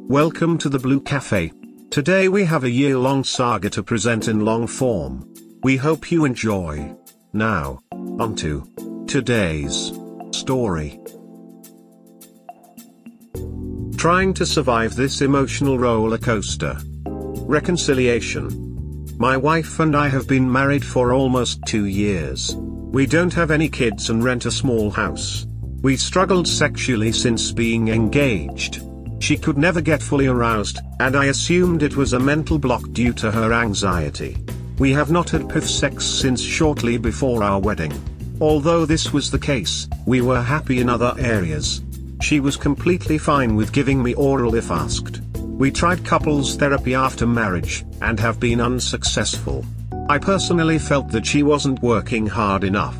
Welcome to the Blue Cafe. Today we have a year-long saga to present in long form. We hope you enjoy. Now, on to today's story. Trying to survive this emotional roller coaster. Reconciliation. My wife and I have been married for almost 2 years. We don't have any kids and rent a small house. We struggled sexually since being engaged. She could never get fully aroused, and I assumed it was a mental block due to her anxiety. We have not had PIF sex since shortly before our wedding. Although this was the case, we were happy in other areas. She was completely fine with giving me oral if asked. We tried couples therapy after marriage, and have been unsuccessful. I personally felt that she wasn't working hard enough.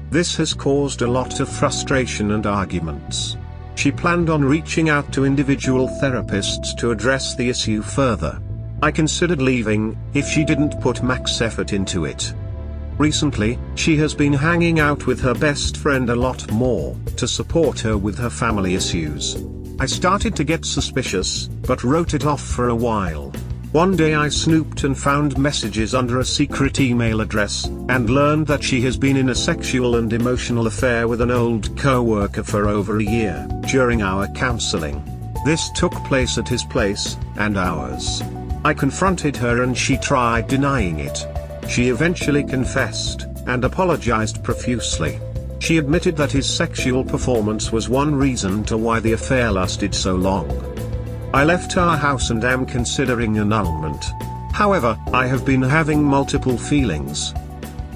This has caused a lot of frustration and arguments. She planned on reaching out to individual therapists to address the issue further. I considered leaving, if she didn't put max effort into it. Recently, she has been hanging out with her best friend a lot more, to support her with her family issues. I started to get suspicious, but wrote it off for a while. One day I snooped and found messages under a secret email address, and learned that she has been in a sexual and emotional affair with an old co-worker for over a year, during our counseling. This took place at his place, and ours. I confronted her and she tried denying it. She eventually confessed, and apologized profusely. She admitted that his sexual performance was one reason to why the affair lasted so long. I left our house and am considering annulment. However, I have been having multiple feelings.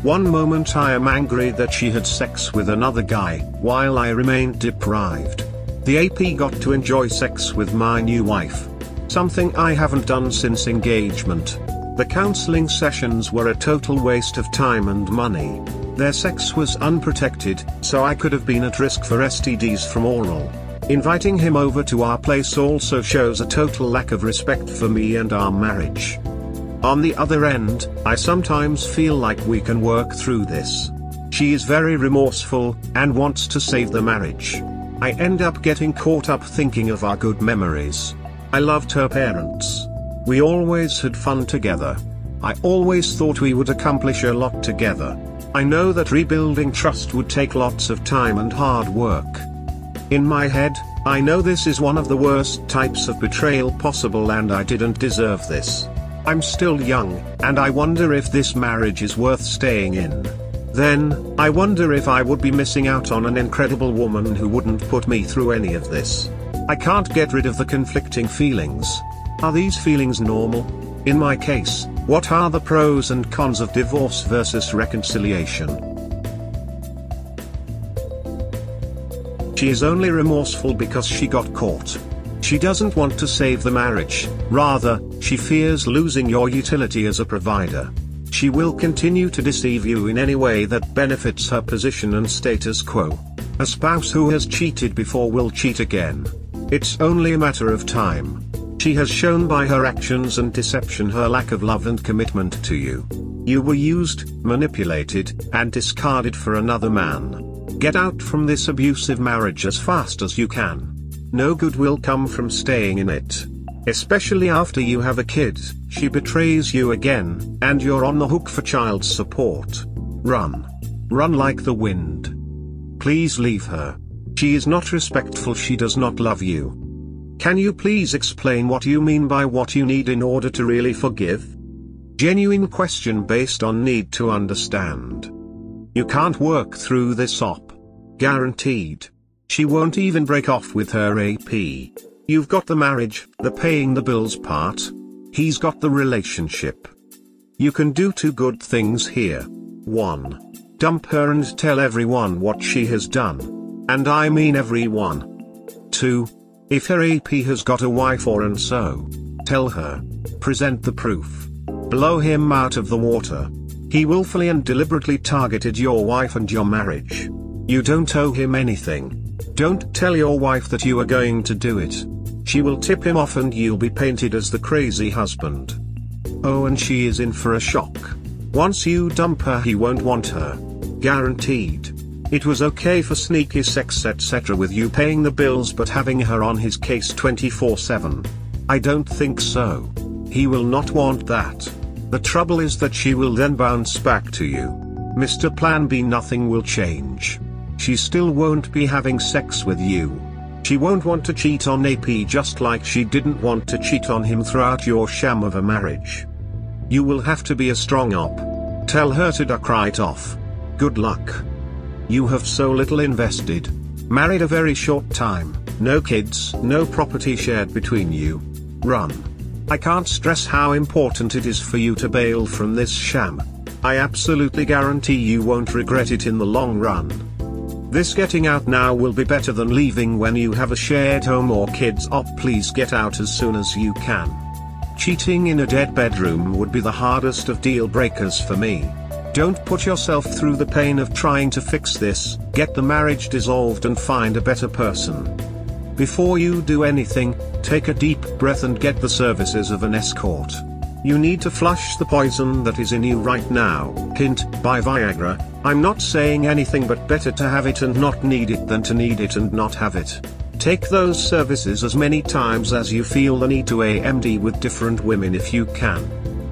One moment I am angry that she had sex with another guy, while I remained deprived. The AP got to enjoy sex with my new wife. Something I haven't done since engagement. The counseling sessions were a total waste of time and money. Their sex was unprotected, so I could have been at risk for STDs from oral. Inviting him over to our place also shows a total lack of respect for me and our marriage. On the other end, I sometimes feel like we can work through this. She is very remorseful, and wants to save the marriage. I end up getting caught up thinking of our good memories. I loved her parents. We always had fun together. I always thought we would accomplish a lot together. I know that rebuilding trust would take lots of time and hard work. In my head, I know this is one of the worst types of betrayal possible and I didn't deserve this. I'm still young, and I wonder if this marriage is worth staying in. Then, I wonder if I would be missing out on an incredible woman who wouldn't put me through any of this. I can't get rid of the conflicting feelings. Are these feelings normal? In my case, what are the pros and cons of divorce versus reconciliation? She is only remorseful because she got caught. She doesn't want to save the marriage, rather, she fears losing your utility as a provider. She will continue to deceive you in any way that benefits her position and status quo. A spouse who has cheated before will cheat again. It's only a matter of time. She has shown by her actions and deception her lack of love and commitment to you. You were used, manipulated, and discarded for another man. Get out from this abusive marriage as fast as you can. No good will come from staying in it. Especially after you have a kid, she betrays you again, and you're on the hook for child support. Run. Run like the wind. Please leave her. She is not respectful, she does not love you. Can you please explain what you mean by what you need in order to really forgive? Genuine question based on need to understand. You can't work through this op. Guaranteed. She won't even break off with her AP. You've got the marriage, the paying the bills part. He's got the relationship. You can do 2 good things here. 1. Dump her and tell everyone what she has done. And I mean everyone. 2. If her AP has got a wife or and so, tell her. Present the proof. Blow him out of the water. He willfully and deliberately targeted your wife and your marriage. You don't owe him anything. Don't tell your wife that you are going to do it. She will tip him off and you'll be painted as the crazy husband. Oh, and she is in for a shock. Once you dump her, he won't want her. Guaranteed. It was okay for sneaky sex etc. with you paying the bills, but having her on his case 24/7. I don't think so. He will not want that. The trouble is that she will then bounce back to you. Mr. Plan B, nothing will change. She still won't be having sex with you. She won't want to cheat on AP just like she didn't want to cheat on him throughout your sham of a marriage. You will have to be a strong op. Tell her to duck right off. Good luck. You have so little invested. Married a very short time, no kids, no property shared between you. Run. I can't stress how important it is for you to bail from this sham. I absolutely guarantee you won't regret it in the long run. This getting out now will be better than leaving when you have a shared home or kids. Please get out as soon as you can. Cheating in a dead bedroom would be the hardest of deal breakers for me. Don't put yourself through the pain of trying to fix this. Get the marriage dissolved and find a better person. Before you do anything, take a deep breath and get the services of an escort. You need to flush the poison that is in you right now. Hint, buy Viagra. I'm not saying anything but better to have it and not need it than to need it and not have it. Take those services as many times as you feel the need to AMD with different women if you can.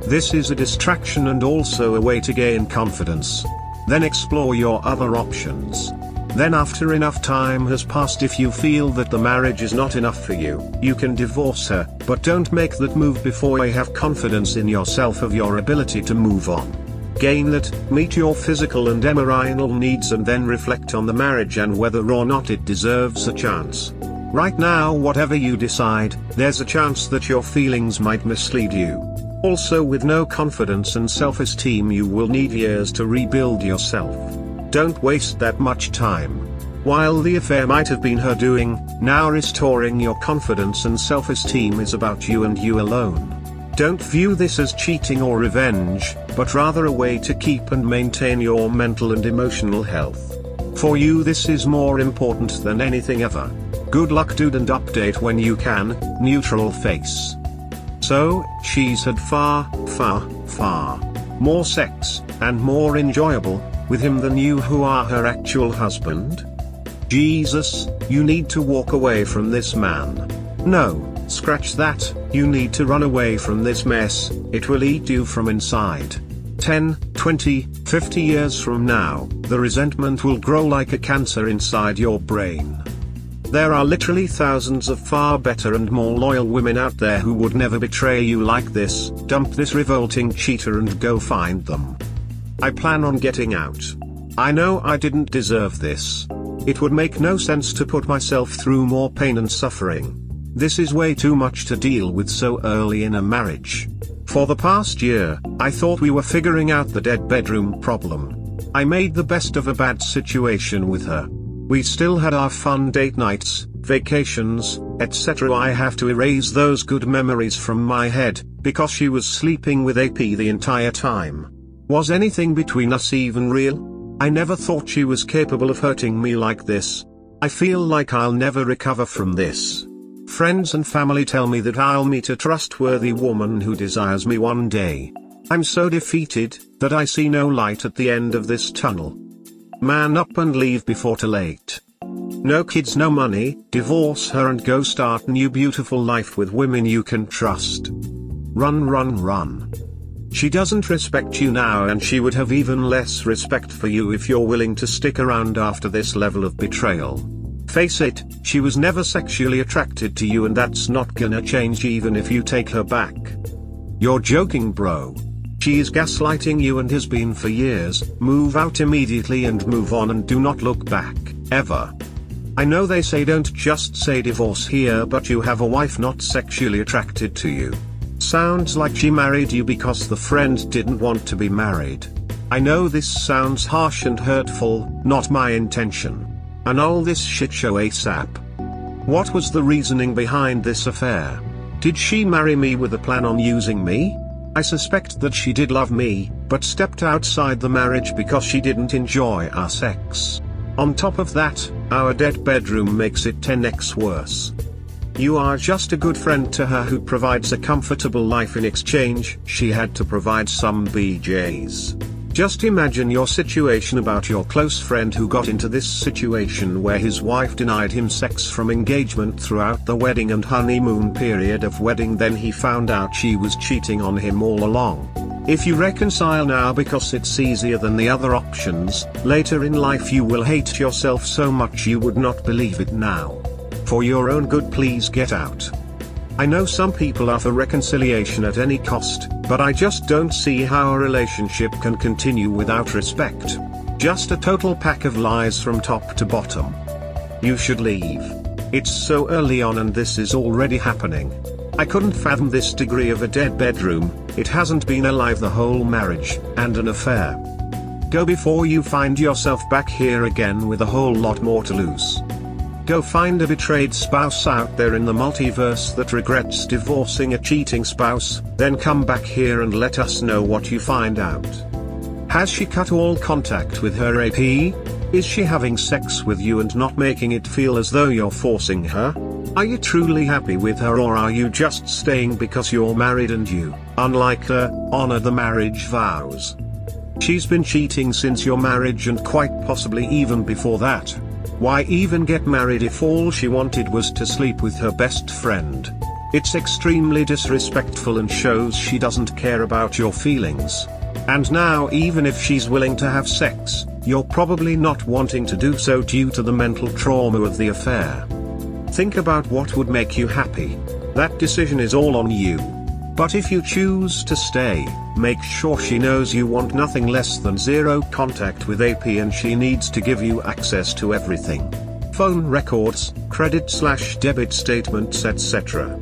This is a distraction and also a way to gain confidence. Then explore your other options. Then after enough time has passed, if you feel that the marriage is not enough for you, you can divorce her, but don't make that move before you have confidence in yourself of your ability to move on. Gain that, meet your physical and emotional needs and then reflect on the marriage and whether or not it deserves a chance. Right now, whatever you decide, there's a chance that your feelings might mislead you. Also, with no confidence and self-esteem, you will need years to rebuild yourself. Don't waste that much time. While the affair might have been her doing, now restoring your confidence and self-esteem is about you and you alone. Don't view this as cheating or revenge, but rather a way to keep and maintain your mental and emotional health. For you, this is more important than anything ever. Good luck, dude, and update when you can. Neutral face. So, she's had far more sex, and more enjoyable, with him than you who are her actual husband? Jesus, you need to walk away from this man. No, scratch that, you need to run away from this mess, it will eat you from inside. 10, 20, 50 years from now, the resentment will grow like a cancer inside your brain. There are literally thousands of far better and more loyal women out there who would never betray you like this. Dump this revolting cheater and go find them. I plan on getting out. I know I didn't deserve this. It would make no sense to put myself through more pain and suffering. This is way too much to deal with so early in a marriage. For the past year, I thought we were figuring out the dead bedroom problem. I made the best of a bad situation with her. We still had our fun date nights, vacations, etc. I have to erase those good memories from my head, because she was sleeping with AP the entire time. Was anything between us even real? I never thought she was capable of hurting me like this. I feel like I'll never recover from this. Friends and family tell me that I'll meet a trustworthy woman who desires me one day. I'm so defeated, that I see no light at the end of this tunnel. Man up and leave before too late. No kids, no money, divorce her and go start a new beautiful life with women you can trust. Run. She doesn't respect you now, and she would have even less respect for you if you're willing to stick around after this level of betrayal. Face it, she was never sexually attracted to you, and that's not gonna change even if you take her back. You're joking, bro. She is gaslighting you and has been for years. Move out immediately and move on and do not look back, ever. I know they say don't just say divorce here, but you have a wife not sexually attracted to you. Sounds like she married you because the friend didn't want to be married. I know this sounds harsh and hurtful, not my intention. Annul this shitshow ASAP. What was the reasoning behind this affair? Did she marry me with a plan on using me? I suspect that she did love me, but stepped outside the marriage because she didn't enjoy our sex. On top of that, our dead bedroom makes it 10x worse. You are just a good friend to her who provides a comfortable life. In exchange, she had to provide some BJs. Just imagine your situation about your close friend who got into this situation where his wife denied him sex from engagement throughout the wedding and honeymoon period of wedding, then he found out she was cheating on him all along. If you reconcile now because it's easier than the other options, later in life you will hate yourself so much you would not believe it now. For your own good, please get out. I know some people are for reconciliation at any cost, but I just don't see how a relationship can continue without respect. Just a total pack of lies from top to bottom. You should leave. It's so early on and this is already happening. I couldn't fathom this degree of a dead bedroom. It hasn't been alive the whole marriage, and an affair. Go before you find yourself back here again with a whole lot more to lose. Go find a betrayed spouse out there in the multiverse that regrets divorcing a cheating spouse, then come back here and let us know what you find out. Has she cut all contact with her AP? Is she having sex with you and not making it feel as though you're forcing her? Are you truly happy with her, or are you just staying because you're married and you, unlike her, honor the marriage vows? She's been cheating since your marriage and quite possibly even before that. Why even get married if all she wanted was to sleep with her best friend? It's extremely disrespectful and shows she doesn't care about your feelings. And now even if she's willing to have sex, you're probably not wanting to do so due to the mental trauma of the affair. Think about what would make you happy. That decision is all on you. But if you choose to stay, make sure she knows you want nothing less than zero contact with AP, and she needs to give you access to everything. Phone records, credit/debit statements, etc.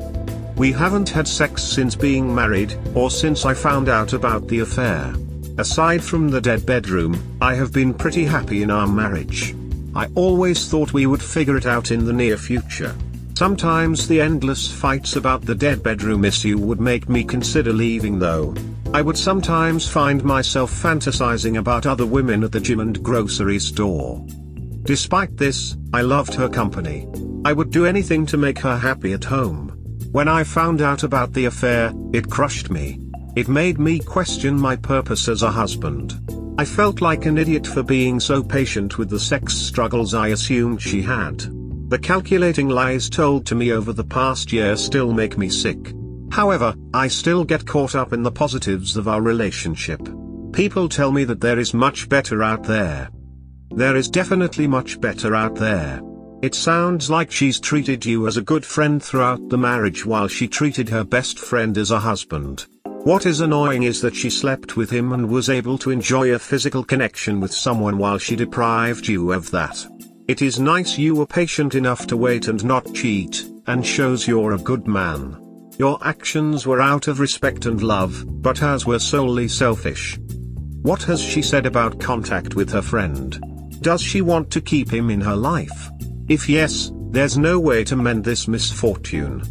We haven't had sex since being married, or since I found out about the affair. Aside from the dead bedroom, I have been pretty happy in our marriage. I always thought we would figure it out in the near future. Sometimes the endless fights about the dead bedroom issue would make me consider leaving though. I would sometimes find myself fantasizing about other women at the gym and grocery store. Despite this, I loved her company. I would do anything to make her happy at home. When I found out about the affair, it crushed me. It made me question my purpose as a husband. I felt like an idiot for being so patient with the sex struggles I assumed she had. The calculating lies told to me over the past year still make me sick. However, I still get caught up in the positives of our relationship. People tell me that there is much better out there. There is definitely much better out there. It sounds like she's treated you as a good friend throughout the marriage while she treated her best friend as a husband. What is annoying is that she slept with him and was able to enjoy a physical connection with someone while she deprived you of that. It is nice you were patient enough to wait and not cheat, and shows you're a good man. Your actions were out of respect and love, but hers were solely selfish. What has she said about contact with her friend? Does she want to keep him in her life? If yes, there's no way to mend this misfortune.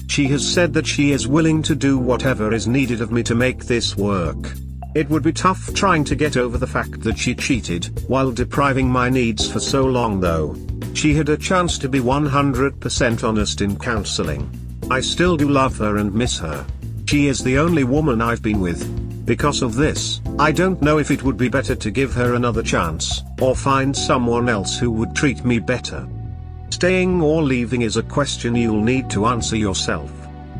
She has said that she is willing to do whatever is needed of me to make this work. It would be tough trying to get over the fact that she cheated, while depriving my needs for so long though. She had a chance to be 100% honest in counseling. I still do love her and miss her. She is the only woman I've been with. Because of this, I don't know if it would be better to give her another chance, or find someone else who would treat me better. Staying or leaving is a question you'll need to answer yourself.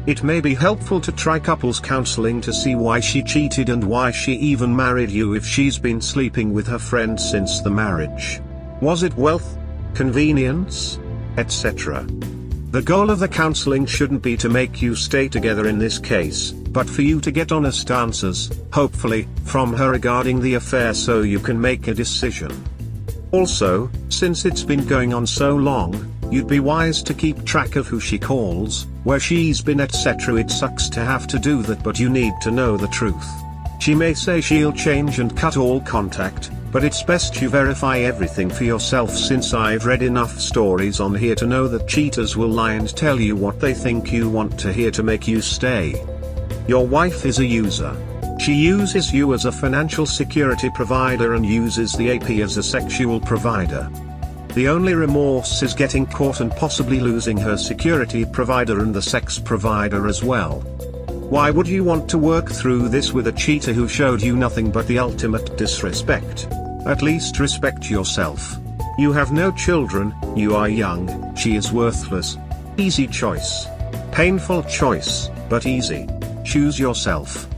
It may be helpful to try couples counseling to see why she cheated and why she even married you if she's been sleeping with her friend since the marriage. Was it wealth, convenience, etc.? The goal of the counseling shouldn't be to make you stay together in this case, but for you to get honest answers, hopefully, from her regarding the affair so you can make a decision. Also, since it's been going on so long, you'd be wise to keep track of who she calls, where she's been, etc. It sucks to have to do that, but you need to know the truth. She may say she'll change and cut all contact, but it's best you verify everything for yourself, since I've read enough stories on here to know that cheaters will lie and tell you what they think you want to hear to make you stay. Your wife is a user. She uses you as a financial security provider and uses the AP as a sexual provider. The only remorse is getting caught and possibly losing her security provider and the sex provider as well. Why would you want to work through this with a cheater who showed you nothing but the ultimate disrespect? At least respect yourself. You have no children, you are young, she is worthless. Easy choice. Painful choice, but easy. Choose yourself.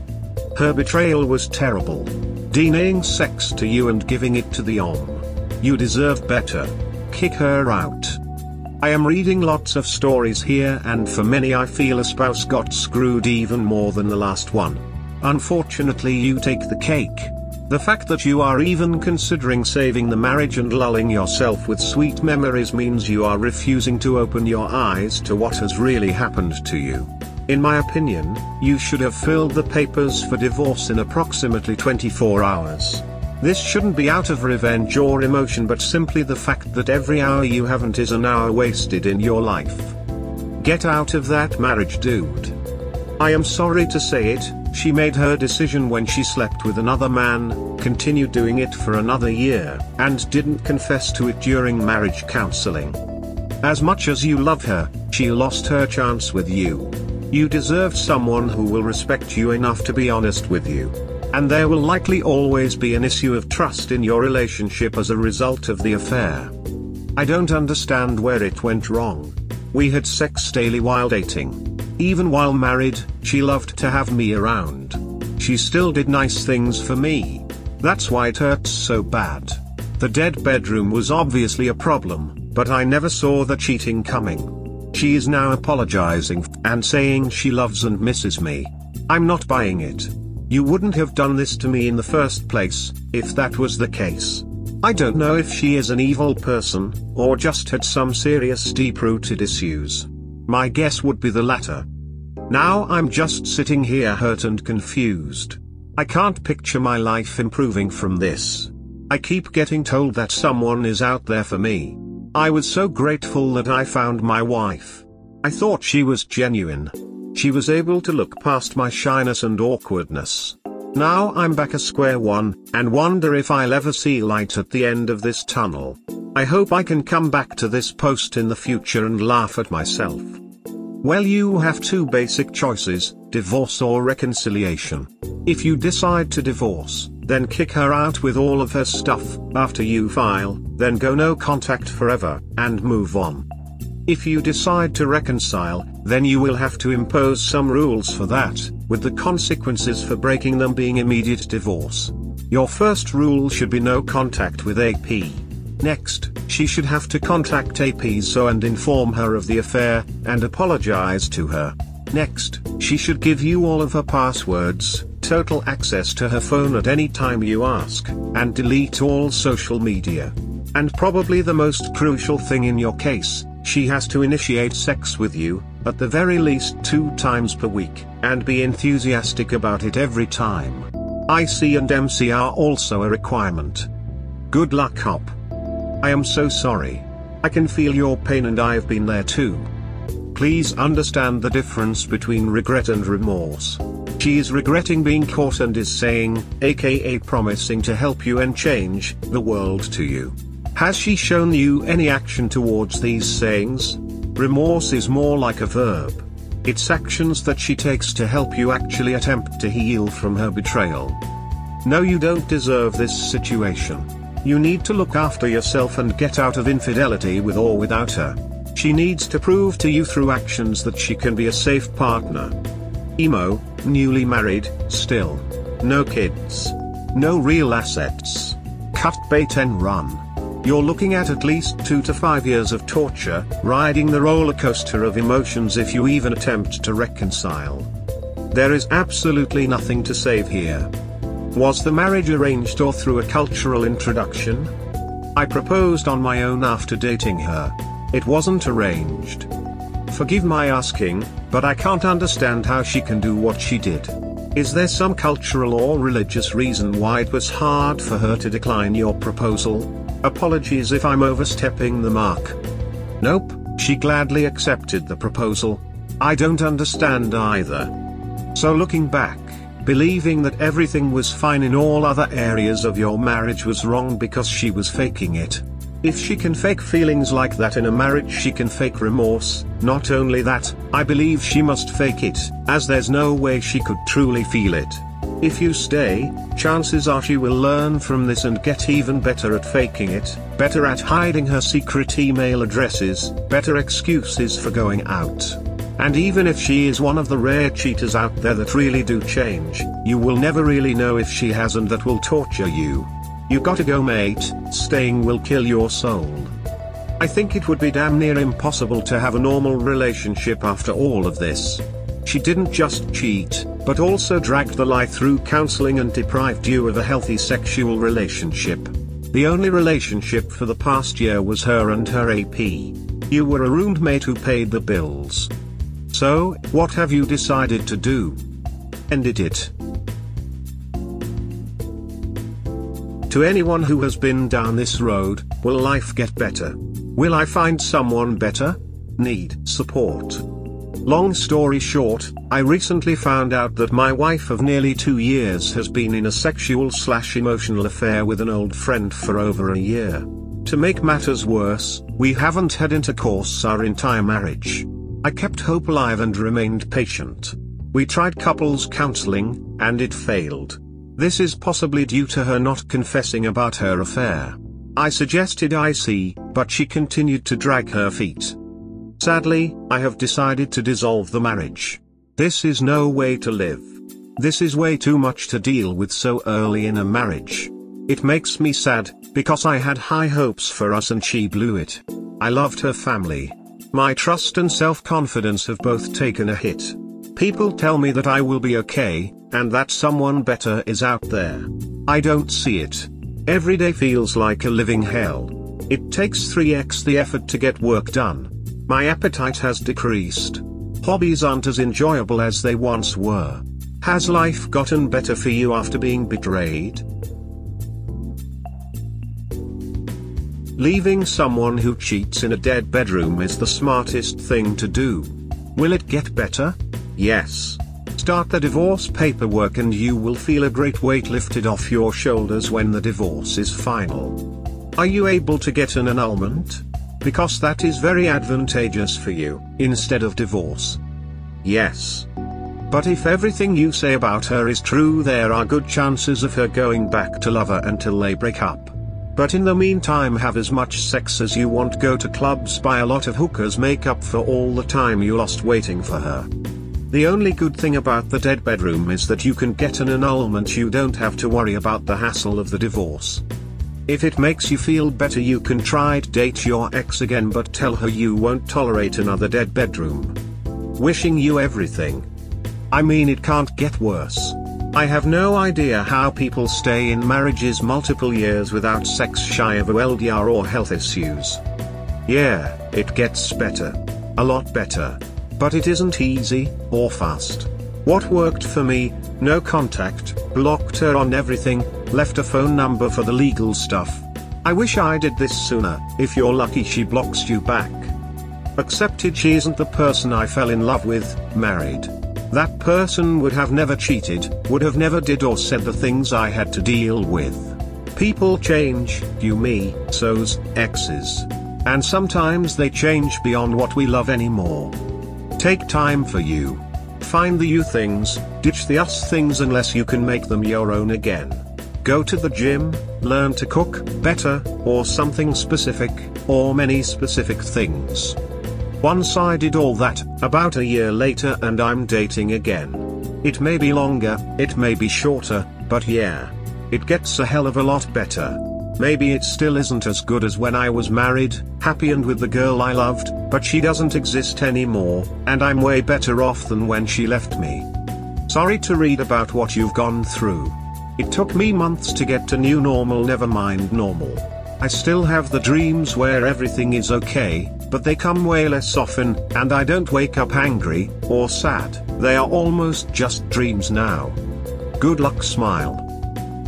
Her betrayal was terrible. Denying sex to you and giving it to the OM. You deserve better. Kick her out. I am reading lots of stories here, and for many I feel a spouse got screwed even more than the last one. Unfortunately, you take the cake. The fact that you are even considering saving the marriage and lulling yourself with sweet memories means you are refusing to open your eyes to what has really happened to you. In my opinion, you should have filled the papers for divorce in approximately 24 hours. This shouldn't be out of revenge or emotion, but simply the fact that every hour you haven't is an hour wasted in your life. Get out of that marriage, dude. I am sorry to say it, she made her decision when she slept with another man, continued doing it for another year, and didn't confess to it during marriage counseling. As much as you love her, she lost her chance with you. You deserve someone who will respect you enough to be honest with you. And there will likely always be an issue of trust in your relationship as a result of the affair. I don't understand where it went wrong. We had sex daily while dating. Even while married, she loved to have me around. She still did nice things for me. That's why it hurts so bad. The dead bedroom was obviously a problem, but I never saw the cheating coming. She is now apologizing and saying she loves and misses me. I'm not buying it. You wouldn't have done this to me in the first place, if that was the case. I don't know if she is an evil person, or just had some serious deep-rooted issues. My guess would be the latter. Now I'm just sitting here hurt and confused. I can't picture my life improving from this. I keep getting told that someone is out there for me. I was so grateful that I found my wife. I thought she was genuine. She was able to look past my shyness and awkwardness. Now I'm back at square one, and wonder if I'll ever see light at the end of this tunnel. I hope I can come back to this post in the future and laugh at myself. Well, you have two basic choices, divorce or reconciliation. If you decide to divorce, then kick her out with all of her stuff. After you file, then go no contact forever, and move on. If you decide to reconcile, then you will have to impose some rules for that, with the consequences for breaking them being immediate divorce. Your first rule should be no contact with AP. Next, she should have to contact AP and inform her of the affair, and apologize to her. Next, she should give you all of her passwords, total access to her phone at any time you ask, and delete all social media. And probably the most crucial thing in your case, she has to initiate sex with you, at the very least 2 times per week, and be enthusiastic about it every time. IC and MC are also a requirement. Good luck, Hop. I am so sorry. I can feel your pain, and I've been there too. Please understand the difference between regret and remorse. She is regretting being caught and is saying, aka promising to help you and change the world to you. Has she shown you any action towards these sayings? Remorse is more like a verb. It's actions that she takes to help you actually attempt to heal from her betrayal. No, you don't deserve this situation. You need to look after yourself and get out of infidelity with or without her. She needs to prove to you through actions that she can be a safe partner. Emo, newly married, still. No kids. No real assets. Cut bait and run. You're looking at least 2 to 5 years of torture, riding the roller coaster of emotions if you even attempt to reconcile. There is absolutely nothing to save here. Was the marriage arranged or through a cultural introduction? I proposed on my own after dating her. It wasn't arranged. Forgive my asking, but I can't understand how she can do what she did. Is there some cultural or religious reason why it was hard for her to decline your proposal? Apologies if I'm overstepping the mark. Nope, she gladly accepted the proposal. I don't understand either. So looking back, believing that everything was fine in all other areas of your marriage was wrong because she was faking it. If she can fake feelings like that in a marriage, she can fake remorse. Not only that, I believe she must fake it, as there's no way she could truly feel it. If you stay, chances are she will learn from this and get even better at faking it, better at hiding her secret email addresses, better excuses for going out. And even if she is one of the rare cheaters out there that really do change, you will never really know if she has, and that will torture you. You gotta go, mate, staying will kill your soul. I think it would be damn near impossible to have a normal relationship after all of this. She didn't just cheat, but also dragged the lie through counseling and deprived you of a healthy sexual relationship. The only relationship for the past year was her and her AP. You were a roommate who paid the bills. So, what have you decided to do? Ended it. To anyone who has been down this road, will life get better? Will I find someone better? Need support? Long story short, I recently found out that my wife of nearly 2 years has been in a sexual/emotional affair with an old friend for over a year. To make matters worse, we haven't had intercourse our entire marriage. I kept hope alive and remained patient. We tried couples counseling, and it failed. This is possibly due to her not confessing about her affair. I suggested IC, but she continued to drag her feet. Sadly, I have decided to dissolve the marriage. This is no way to live. This is way too much to deal with so early in a marriage. It makes me sad, because I had high hopes for us and she blew it. I loved her family. My trust and self-confidence have both taken a hit. People tell me that I will be okay, and that someone better is out there. I don't see it. Every day feels like a living hell. It takes 3x the effort to get work done. My appetite has decreased. Hobbies aren't as enjoyable as they once were. Has life gotten better for you after being betrayed? Leaving someone who cheats in a dead bedroom is the smartest thing to do. Will it get better? Yes. Start the divorce paperwork and you will feel a great weight lifted off your shoulders when the divorce is final. Are you able to get an annulment? Because that is very advantageous for you, instead of divorce. Yes. But if everything you say about her is true, there are good chances of her going back to love her until they break up. But in the meantime, have as much sex as you want, go to clubs, buy a lot of hookers, make up for all the time you lost waiting for her. The only good thing about the dead bedroom is that you can get an annulment. You don't have to worry about the hassle of the divorce. If it makes you feel better, you can try to date your ex again, but tell her you won't tolerate another dead bedroom. Wishing you everything. I mean, it can't get worse. I have no idea how people stay in marriages multiple years without sex, shy of LDR or health issues. Yeah, it gets better. A lot better. But it isn't easy, or fast. What worked for me, no contact, blocked her on everything, left a phone number for the legal stuff. I wish I did this sooner. If you're lucky, she blocks you back. Accepted she isn't the person I fell in love with, married. That person would have never cheated, would have never did or said the things I had to deal with. People change, you, me, so's, exes. And sometimes they change beyond what we love anymore. Take time for you. Find the you things, ditch the us things unless you can make them your own again. Go to the gym, learn to cook better, or something specific, or many specific things. Once I did all that, about a year later, and I'm dating again. It may be longer, it may be shorter, but yeah. It gets a hell of a lot better. Maybe it still isn't as good as when I was married, happy and with the girl I loved, but she doesn't exist anymore, and I'm way better off than when she left me. Sorry to read about what you've gone through. It took me months to get to new normal, never mind normal. I still have the dreams where everything is okay, but they come way less often, and I don't wake up angry, or sad. They are almost just dreams now. Good luck, smile.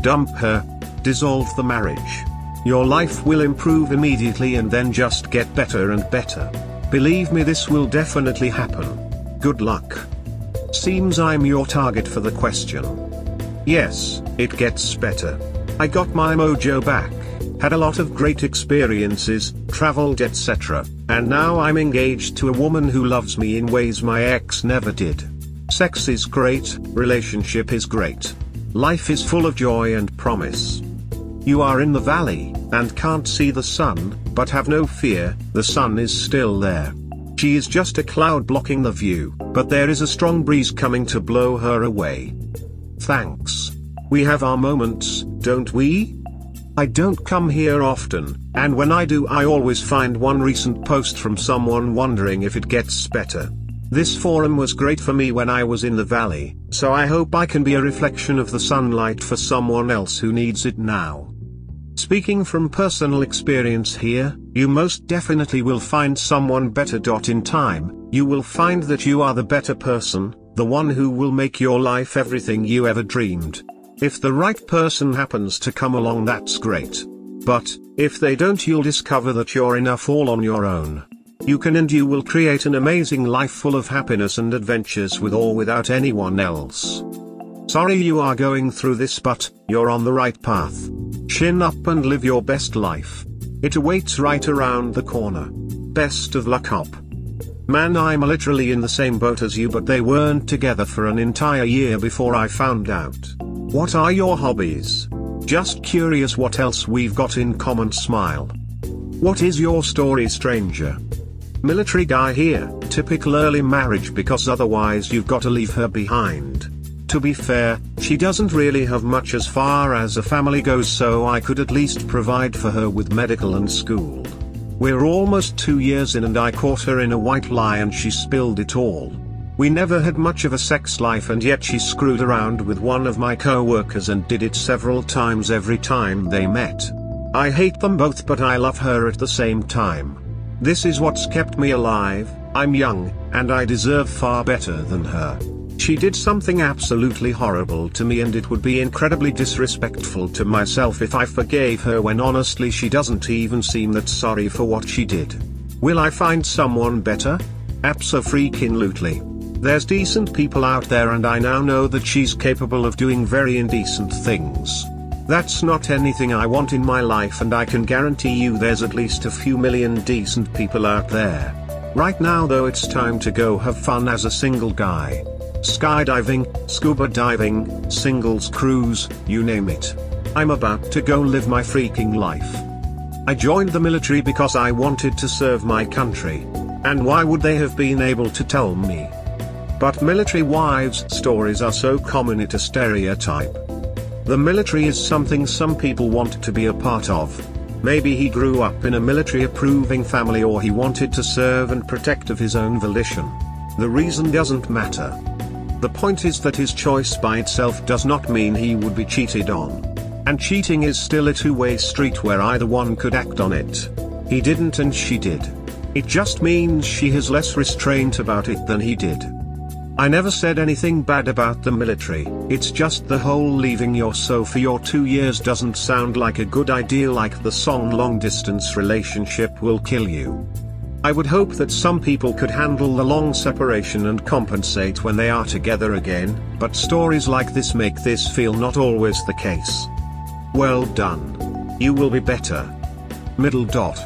Dump her. Dissolve the marriage. Your life will improve immediately and then just get better and better. Believe me, this will definitely happen. Good luck. Seems I'm your target for the question. Yes, it gets better. I got my mojo back. had a lot of great experiences, traveled etc., and now I'm engaged to a woman who loves me in ways my ex never did. Sex is great, relationship is great. Life is full of joy and promise. You are in the valley, and can't see the sun, but have no fear, the sun is still there. She is just a cloud blocking the view, but there is a strong breeze coming to blow her away. Thanks. We have our moments, don't we? I don't come here often, and when I do I always find one recent post from someone wondering if it gets better. This forum was great for me when I was in the valley, so I hope I can be a reflection of the sunlight for someone else who needs it now. Speaking from personal experience here, you most definitely will find someone better. In time, you will find that you are the better person, the one who will make your life everything you ever dreamed. If the right person happens to come along, that's great. But, if they don't, you'll discover that you're enough all on your own. You can and you will create an amazing life full of happiness and adventures with or without anyone else. Sorry you are going through this, but you're on the right path. Chin up and live your best life. It awaits right around the corner. Best of luck up. Man, I'm literally in the same boat as you, but they weren't together for an entire year before I found out. What are your hobbies? Just curious what else we've got in common. Smile. What is your story, stranger? Military guy here, typical early marriage because otherwise you've got to leave her behind. To be fair, she doesn't really have much as far as a family goes, so I could at least provide for her with medical and school. We're almost 2 years in and I caught her in a white lie and she spilled it all. We never had much of a sex life and yet she screwed around with one of my co-workers and did it several times every time they met. I hate them both, but I love her at the same time. This is what's kept me alive. I'm young, and I deserve far better than her. She did something absolutely horrible to me and it would be incredibly disrespectful to myself if I forgave her when honestly she doesn't even seem that sorry for what she did. Will I find someone better? Abso-freaking-lutely. There's decent people out there and I now know that she's capable of doing very indecent things. That's not anything I want in my life, and I can guarantee you there's at least a few million decent people out there. Right now though, it's time to go have fun as a single guy. Skydiving, scuba diving, singles cruise, you name it. I'm about to go live my freaking life. I joined the military because I wanted to serve my country. And why would they have been able to tell me? But military wives' stories are so common it's a stereotype. The military is something some people want to be a part of. Maybe he grew up in a military-approving family, or he wanted to serve and protect of his own volition. The reason doesn't matter. The point is that his choice by itself does not mean he would be cheated on. And cheating is still a two-way street where either one could act on it. He didn't and she did. It just means she has less restraint about it than he did. I never said anything bad about the military, it's just the whole leaving your so for your 2 years doesn't sound like a good idea, like the song long distance relationship will kill you. I would hope that some people could handle the long separation and compensate when they are together again, but stories like this make this feel not always the case. Well done. You will be better. Middle dot.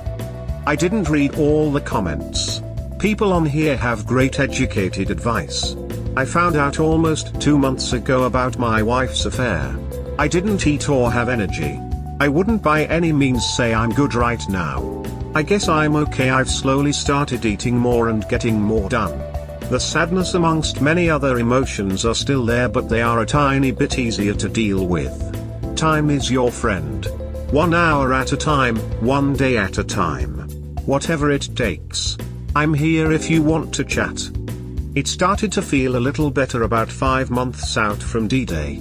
I didn't read all the comments. People on here have great educated advice. I found out almost 2 months ago about my wife's affair. I didn't eat or have energy. I wouldn't by any means say I'm good right now. I guess I'm okay. I've slowly started eating more and getting more done. The sadness amongst many other emotions are still there, but they are a tiny bit easier to deal with. Time is your friend. 1 hour at a time, 1 day at a time. Whatever it takes. I'm here if you want to chat. It started to feel a little better about 5 months out from D-Day.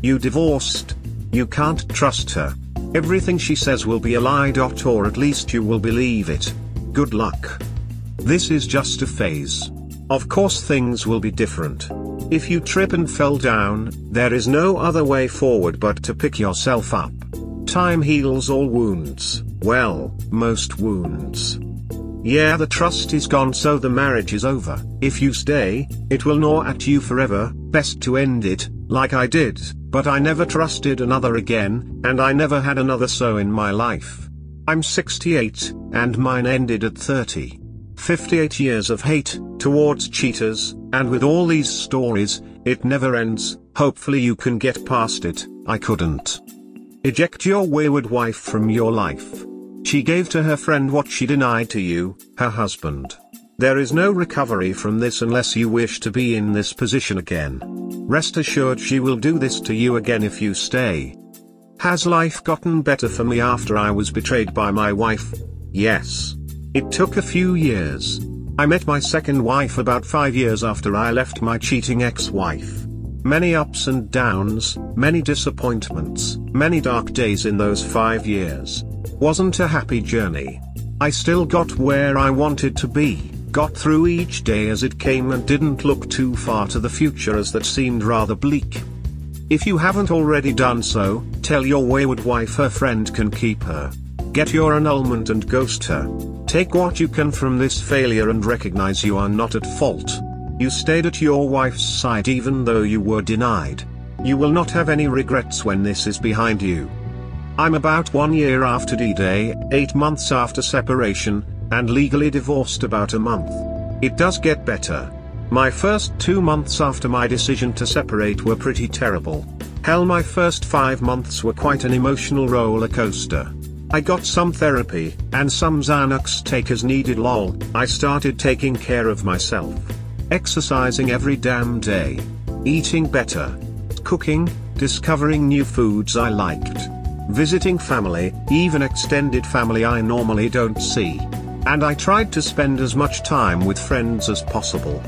You divorced. You can't trust her. Everything she says will be a lie. Or at least you will believe it. Good luck. This is just a phase. Of course things will be different. If you trip and fell down, there is no other way forward but to pick yourself up. Time heals all wounds. Well, most wounds. Yeah, the trust is gone, so the marriage is over. If you stay, it will gnaw at you forever. Best to end it. like I did, but I never trusted another again, and I never had another so in my life. I'm 68, and mine ended at 30. 58 years of hate towards cheaters, and with all these stories, it never ends. Hopefully you can get past it. I couldn't. Eject your wayward wife from your life. She gave to her friend what she denied to you, her husband. There is no recovery from this unless you wish to be in this position again. Rest assured she will do this to you again if you stay. Has life gotten better for me after I was betrayed by my wife? Yes. It took a few years. I met my second wife about 5 years after I left my cheating ex-wife. Many ups and downs, many disappointments, many dark days in those 5 years. Wasn't a happy journey. I still got where I wanted to be, got through each day as it came and didn't look too far to the future as that seemed rather bleak. If you haven't already done so, tell your wayward wife her friend can keep her. Get your annulment and ghost her. Take what you can from this failure and recognize you are not at fault. You stayed at your wife's side even though you were denied. You will not have any regrets when this is behind you. I'm about 1 year after D-Day, 8 months after separation, and legally divorced about a month. It does get better. My first 2 months after my decision to separate were pretty terrible. Hell, my first 5 months were quite an emotional roller coaster. I got some therapy, and some Xanax take as needed lol. I started taking care of myself. Exercising every damn day. Eating better. Cooking, discovering new foods I liked. Visiting family, even extended family I normally don't see. And I tried to spend as much time with friends as possible.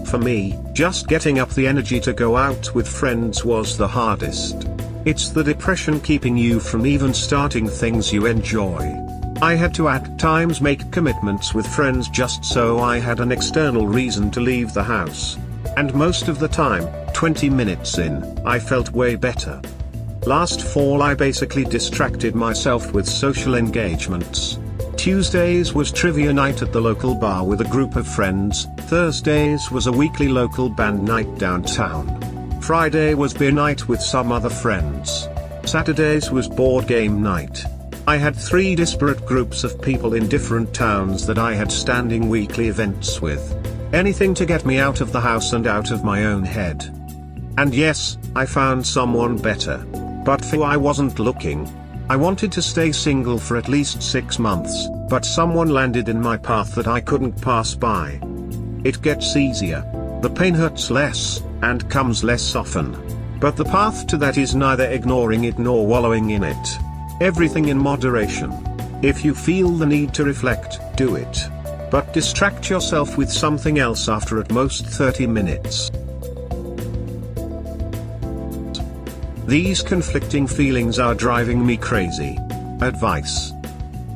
For me, just getting up the energy to go out with friends was the hardest. It's the depression keeping you from even starting things you enjoy. I had to at times make commitments with friends just so I had an external reason to leave the house. And most of the time, 20 minutes in, I felt way better. Last fall I basically distracted myself with social engagements. Tuesdays was trivia night at the local bar with a group of friends, Thursdays was a weekly local band night downtown. Friday was beer night with some other friends. Saturdays was board game night. I had 3 disparate groups of people in different towns that I had standing weekly events with. Anything to get me out of the house and out of my own head. And yes, I found someone better. But for I wasn't looking. I wanted to stay single for at least 6 months, but someone landed in my path that I couldn't pass by. It gets easier. The pain hurts less, and comes less often. But the path to that is neither ignoring it nor wallowing in it. Everything in moderation. If you feel the need to reflect, do it. But distract yourself with something else after at most 30 minutes. These conflicting feelings are driving me crazy. Advice.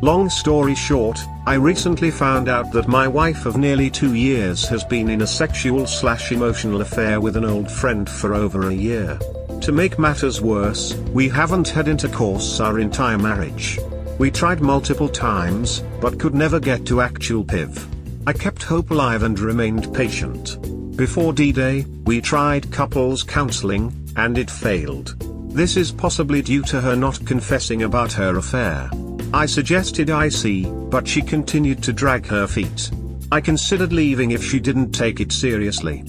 Long story short, I recently found out that my wife of nearly 2 years has been in a sexual/emotional affair with an old friend for over a year. To make matters worse, we haven't had intercourse our entire marriage. We tried multiple times, but could never get to actual PIV. I kept hope alive and remained patient. Before D-Day, we tried couples counseling, and it failed. This is possibly due to her not confessing about her affair. I suggested IC, but she continued to drag her feet. I considered leaving if she didn't take it seriously.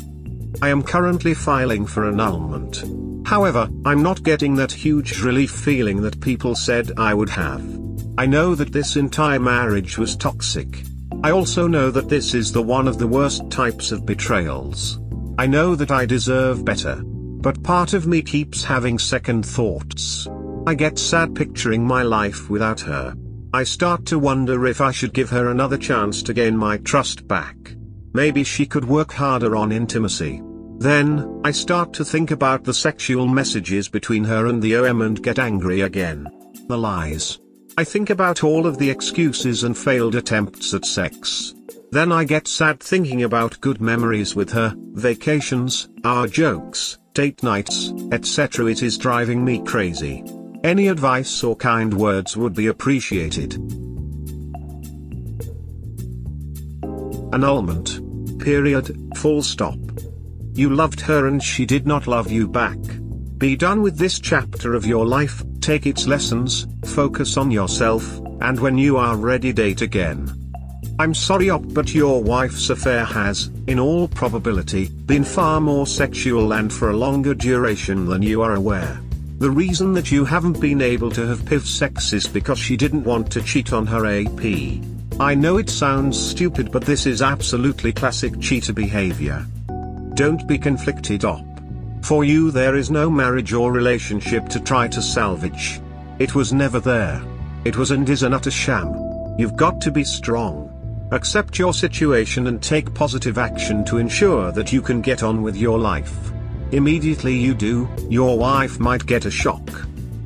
I am currently filing for annulment. However, I'm not getting that huge relief feeling that people said I would have. I know that this entire marriage was toxic. I also know that this is one of the worst types of betrayals. I know that I deserve better. But part of me keeps having second thoughts. I get sad picturing my life without her. I start to wonder if I should give her another chance to gain my trust back. Maybe she could work harder on intimacy. Then, I start to think about the sexual messages between her and the OM and get angry again. The lies. I think about all of the excuses and failed attempts at sex. Then I get sad thinking about good memories with her, vacations, our jokes, date nights, etc. It is driving me crazy. Any advice or kind words would be appreciated. Annulment. Period, full stop. You loved her and she did not love you back. Be done with this chapter of your life, take its lessons, focus on yourself, and when you are ready date again. I'm sorry but your wife's affair has, in all probability, been far more sexual and for a longer duration than you are aware. The reason that you haven't been able to have PIV sex is because she didn't want to cheat on her AP. I know it sounds stupid but this is absolutely classic cheater behavior. Don't be conflicted op. For you there is no marriage or relationship to try to salvage. It was never there. It was and is an utter sham. You've got to be strong. Accept your situation and take positive action to ensure that you can get on with your life. Immediately you do, your wife might get a shock.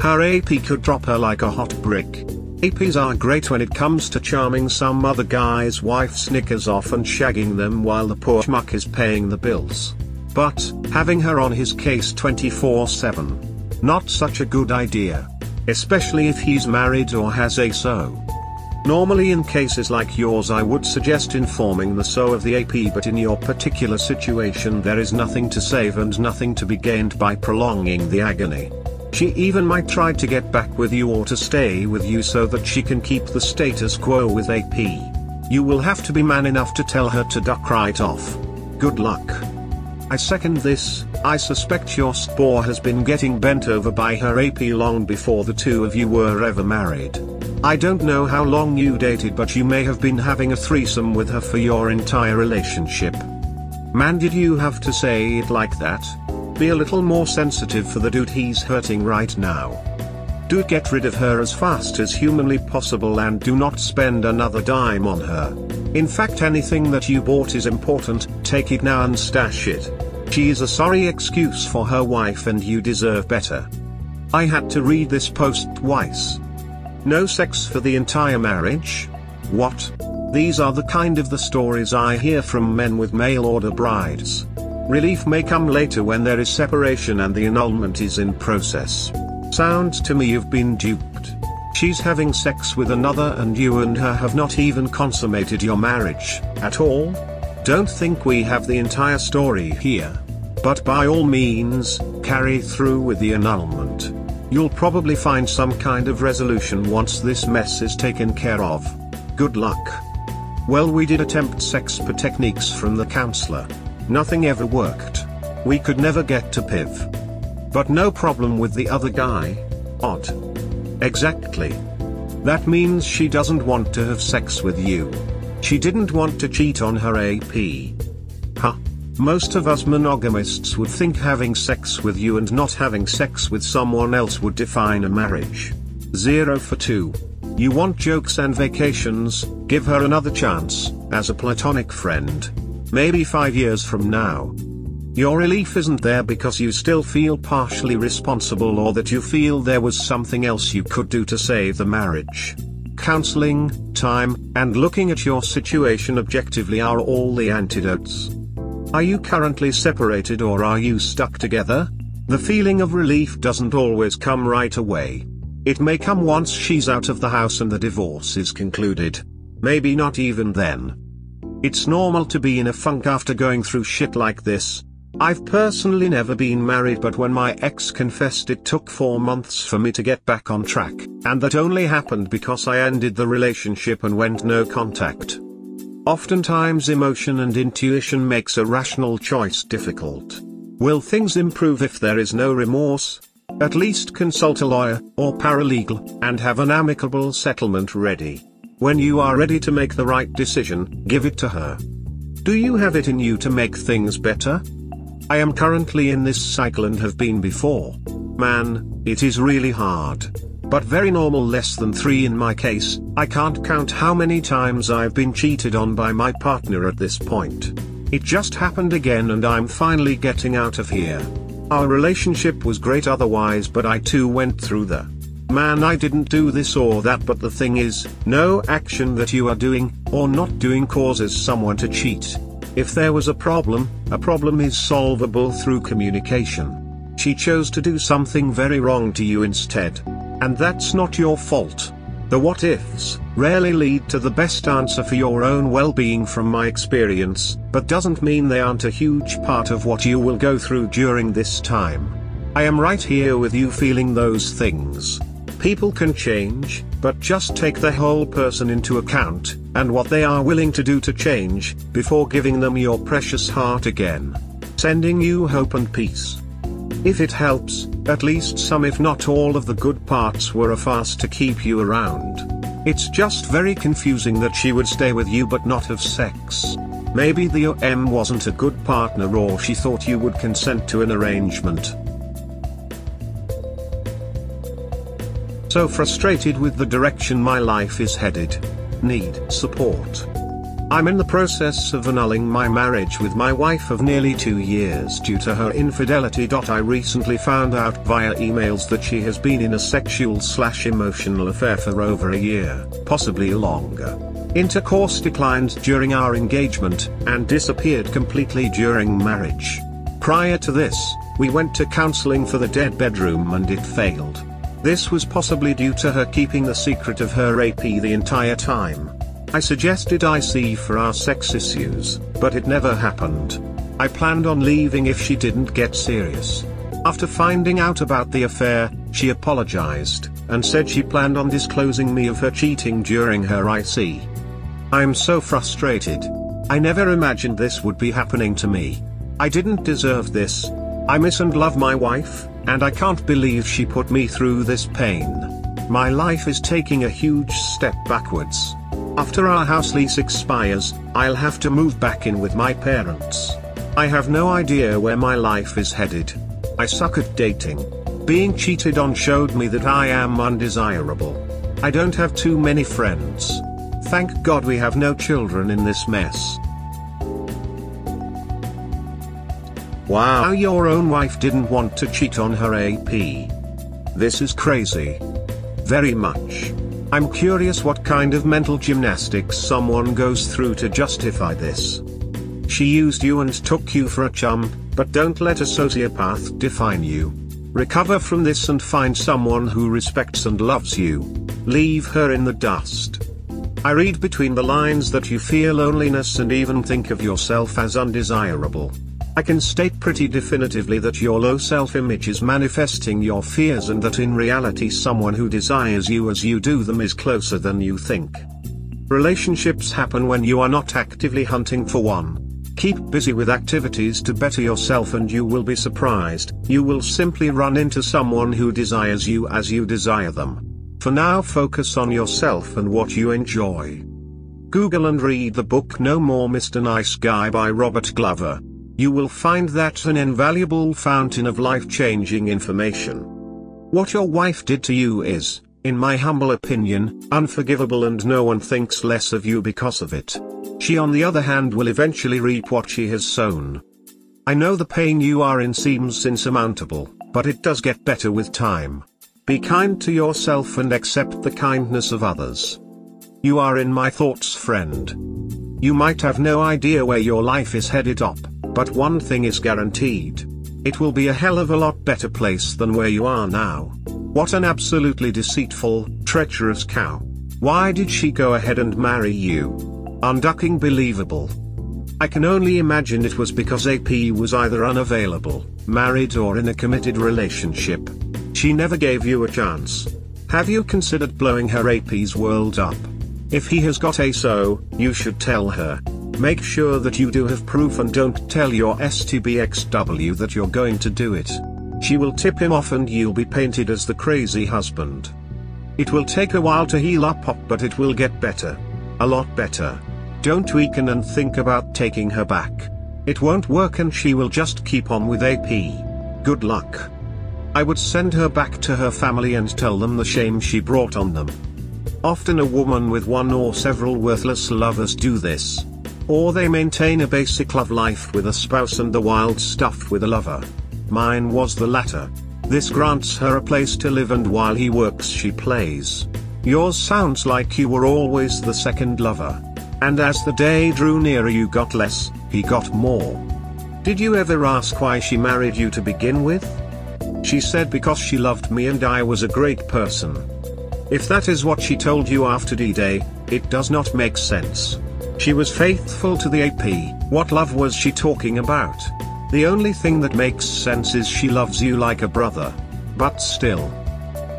Her AP could drop her like a hot brick. APs are great when it comes to charming some other guy's wife snickers off and shagging them while the poor schmuck is paying the bills. But, having her on his case 24/7. Not such a good idea. Especially if he's married or has a SO. Normally in cases like yours I would suggest informing the SO of the AP, but in your particular situation there is nothing to save and nothing to be gained by prolonging the agony. She even might try to get back with you or to stay with you so that she can keep the status quo with AP. You will have to be man enough to tell her to duck right off. Good luck. I second this. I suspect your spore has been getting bent over by her AP long before the two of you were ever married. I don't know how long you dated, but you may have been having a threesome with her for your entire relationship. Man, did you have to say it like that? Be a little more sensitive for the dude he's hurting right now. Do get rid of her as fast as humanly possible and do not spend another dime on her. In fact, anything that you bought is important, take it now and stash it. She is a sorry excuse for her wife and you deserve better. I had to read this post twice. No sex for the entire marriage? What? These are the kind of the stories I hear from men with mail order brides. Relief may come later when there is separation and the annulment is in process. Sounds to me you've been duped. She's having sex with another and you and her have not even consummated your marriage, at all? Don't think we have the entire story here. But by all means, carry through with the annulment. You'll probably find some kind of resolution once this mess is taken care of. Good luck. Well, we did attempt sex techniques from the counselor. Nothing ever worked. We could never get to PIV. But no problem with the other guy? Odd. Exactly. That means she doesn't want to have sex with you. She didn't want to cheat on her AP. Huh. Most of us monogamists would think having sex with you and not having sex with someone else would define a marriage. 0 for 2. You want jokes and vacations, give her another chance, as a platonic friend. Maybe 5 years from now. Your relief isn't there because you still feel partially responsible or that you feel there was something else you could do to save the marriage. Counseling, time, and looking at your situation objectively are all the antidotes. Are you currently separated or are you stuck together? The feeling of relief doesn't always come right away. It may come once she's out of the house and the divorce is concluded. Maybe not even then. It's normal to be in a funk after going through shit like this. I've personally never been married, but when my ex confessed, it took 4 months for me to get back on track, and that only happened because I ended the relationship and went no contact. Oftentimes emotion and intuition makes a rational choice difficult. Will things improve if there is no remorse? At least consult a lawyer, or paralegal, and have an amicable settlement ready. When you are ready to make the right decision, give it to her. Do you have it in you to make things better? I am currently in this cycle and have been before. Man, it is really hard. But very normal. Less than 3 in my case. I can't count how many times I've been cheated on by my partner at this point. It just happened again and I'm finally getting out of here. Our relationship was great otherwise, but I too went through the man, I didn't do this or that, but the thing is, no action that you are doing, or not doing, causes someone to cheat. If there was a problem is solvable through communication. She chose to do something very wrong to you instead. And that's not your fault. The what ifs rarely lead to the best answer for your own well-being from my experience, but doesn't mean they aren't a huge part of what you will go through during this time. I am right here with you feeling those things. People can change, but just take the whole person into account, and what they are willing to do to change, before giving them your precious heart again. Sending you hope and peace. If it helps, at least some if not all of the good parts were a farce to keep you around. It's just very confusing that she would stay with you but not have sex. Maybe the OM wasn't a good partner, or she thought you would consent to an arrangement. So frustrated with the direction my life is headed. Need support. I'm in the process of annulling my marriage with my wife of nearly 2 years due to her infidelity. I recently found out via emails that she has been in a sexual/emotional affair for over a year, possibly longer. Intercourse declined during our engagement, and disappeared completely during marriage. Prior to this, we went to counseling for the dead bedroom and it failed. This was possibly due to her keeping the secret of her AP the entire time. I suggested IC for our sex issues, but it never happened. I planned on leaving if she didn't get serious. After finding out about the affair, she apologized, and said she planned on disclosing me of her cheating during her IC. I'm so frustrated. I never imagined this would be happening to me. I didn't deserve this. I miss and love my wife, and I can't believe she put me through this pain. My life is taking a huge step backwards. After our house lease expires, I'll have to move back in with my parents. I have no idea where my life is headed. I suck at dating. Being cheated on showed me that I am undesirable. I don't have too many friends. Thank God we have no children in this mess. Wow, your own wife didn't want to cheat on her AP. This is crazy. Very much. I'm curious what kind of mental gymnastics someone goes through to justify this. She used you and took you for a chum, but don't let a sociopath define you. Recover from this and find someone who respects and loves you. Leave her in the dust. I read between the lines that you feel loneliness and even think of yourself as undesirable. I can state pretty definitively that your low self-image is manifesting your fears, and that in reality someone who desires you as you do them is closer than you think. Relationships happen when you are not actively hunting for one. Keep busy with activities to better yourself and you will be surprised, you will simply run into someone who desires you as you desire them. For now, focus on yourself and what you enjoy. Google and read the book No More Mr. Nice Guy by Robert Glover. You will find that an invaluable fountain of life-changing information. What your wife did to you is, in my humble opinion, unforgivable, and no one thinks less of you because of it. She, on the other hand, will eventually reap what she has sown. I know the pain you are in seems insurmountable, but it does get better with time. Be kind to yourself and accept the kindness of others. You are in my thoughts, friend. You might have no idea where your life is headed up, but one thing is guaranteed. It will be a hell of a lot better place than where you are now. What an absolutely deceitful, treacherous cow. Why did she go ahead and marry you? Unducking believable. I can only imagine it was because AP was either unavailable, married, or in a committed relationship. She never gave you a chance. Have you considered blowing her AP's world up? If he has got a so, you should tell her. Make sure that you do have proof and don't tell your STBXW that you're going to do it. She will tip him off and you'll be painted as the crazy husband. It will take a while to heal up, but it will get better. A lot better. Don't weaken and think about taking her back. It won't work and she will just keep on with AP. Good luck. I would send her back to her family and tell them the shame she brought on them. Often a woman with one or several worthless lovers do this. Or they maintain a basic love life with a spouse and the wild stuff with a lover. Mine was the latter. This grants her a place to live, and while he works she plays. Yours sounds like you were always the second lover. And as the day drew nearer you got less, he got more. Did you ever ask why she married you to begin with? She said because she loved me and I was a great person. If that is what she told you after D-Day, it does not make sense. She was faithful to the AP, what love was she talking about? The only thing that makes sense is she loves you like a brother. But still.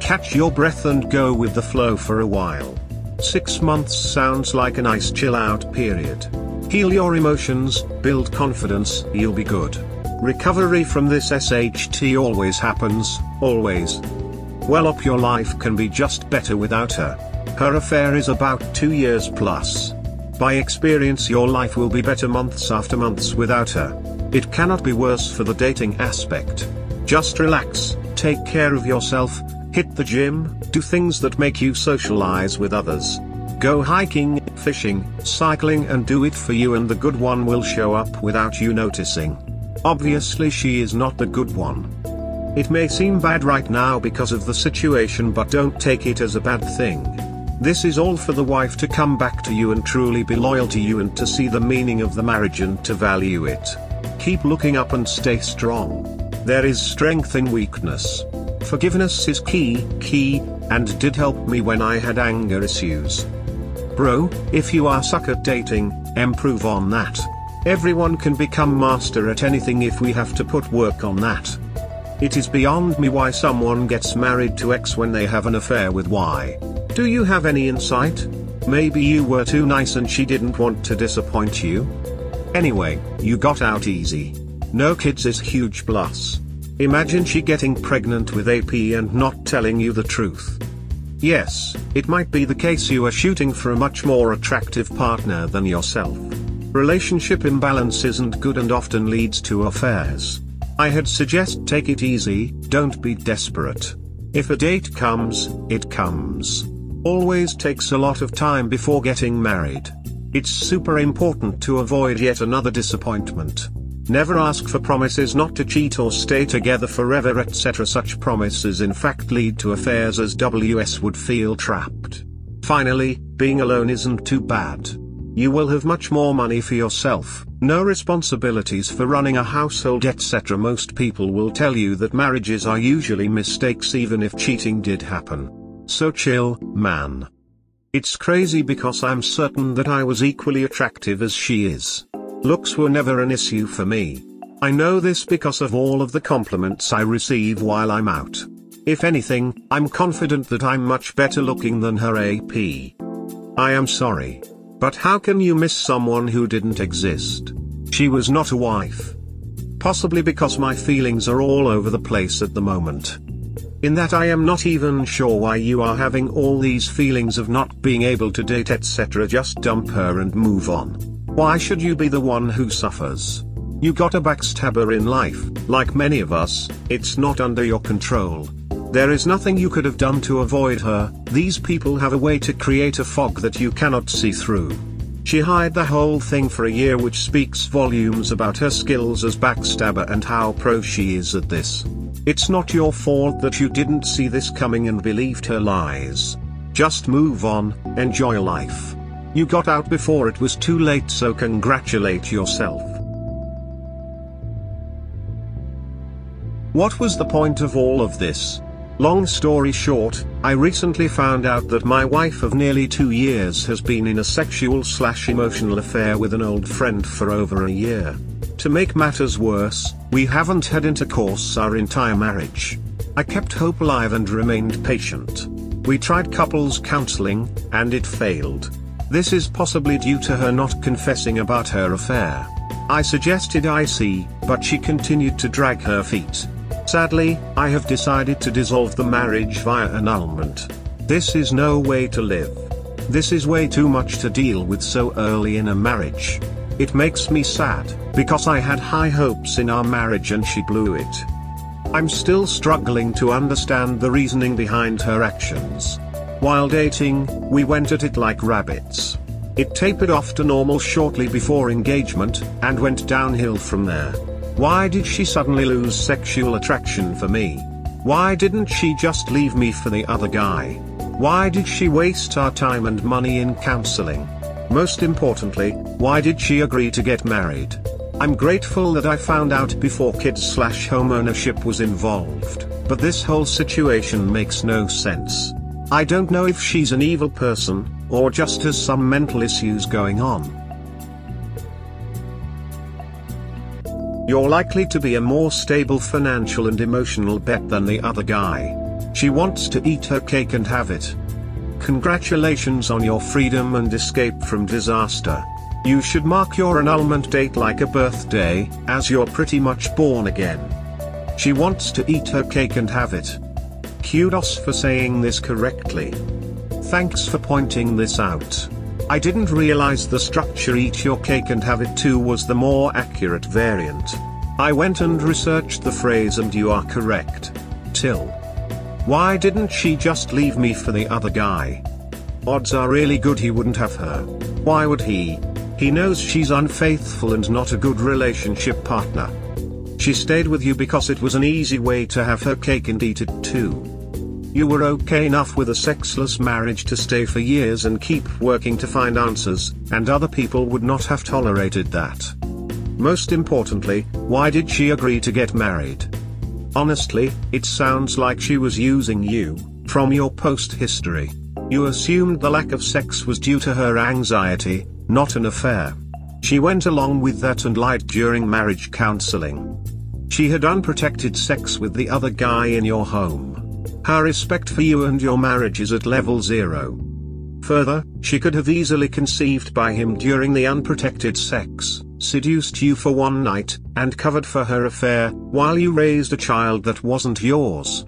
Catch your breath and go with the flow for a while. 6 months sounds like a nice chill out period. Heal your emotions, build confidence, you'll be good. Recovery from this SHT always happens, always. Well up your life can be just better without her. Her affair is about 2 years plus. By experience your life will be better months after months without her. It cannot be worse for the dating aspect. Just relax, take care of yourself, hit the gym, do things that make you socialize with others. Go hiking, fishing, cycling and do it for you and the good one will show up without you noticing. Obviously she is not the good one. It may seem bad right now because of the situation but don't take it as a bad thing. This is all for the wife to come back to you and truly be loyal to you and to see the meaning of the marriage and to value it. Keep looking up and stay strong. There is strength in weakness. Forgiveness is key, and did help me when I had anger issues. Bro, if you are suck at dating, improve on that. Everyone can become master at anything if we have to put work on that. It is beyond me why someone gets married to X when they have an affair with Y. Do you have any insight? Maybe you were too nice and she didn't want to disappoint you? Anyway, you got out easy. No kids is huge plus. Imagine she getting pregnant with AP and not telling you the truth. Yes, it might be the case you are shooting for a much more attractive partner than yourself. Relationship imbalance isn't good and often leads to affairs. I'd suggest take it easy, don't be desperate. If a date comes, it comes. Always takes a lot of time before getting married. It's super important to avoid yet another disappointment. Never ask for promises not to cheat or stay together forever etc. Such promises in fact lead to affairs as WS would feel trapped. Finally, being alone isn't too bad. You will have much more money for yourself, no responsibilities for running a household etc. Most people will tell you that marriages are usually mistakes even if cheating did happen. So chill, man. It's crazy because I'm certain that I was equally attractive as she is. Looks were never an issue for me. I know this because of all of the compliments I receive while I'm out. If anything, I'm confident that I'm much better looking than her AP. I am sorry. But how can you miss someone who didn't exist? She was not a wife. Possibly because my feelings are all over the place at the moment. In that I am not even sure why you are having all these feelings of not being able to date etc. Just dump her and move on. Why should you be the one who suffers? You got a backstabber in life, like many of us, it's not under your control. There is nothing you could have done to avoid her, these people have a way to create a fog that you cannot see through. She hid the whole thing for a year which speaks volumes about her skills as backstabber and how pro she is at this. It's not your fault that you didn't see this coming and believed her lies. Just move on, enjoy life. You got out before it was too late, so congratulate yourself. What was the point of all of this? Long story short, I recently found out that my wife of nearly 2 years has been in a sexual/emotional affair with an old friend for over a year. To make matters worse, we haven't had intercourse our entire marriage. I kept hope alive and remained patient. We tried couples counseling, and it failed. This is possibly due to her not confessing about her affair. I suggested IC, but she continued to drag her feet. Sadly, I have decided to dissolve the marriage via annulment. This is no way to live. This is way too much to deal with so early in a marriage. It makes me sad, because I had high hopes in our marriage and she blew it. I'm still struggling to understand the reasoning behind her actions. While dating, we went at it like rabbits. It tapered off to normal shortly before engagement, and went downhill from there. Why did she suddenly lose sexual attraction for me? Why didn't she just leave me for the other guy? Why did she waste our time and money in counseling? Most importantly, why did she agree to get married? I'm grateful that I found out before kids/home ownership was involved, but this whole situation makes no sense. I don't know if she's an evil person, or just has some mental issues going on. You're likely to be a more stable financial and emotional bet than the other guy. She wants to eat her cake and have it. Congratulations on your freedom and escape from disaster. You should mark your annulment date like a birthday, as you're pretty much born again. She wants to eat her cake and have it. Kudos for saying this correctly. Thanks for pointing this out. I didn't realize the structure eat your cake and have it too was the more accurate variant. I went and researched the phrase and you are correct. Till. Why didn't she just leave me for the other guy? Odds are really good he wouldn't have her. Why would he? He knows she's unfaithful and not a good relationship partner. She stayed with you because it was an easy way to have her cake and eat it too. You were okay enough with a sexless marriage to stay for years and keep working to find answers, and other people would not have tolerated that. Most importantly, why did she agree to get married? Honestly, it sounds like she was using you. From your post history, you assumed the lack of sex was due to her anxiety, not an affair. She went along with that and lied during marriage counseling. She had unprotected sex with the other guy in your home. Her respect for you and your marriage is at level 0. Further, she could have easily conceived by him during the unprotected sex, seduced you for one night, and covered for her affair, while you raised a child that wasn't yours.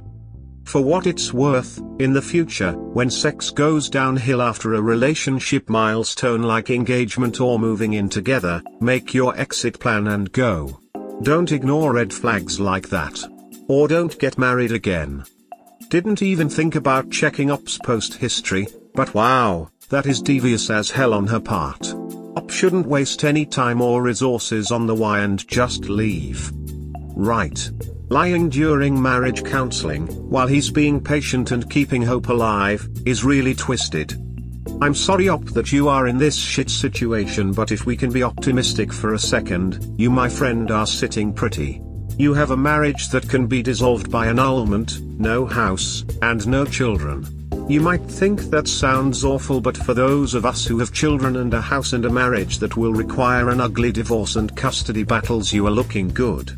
For what it's worth, in the future, when sex goes downhill after a relationship milestone like engagement or moving in together, make your exit plan and go. Don't ignore red flags like that. Or don't get married again. Didn't even think about checking Op's post history, but wow, that is devious as hell on her part. Op shouldn't waste any time or resources on the why and just leave. Right. Lying during marriage counseling, while he's being patient and keeping hope alive, is really twisted. I'm sorry Op that you are in this shit situation, but if we can be optimistic for a second, you my friend are sitting pretty. You have a marriage that can be dissolved by annulment, no house, and no children. You might think that sounds awful, but for those of us who have children and a house and a marriage that will require an ugly divorce and custody battles, you are looking good.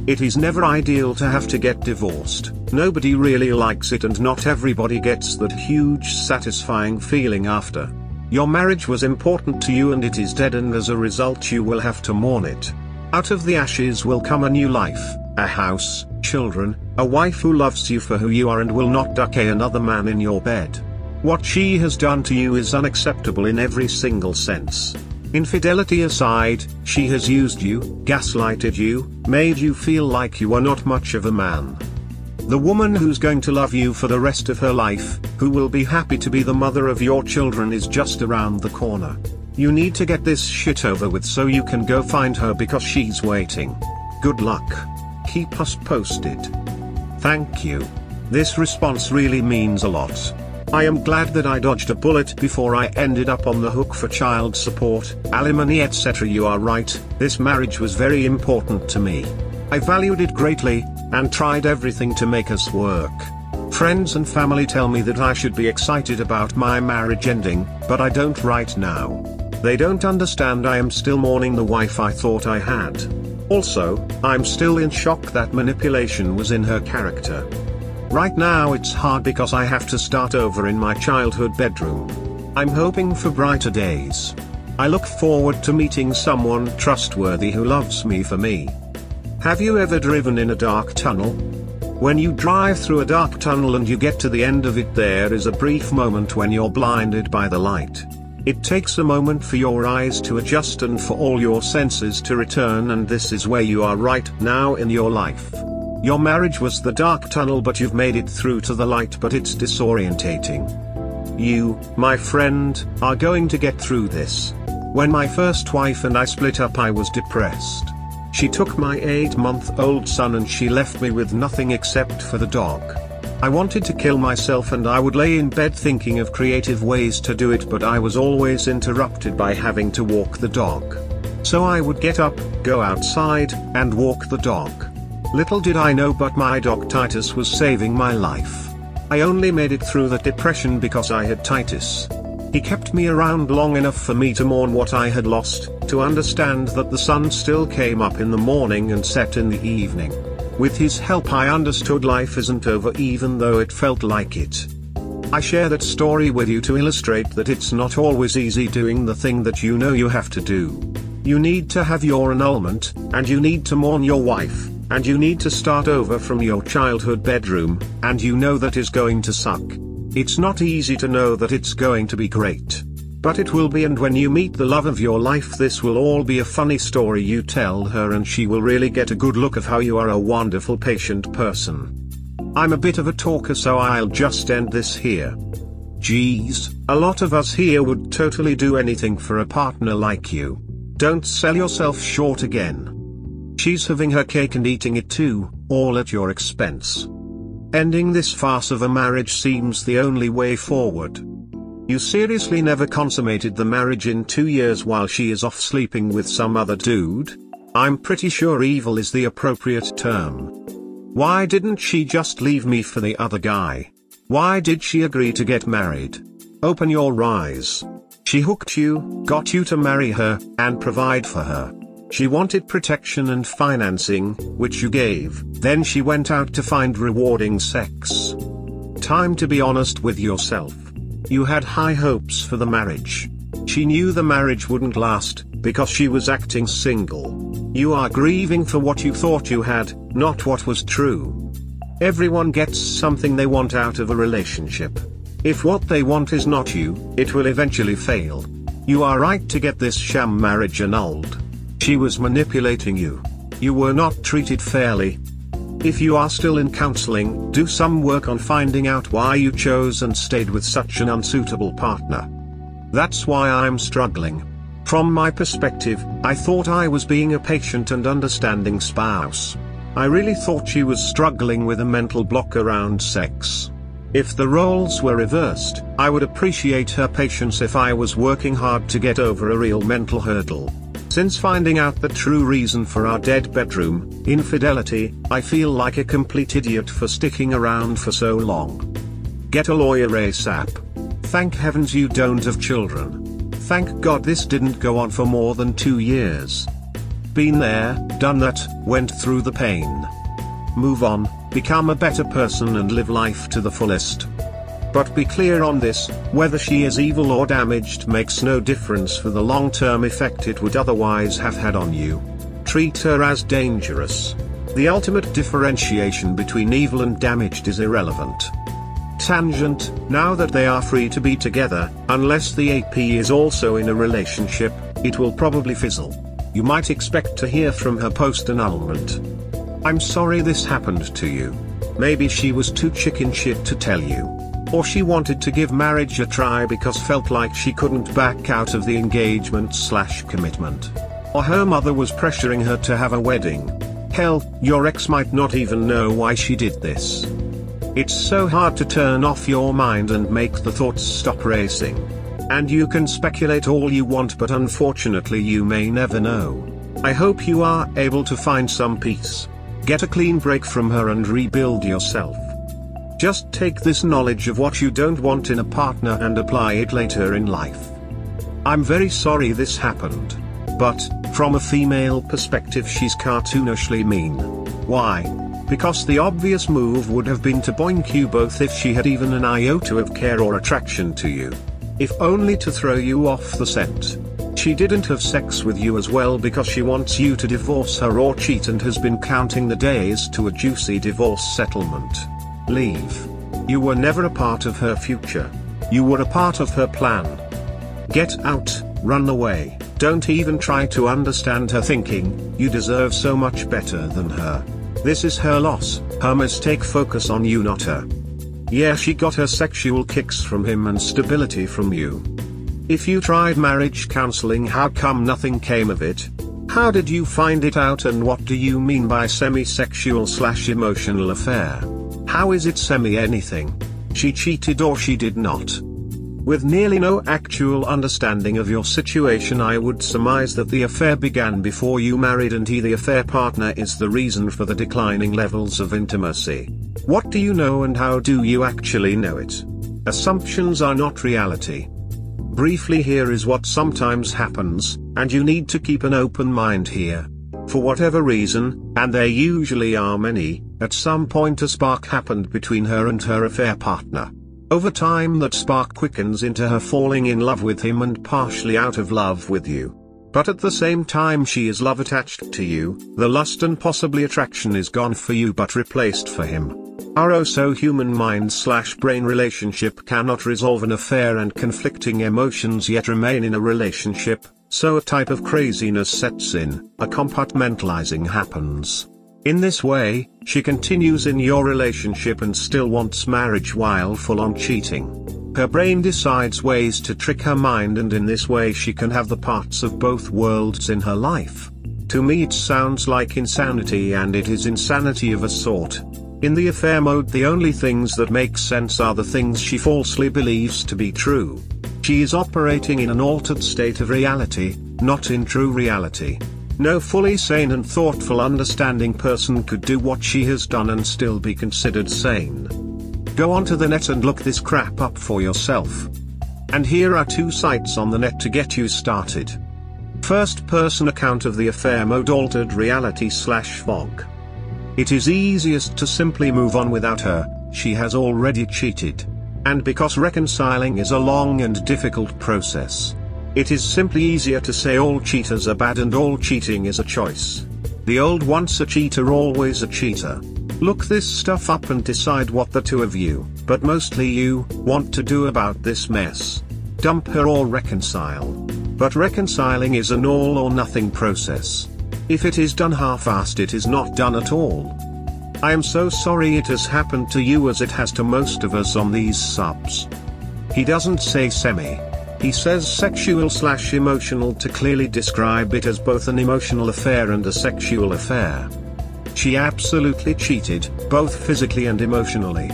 It is never ideal to have to get divorced, nobody really likes it and not everybody gets that huge satisfying feeling after. Your marriage was important to you and it is dead, and as a result you will have to mourn it. Out of the ashes will come a new life, a house, children, a wife who loves you for who you are and will not duck another man in your bed. What she has done to you is unacceptable in every single sense. Infidelity aside, she has used you, gaslighted you, made you feel like you are not much of a man. The woman who's going to love you for the rest of her life, who will be happy to be the mother of your children, is just around the corner. You need to get this shit over with so you can go find her because she's waiting. Good luck. Keep us posted. Thank you. This response really means a lot. I am glad that I dodged a bullet before I ended up on the hook for child support, alimony, etc. You are right, this marriage was very important to me. I valued it greatly, and tried everything to make us work. Friends and family tell me that I should be excited about my marriage ending, but I don't right now. They don't understand I am still mourning the wife I thought I had. Also, I'm still in shock that manipulation was in her character. Right now it's hard because I have to start over in my childhood bedroom. I'm hoping for brighter days. I look forward to meeting someone trustworthy who loves me for me. Have you ever driven in a dark tunnel? When you drive through a dark tunnel and you get to the end of it, there is a brief moment when you're blinded by the light. It takes a moment for your eyes to adjust and for all your senses to return, and this is where you are right now in your life. Your marriage was the dark tunnel, but you've made it through to the light, but it's disorientating. You, my friend, are going to get through this. When my first wife and I split up, I was depressed. She took my 8-month-old son and she left me with nothing except for the dog. I wanted to kill myself and I would lay in bed thinking of creative ways to do it, but I was always interrupted by having to walk the dog. So I would get up, go outside, and walk the dog. Little did I know, but my dog Titus was saving my life. I only made it through the depression because I had titus. He kept me around long enough for me to mourn what I had lost, to understand that the sun still came up in the morning and set in the evening. With his help I understood life isn't over even though it felt like it. I share that story with you to illustrate that it's not always easy doing the thing that you know you have to do. You need to have your annulment, and you need to mourn your wife, and you need to start over from your childhood bedroom, and you know that is going to suck. It's not easy to know that it's going to be great. But it will be, and when you meet the love of your life this will all be a funny story you tell her and she will really get a good look of how you are a wonderful patient person. I'm a bit of a talker so I'll just end this here. Geez, a lot of us here would totally do anything for a partner like you. Don't sell yourself short again. She's having her cake and eating it too, all at your expense. Ending this farce of a marriage seems the only way forward. You seriously never consummated the marriage in 2 years while she is off sleeping with some other dude? I'm pretty sure evil is the appropriate term. Why didn't she just leave me for the other guy? Why did she agree to get married? Open your eyes. She hooked you, got you to marry her, and provide for her. She wanted protection and financing, which you gave, then she went out to find rewarding sex. Time to be honest with yourself. You had high hopes for the marriage. She knew the marriage wouldn't last, because she was acting single. You are grieving for what you thought you had, not what was true. Everyone gets something they want out of a relationship. If what they want is not you, it will eventually fail. You are right to get this sham marriage annulled. She was manipulating you. You were not treated fairly. If you are still in counseling, do some work on finding out why you chose and stayed with such an unsuitable partner. That's why I'm struggling. From my perspective, I thought I was being a patient and understanding spouse. I really thought she was struggling with a mental block around sex. If the roles were reversed, I would appreciate her patience if I was working hard to get over a real mental hurdle. Since finding out the true reason for our dead bedroom, infidelity, I feel like a complete idiot for sticking around for so long. Get a lawyer ASAP. Thank heavens you don't have children. Thank God this didn't go on for more than 2 years. Been there, done that, went through the pain. Move on, become a better person and live life to the fullest. But be clear on this, whether she is evil or damaged makes no difference for the long-term effect it would otherwise have had on you. Treat her as dangerous. The ultimate differentiation between evil and damaged is irrelevant. Tangent, now that they are free to be together, unless the AP is also in a relationship, it will probably fizzle. You might expect to hear from her post-annulment. I'm sorry this happened to you. Maybe she was too chicken shit to tell you. Or she wanted to give marriage a try because felt like she couldn't back out of the engagement/commitment. Or her mother was pressuring her to have a wedding. Hell, your ex might not even know why she did this. It's so hard to turn off your mind and make the thoughts stop racing. And you can speculate all you want, but unfortunately you may never know. I hope you are able to find some peace. Get a clean break from her and rebuild yourself. Just take this knowledge of what you don't want in a partner and apply it later in life. I'm very sorry this happened. But, from a female perspective she's cartoonishly mean. Why? Because the obvious move would have been to boink you both if she had even an iota of care or attraction to you. If only to throw you off the scent. She didn't have sex with you as well because she wants you to divorce her or cheat and has been counting the days to a juicy divorce settlement. Leave. You were never a part of her future. You were a part of her plan. Get out, run away, don't even try to understand her thinking, you deserve so much better than her. This is her loss, her mistake, focus on you not her. Yeah, she got her sexual kicks from him and stability from you. If you tried marriage counseling, how come nothing came of it? How did you find it out, and what do you mean by semi-sexual/emotional affair? How is it semi-anything? She cheated or she did not. With nearly no actual understanding of your situation, I would surmise that the affair began before you married and he, the affair partner, is the reason for the declining levels of intimacy. What do you know and how do you actually know it? Assumptions are not reality. Briefly, here is what sometimes happens, and you need to keep an open mind here. For whatever reason, and there usually are many, at some point a spark happened between her and her affair partner. Over time that spark quickens into her falling in love with him and partially out of love with you. But at the same time she is love attached to you, the lust and possibly attraction is gone for you but replaced for him. Our oh-so-human mind/brain relationship cannot resolve an affair and conflicting emotions yet remain in a relationship, so a type of craziness sets in, a compartmentalizing happens. In this way, she continues in your relationship and still wants marriage while full-on cheating. Her brain decides ways to trick her mind, and in this way she can have the parts of both worlds in her life. To me it sounds like insanity, and it is insanity of a sort. In the affair mode the only things that make sense are the things she falsely believes to be true. She is operating in an altered state of reality, not in true reality. No fully sane and thoughtful understanding person could do what she has done and still be considered sane. Go onto the net and look this crap up for yourself. And here are 2 sites on the net to get you started. First person account of the affair mode altered reality/fog. It is easiest to simply move on without her, she has already cheated. And because reconciling is a long and difficult process, it is simply easier to say all cheaters are bad and all cheating is a choice. The old once a cheater always a cheater. Look this stuff up and decide what the two of you, but mostly you, want to do about this mess. Dump her or reconcile. But reconciling is an all or nothing process. If it is done half-assed it is not done at all. I am so sorry it has happened to you as it has to most of us on these subs. He doesn't say semi. He says sexual/emotional to clearly describe it as both an emotional affair and a sexual affair. She absolutely cheated, both physically and emotionally.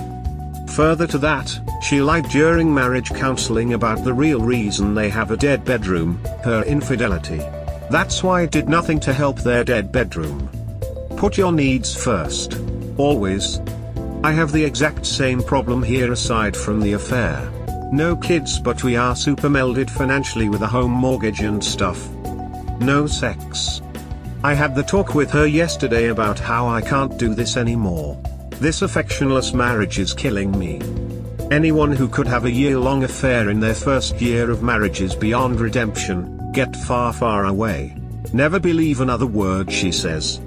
Further to that, she lied during marriage counseling about the real reason they have a dead bedroom, her infidelity. That's why it did nothing to help their dead bedroom. Put your needs first. Always. I have the exact same problem here aside from the affair. No kids, but we are super melded financially with a home mortgage and stuff. No sex. I had the talk with her yesterday about how I can't do this anymore. This affectionless marriage is killing me. Anyone who could have a year-long affair in their first year of marriage is beyond redemption. Get far, far away. Never believe another word she says.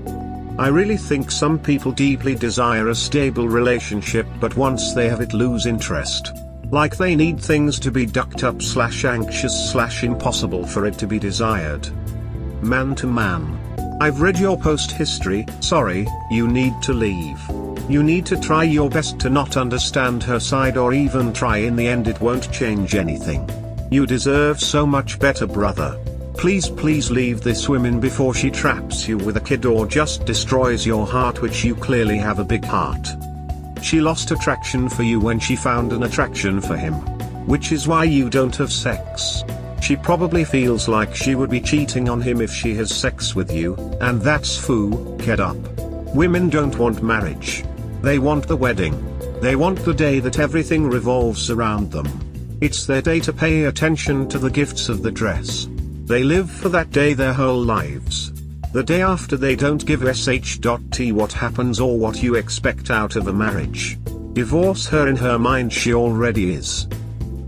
I really think some people deeply desire a stable relationship, but once they have it lose interest. Like they need things to be ducked up/anxious/impossible for it to be desired. Man to man. I've read your post history, sorry, you need to leave. You need to try your best to not understand her side, or even try. In the end it won't change anything. You deserve so much better, brother. Please leave this woman before she traps you with a kid or just destroys your heart, which you clearly have a big heart. She lost attraction for you when she found an attraction for him. Which is why you don't have sex. She probably feels like she would be cheating on him if she has sex with you, and that's fucked up. Women don't want marriage. They want the wedding. They want the day that everything revolves around them. It's their day to pay attention to the gifts of the dress. They live for that day their whole lives. The day after they don't give sh.t what happens or what you expect out of a marriage. Divorce her. In her mind she already is.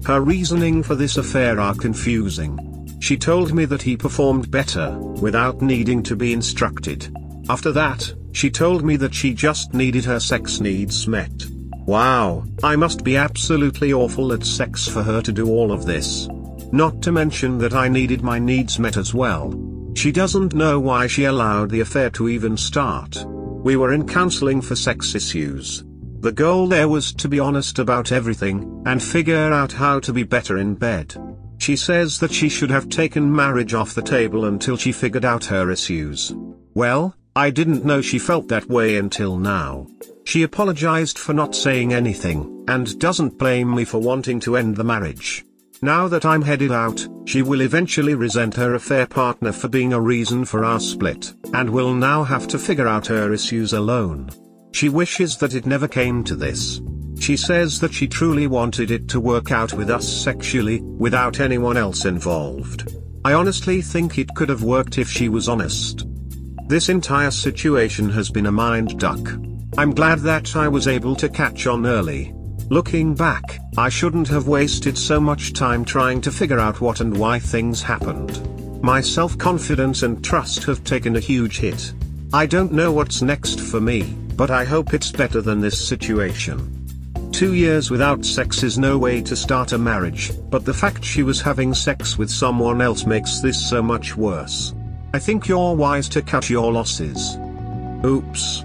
Her reasoning for this affair are confusing. She told me that he performed better, without needing to be instructed. After that, she told me that she just needed her sex needs met. Wow, I must be absolutely awful at sex for her to do all of this. Not to mention that I needed my needs met as well. She doesn't know why she allowed the affair to even start. We were in counseling for sex issues. The goal there was to be honest about everything, and figure out how to be better in bed. She says that she should have taken marriage off the table until she figured out her issues. Well, I didn't know she felt that way until now. She apologized for not saying anything, and doesn't blame me for wanting to end the marriage. Now that I'm headed out, she will eventually resent her affair partner for being a reason for our split, and will now have to figure out her issues alone. She wishes that it never came to this. She says that she truly wanted it to work out with us sexually, without anyone else involved. I honestly think it could have worked if she was honest. This entire situation has been a mind duck. I'm glad that I was able to catch on early. Looking back, I shouldn't have wasted so much time trying to figure out what and why things happened. My self-confidence and trust have taken a huge hit. I don't know what's next for me, but I hope it's better than this situation. 2 years without sex is no way to start a marriage, but the fact she was having sex with someone else makes this so much worse. I think you're wise to cut your losses. Oops.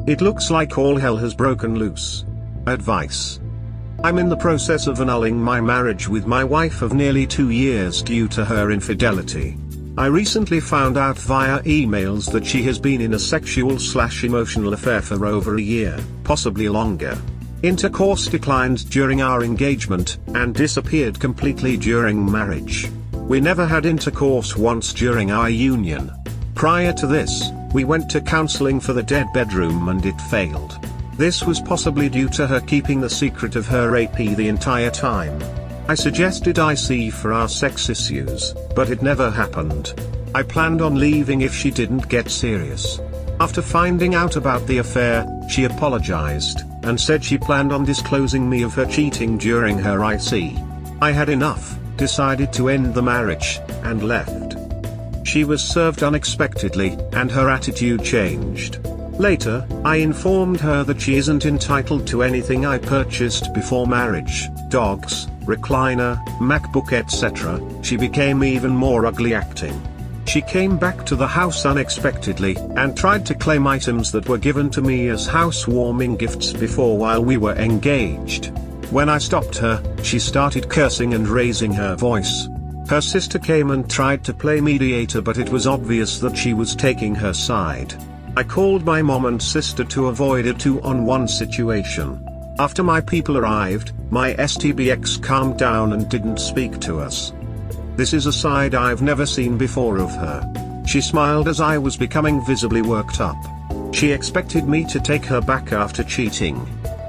It looks like all hell has broken loose. Advice. I'm in the process of annulling my marriage with my wife of nearly 2 years due to her infidelity. I recently found out via emails that she has been in a sexual/emotional affair for over a year, possibly longer. Intercourse declined during our engagement, and disappeared completely during marriage. We never had intercourse once during our union. Prior to this, we went to counseling for the dead bedroom and it failed. This was possibly due to her keeping the secret of her AP the entire time. I suggested IC for our sex issues, but it never happened. I planned on leaving if she didn't get serious. After finding out about the affair, she apologized, and said she planned on disclosing me of her cheating during her IC. I had enough, decided to end the marriage, and left. She was served unexpectedly, and her attitude changed. Later, I informed her that she isn't entitled to anything I purchased before marriage, dogs, recliner, MacBook etc. She became even more ugly acting. She came back to the house unexpectedly, and tried to claim items that were given to me as housewarming gifts before while we were engaged. When I stopped her, she started cursing and raising her voice. Her sister came and tried to play mediator, but it was obvious that she was taking her side. I called my mom and sister to avoid a 2-on-1 situation. After my people arrived, my STBX calmed down and didn't speak to us. This is a side I've never seen before of her. She smiled as I was becoming visibly worked up. She expected me to take her back after cheating.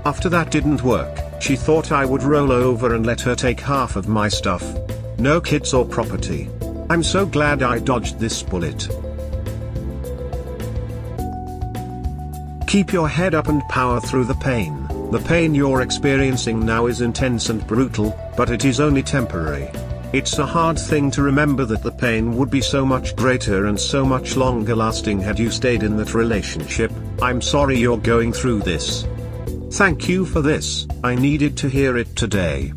After that didn't work, she thought I would roll over and let her take half of my stuff. No kids or property. I'm so glad I dodged this bullet. Keep your head up and power through the pain. The pain you're experiencing now is intense and brutal, but it is only temporary. It's a hard thing to remember that the pain would be so much greater and so much longer lasting had you stayed in that relationship. I'm sorry you're going through this. Thank you for this, I needed to hear it today.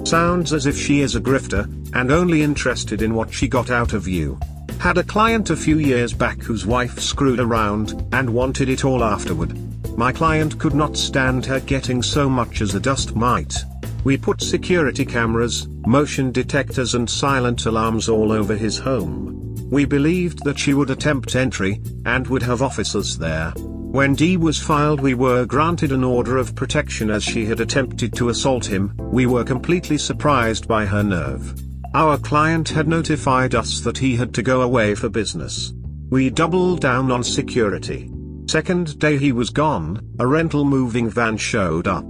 Sounds as if she is a grifter, and only interested in what she got out of you. Had a client a few years back whose wife screwed around, and wanted it all afterward. My client could not stand her getting so much as a dust mite. We put security cameras, motion detectors and silent alarms all over his home. We believed that she would attempt entry, and would have officers there. When D was filed, we were granted an order of protection as she had attempted to assault him. We were completely surprised by her nerve. Our client had notified us that he had to go away for business. We doubled down on security. Second day he was gone, a rental moving van showed up.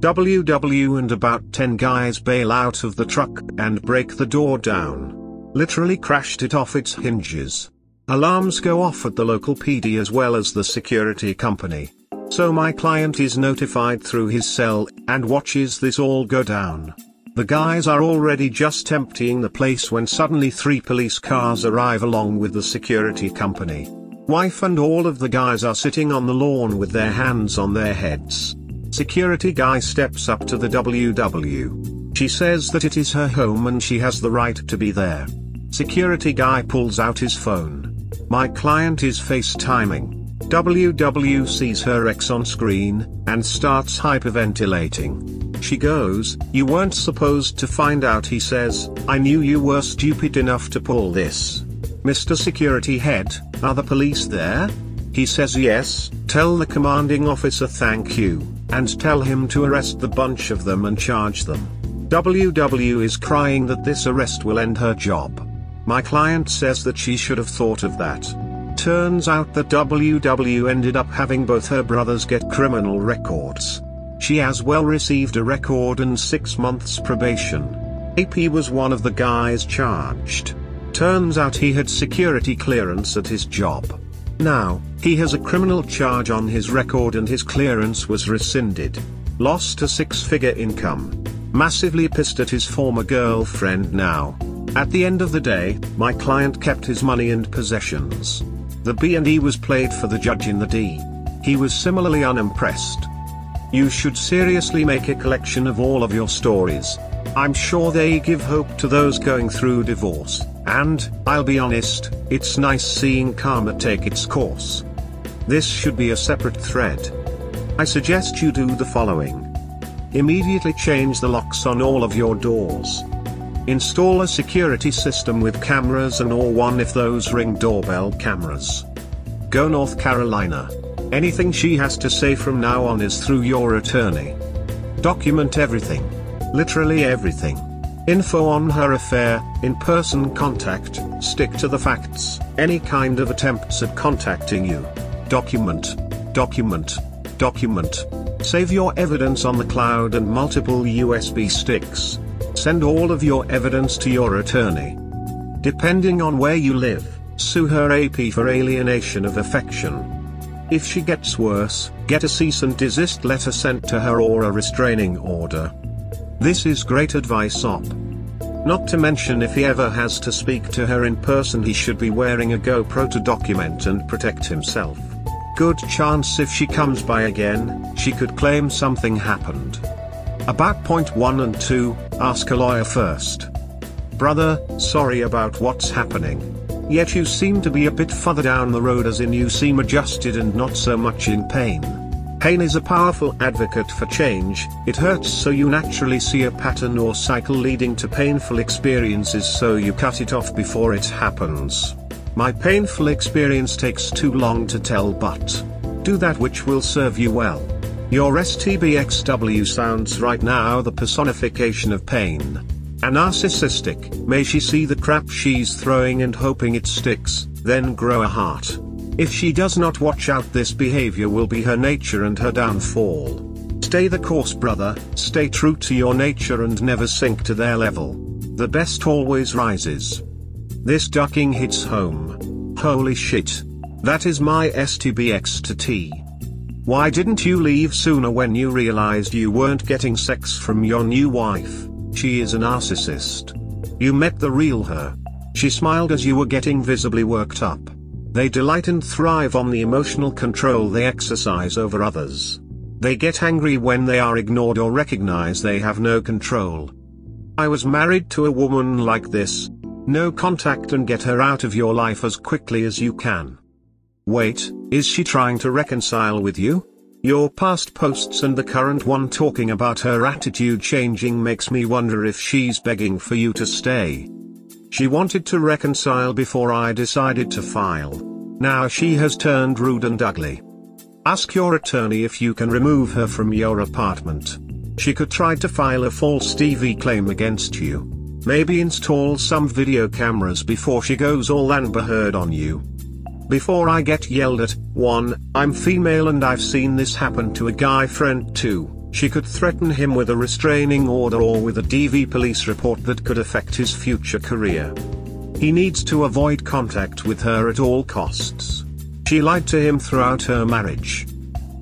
WW and about 10 guys bail out of the truck and break the door down. Literally crashed it off its hinges. Alarms go off at the local PD as well as the security company. So my client is notified through his cell, and watches this all go down. The guys are already just emptying the place when suddenly 3 police cars arrive along with the security company. Wife and all of the guys are sitting on the lawn with their hands on their heads. Security guy steps up to the WW. She says that it is her home and she has the right to be there. Security guy pulls out his phone. My client is FaceTiming. WW sees her ex on screen, and starts hyperventilating. She goes, "You weren't supposed to find out," he says. "I knew you were stupid enough to pull this." "Mr. Security Head, are the police there?" He says yes. "Tell the commanding officer thank you, and tell him to arrest the bunch of them and charge them." WW is crying that this arrest will end her job. My client says that she should have thought of that. turns out that WW ended up having both her brothers get criminal records. She as well received a record and 6 months probation. AP was one of the guys charged. Turns out he had security clearance at his job. Now, he has a criminal charge on his record and his clearance was rescinded. Lost a 6-figure income. Massively pissed at his former girlfriend now. At the end of the day, my client kept his money and possessions. The B&E was played for the judge in the D. He was similarly unimpressed. You should seriously make a collection of all of your stories. I'm sure they give hope to those going through divorce, and, I'll be honest, it's nice seeing karma take its course. This should be a separate thread. I suggest you do the following. Immediately change the locks on all of your doors. Install a security system with cameras and or one if those Ring doorbell cameras. Go North Carolina. Anything she has to say from now on is through your attorney. Document everything. Literally everything. Info on her affair, in-person contact, stick to the facts, any kind of attempts at contacting you. Document. Document. Document. Save your evidence on the cloud and multiple USB sticks. Send all of your evidence to your attorney. Depending on where you live, sue her AP for alienation of affection. If she gets worse, get a cease and desist letter sent to her or a restraining order. This is great advice op. Not to mention if he ever has to speak to her in person he should be wearing a GoPro to document and protect himself. Good chance if she comes by again, she could claim something happened. About point 1 and 2, ask a lawyer first. Brother, sorry about what's happening. Yet you seem to be a bit further down the road as in you seem adjusted and not so much in pain. Pain is a powerful advocate for change, it hurts so you naturally see a pattern or cycle leading to painful experiences so you cut it off before it happens. My painful experience takes too long to tell but do that which will serve you well. Your STBXW sounds right now the personification of pain. A narcissistic, may she see the crap she's throwing and hoping it sticks, then grow a heart. If she does not watch out this behavior will be her nature and her downfall. Stay the course brother, stay true to your nature and never sink to their level. The best always rises. This ducking hits home. Holy shit. That is my STBX to T. Why didn't you leave sooner when you realized you weren't getting sex from your new wife? She is a narcissist. You met the real her. She smiled as you were getting visibly worked up. They delight and thrive on the emotional control they exercise over others. They get angry when they are ignored or recognize they have no control. I was married to a woman like this. No contact and get her out of your life as quickly as you can. Wait, is she trying to reconcile with you? Your past posts and the current one talking about her attitude changing makes me wonder if she's begging for you to stay. She wanted to reconcile before I decided to file. Now she has turned rude and ugly. Ask your attorney if you can remove her from your apartment. She could try to file a false DV claim against you. Maybe install some video cameras before she goes all Amber Heard on you. Before I get yelled at, 1, I'm female and I've seen this happen to a guy friend too, she could threaten him with a restraining order or with a DV police report that could affect his future career. He needs to avoid contact with her at all costs. She lied to him throughout her marriage.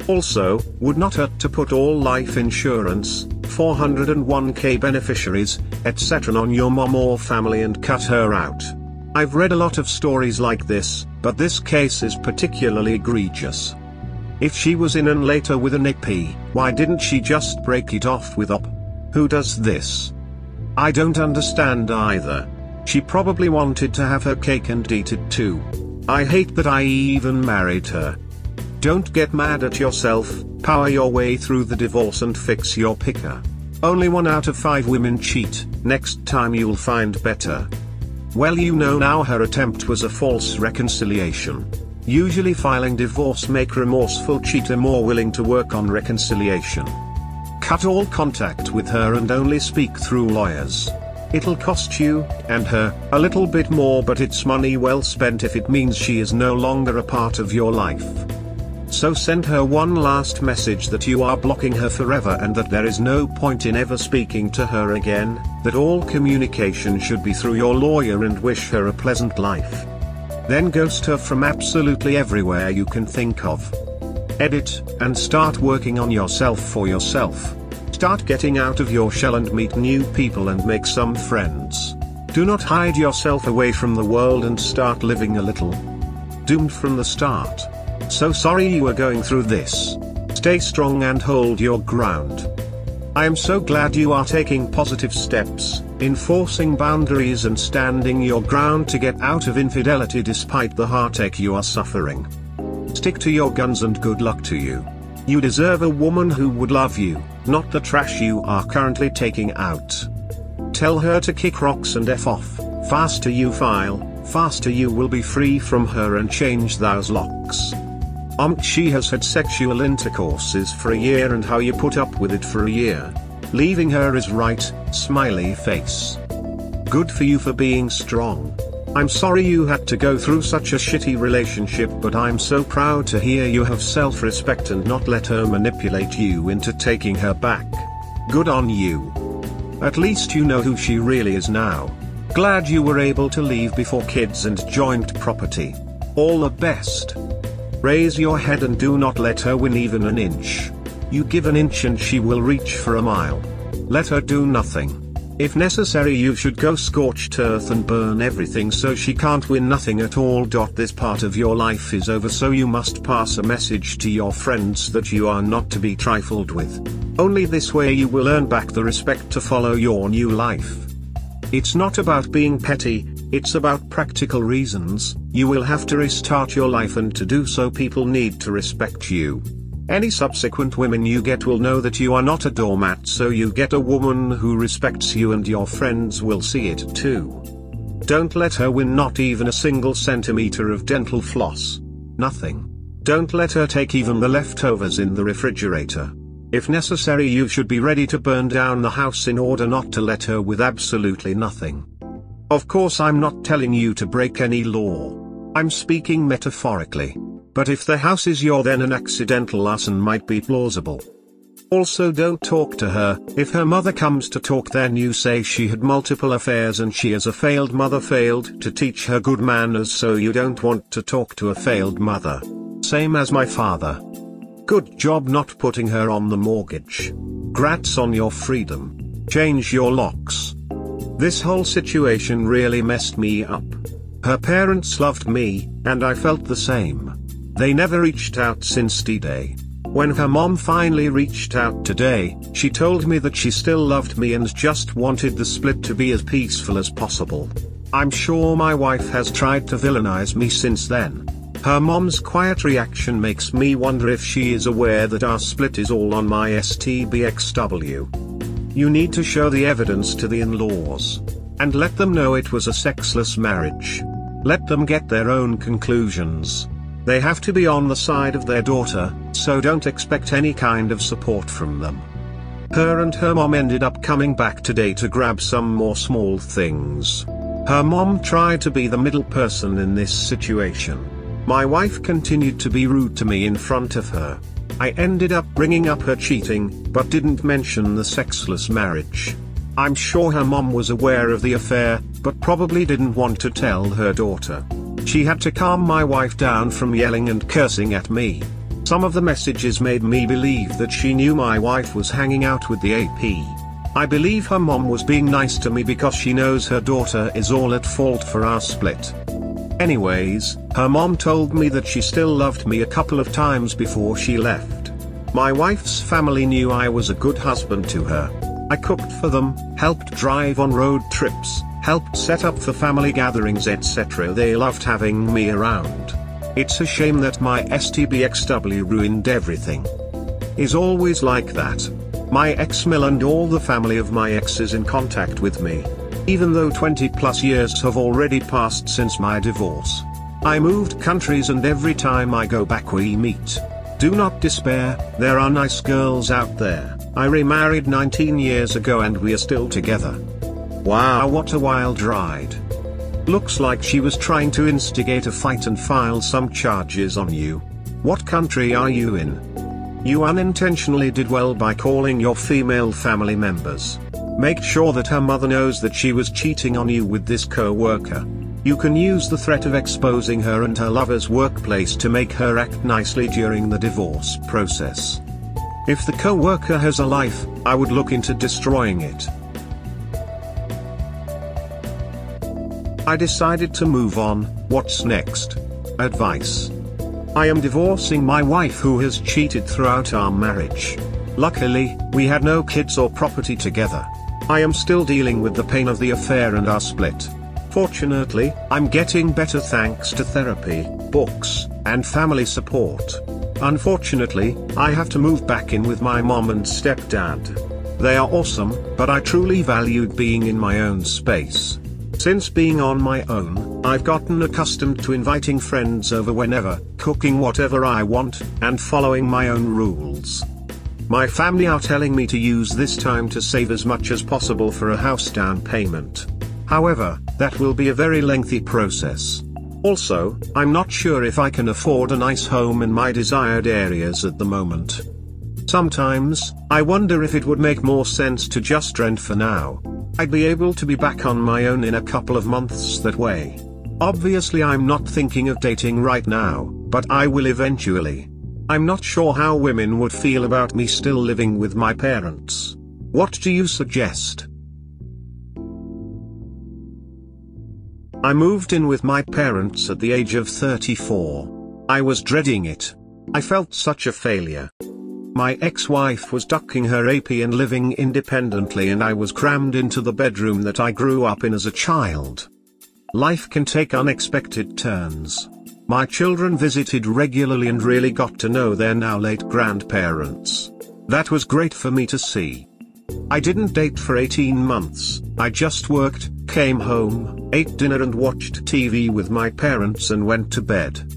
Also, would not hurt to put all life insurance, 401k beneficiaries, etc. on your mom or family and cut her out. I've read a lot of stories like this, but this case is particularly egregious. If she was in and later with an AP, why didn't she just break it off with OP? Who does this? I don't understand either. She probably wanted to have her cake and eat it too. I hate that I even married her. Don't get mad at yourself, power your way through the divorce and fix your picker. Only 1 out of 5 women cheat, next time you'll find better. Well, you know now her attempt was a false reconciliation. Usually filing divorce make remorseful cheater more willing to work on reconciliation. Cut all contact with her and only speak through lawyers. It'll cost you, and her, a little bit more, but it's money well spent if it means she is no longer a part of your life. So send her one last message that you are blocking her forever and that there is no point in ever speaking to her again, that all communication should be through your lawyer, and wish her a pleasant life. Then ghost her from absolutely everywhere you can think of. Edit, and start working on yourself for yourself. Start getting out of your shell and meet new people and make some friends. Do not hide yourself away from the world and start living a little. Doomed from the start. So sorry you are going through this. Stay strong and hold your ground. I am so glad you are taking positive steps, enforcing boundaries and standing your ground to get out of infidelity despite the heartache you are suffering. Stick to your guns and good luck to you. You deserve a woman who would love you, not the trash you are currently taking out. Tell her to kick rocks and F off. Faster you file, faster you will be free from her and change those locks. She has had sexual intercourses for a year, and how you put up with it for a year. Leaving her is right, smiley face. Good for you for being strong. I'm sorry you had to go through such a shitty relationship, but I'm so proud to hear you have self-respect and not let her manipulate you into taking her back. Good on you. At least you know who she really is now. Glad you were able to leave before kids and joint property. All the best. Raise your head and do not let her win even an inch. You give an inch and she will reach for a mile. Let her do nothing. If necessary you should go scorched earth and burn everything so she can't win nothing at all. This part of your life is over, so you must pass a message to your friends that you are not to be trifled with. Only this way you will earn back the respect to follow your new life. It's not about being petty, it's about practical reasons. You will have to restart your life, and to do so people need to respect you. Any subsequent women you get will know that you are not a doormat, so you get a woman who respects you and your friends will see it too. Don't let her win not even a single centimeter of dental floss. Nothing. Don't let her take even the leftovers in the refrigerator. If necessary you should be ready to burn down the house in order not to let her with absolutely nothing. Of course I'm not telling you to break any law. I'm speaking metaphorically. But if the house is yours, then an accidental arson might be plausible. Also don't talk to her. If her mother comes to talk, then you say she had multiple affairs and she as a failed mother failed to teach her good manners, so you don't want to talk to a failed mother. Same as my father. Good job not putting her on the mortgage. Grats on your freedom. Change your locks. This whole situation really messed me up. Her parents loved me, and I felt the same. They never reached out since D-Day. When her mom finally reached out today, she told me that she still loved me and just wanted the split to be as peaceful as possible. I'm sure my wife has tried to villainize me since then. Her mom's quiet reaction makes me wonder if she is aware that our split is all on my STBXW. You need to show the evidence to the in-laws. And let them know it was a sexless marriage. Let them get their own conclusions. They have to be on the side of their daughter, so don't expect any kind of support from them. Her and her mom ended up coming back today to grab some more small things. Her mom tried to be the middle person in this situation. My wife continued to be rude to me in front of her. I ended up bringing up her cheating, but didn't mention the sexless marriage. I'm sure her mom was aware of the affair, but probably didn't want to tell her daughter. She had to calm my wife down from yelling and cursing at me. Some of the messages made me believe that she knew my wife was hanging out with the AP. I believe her mom was being nice to me because she knows her daughter is all at fault for our split. Anyways, her mom told me that she still loved me a couple of times before she left. My wife's family knew I was a good husband to her. I cooked for them, helped drive on road trips, helped set up for family gatherings, etc. They loved having me around. It's a shame that my STBXW ruined everything. Is always like that. My ex-mill and all the family of my ex is in contact with me. Even though 20 plus years have already passed since my divorce. I moved countries and every time I go back we meet. Do not despair, there are nice girls out there. I remarried 19 years ago and we are still together. Wow, what a wild ride. Looks like she was trying to instigate a fight and file some charges on you. What country are you in? You unintentionally did well by calling your female family members. Make sure that her mother knows that she was cheating on you with this co-worker. You can use the threat of exposing her and her lover's workplace to make her act nicely during the divorce process. If the co-worker has a life, I would look into destroying it. I decided to move on. What's next? Advice. I am divorcing my wife who has cheated throughout our marriage. Luckily, we had no kids or property together. I am still dealing with the pain of the affair and our split. Fortunately, I'm getting better thanks to therapy, books, and family support. Unfortunately, I have to move back in with my mom and stepdad. They are awesome, but I truly valued being in my own space. Since being on my own, I've gotten accustomed to inviting friends over whenever, cooking whatever I want, and following my own rules. My family are telling me to use this time to save as much as possible for a house down payment. However, that will be a very lengthy process. Also, I'm not sure if I can afford a nice home in my desired areas at the moment. Sometimes, I wonder if it would make more sense to just rent for now. I'd be able to be back on my own in a couple of months that way. Obviously I'm not thinking of dating right now, but I will eventually. I'm not sure how women would feel about me still living with my parents. What do you suggest? I moved in with my parents at the age of 34. I was dreading it. I felt such a failure. My ex-wife was ducking her AP and living independently, and I was crammed into the bedroom that I grew up in as a child. Life can take unexpected turns. My children visited regularly and really got to know their now late grandparents. That was great for me to see. I didn't date for 18 months, I just worked, came home, ate dinner and watched TV with my parents and went to bed.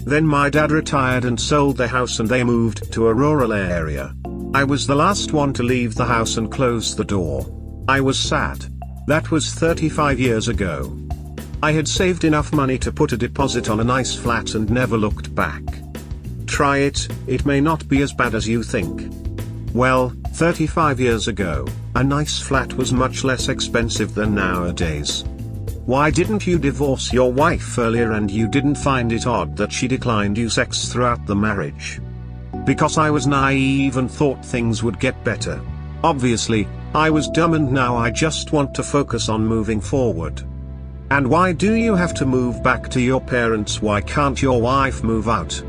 Then my dad retired and sold the house and they moved to a rural area. I was the last one to leave the house and close the door. I was sad. That was 35 years ago. I had saved enough money to put a deposit on a nice flat and never looked back. Try it, it may not be as bad as you think. Well, 35 years ago, a nice flat was much less expensive than nowadays. Why didn't you divorce your wife earlier and you didn't find it odd that she declined you sex throughout the marriage? Because I was naive and thought things would get better. Obviously, I was dumb and now I just want to focus on moving forward. And why do you have to move back to your parents? Why can't your wife move out?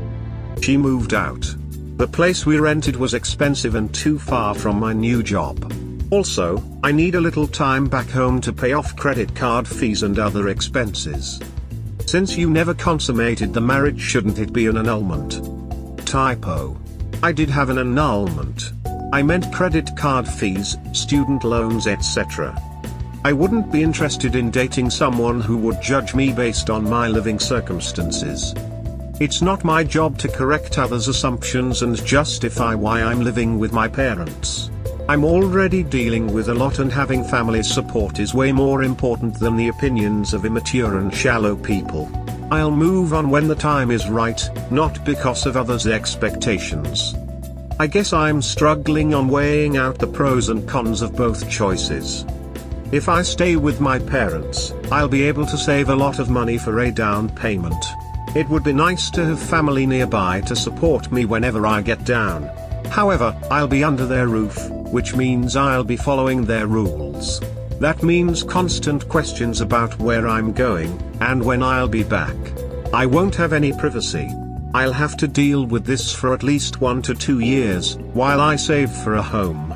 She moved out. The place we rented was expensive and too far from my new job. Also, I need a little time back home to pay off credit card fees and other expenses. Since you never consummated the marriage, shouldn't it be an annulment? Typo. I did have an annulment. I meant credit card fees, student loans, etc. I wouldn't be interested in dating someone who would judge me based on my living circumstances. It's not my job to correct others' assumptions and justify why I'm living with my parents. I'm already dealing with a lot, and having family support is way more important than the opinions of immature and shallow people. I'll move on when the time is right, not because of others' expectations. I guess I'm struggling on weighing out the pros and cons of both choices. If I stay with my parents, I'll be able to save a lot of money for a down payment. It would be nice to have family nearby to support me whenever I get down. However, I'll be under their roof, which means I'll be following their rules. That means constant questions about where I'm going, and when I'll be back. I won't have any privacy. I'll have to deal with this for at least 1 to 2 years, while I save for a home.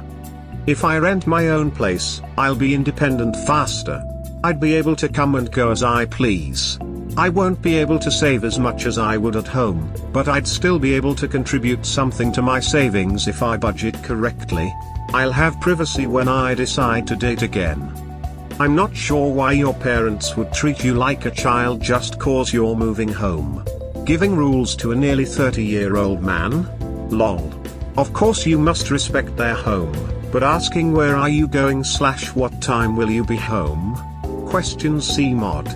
If I rent my own place, I'll be independent faster. I'd be able to come and go as I please. I won't be able to save as much as I would at home, but I'd still be able to contribute something to my savings if I budget correctly. I'll have privacy when I decide to date again. I'm not sure why your parents would treat you like a child just cause you're moving home. Giving rules to a nearly 30-year-old man? Lol. Of course you must respect their home. But asking where are you going / what time will you be home? Questions C mod.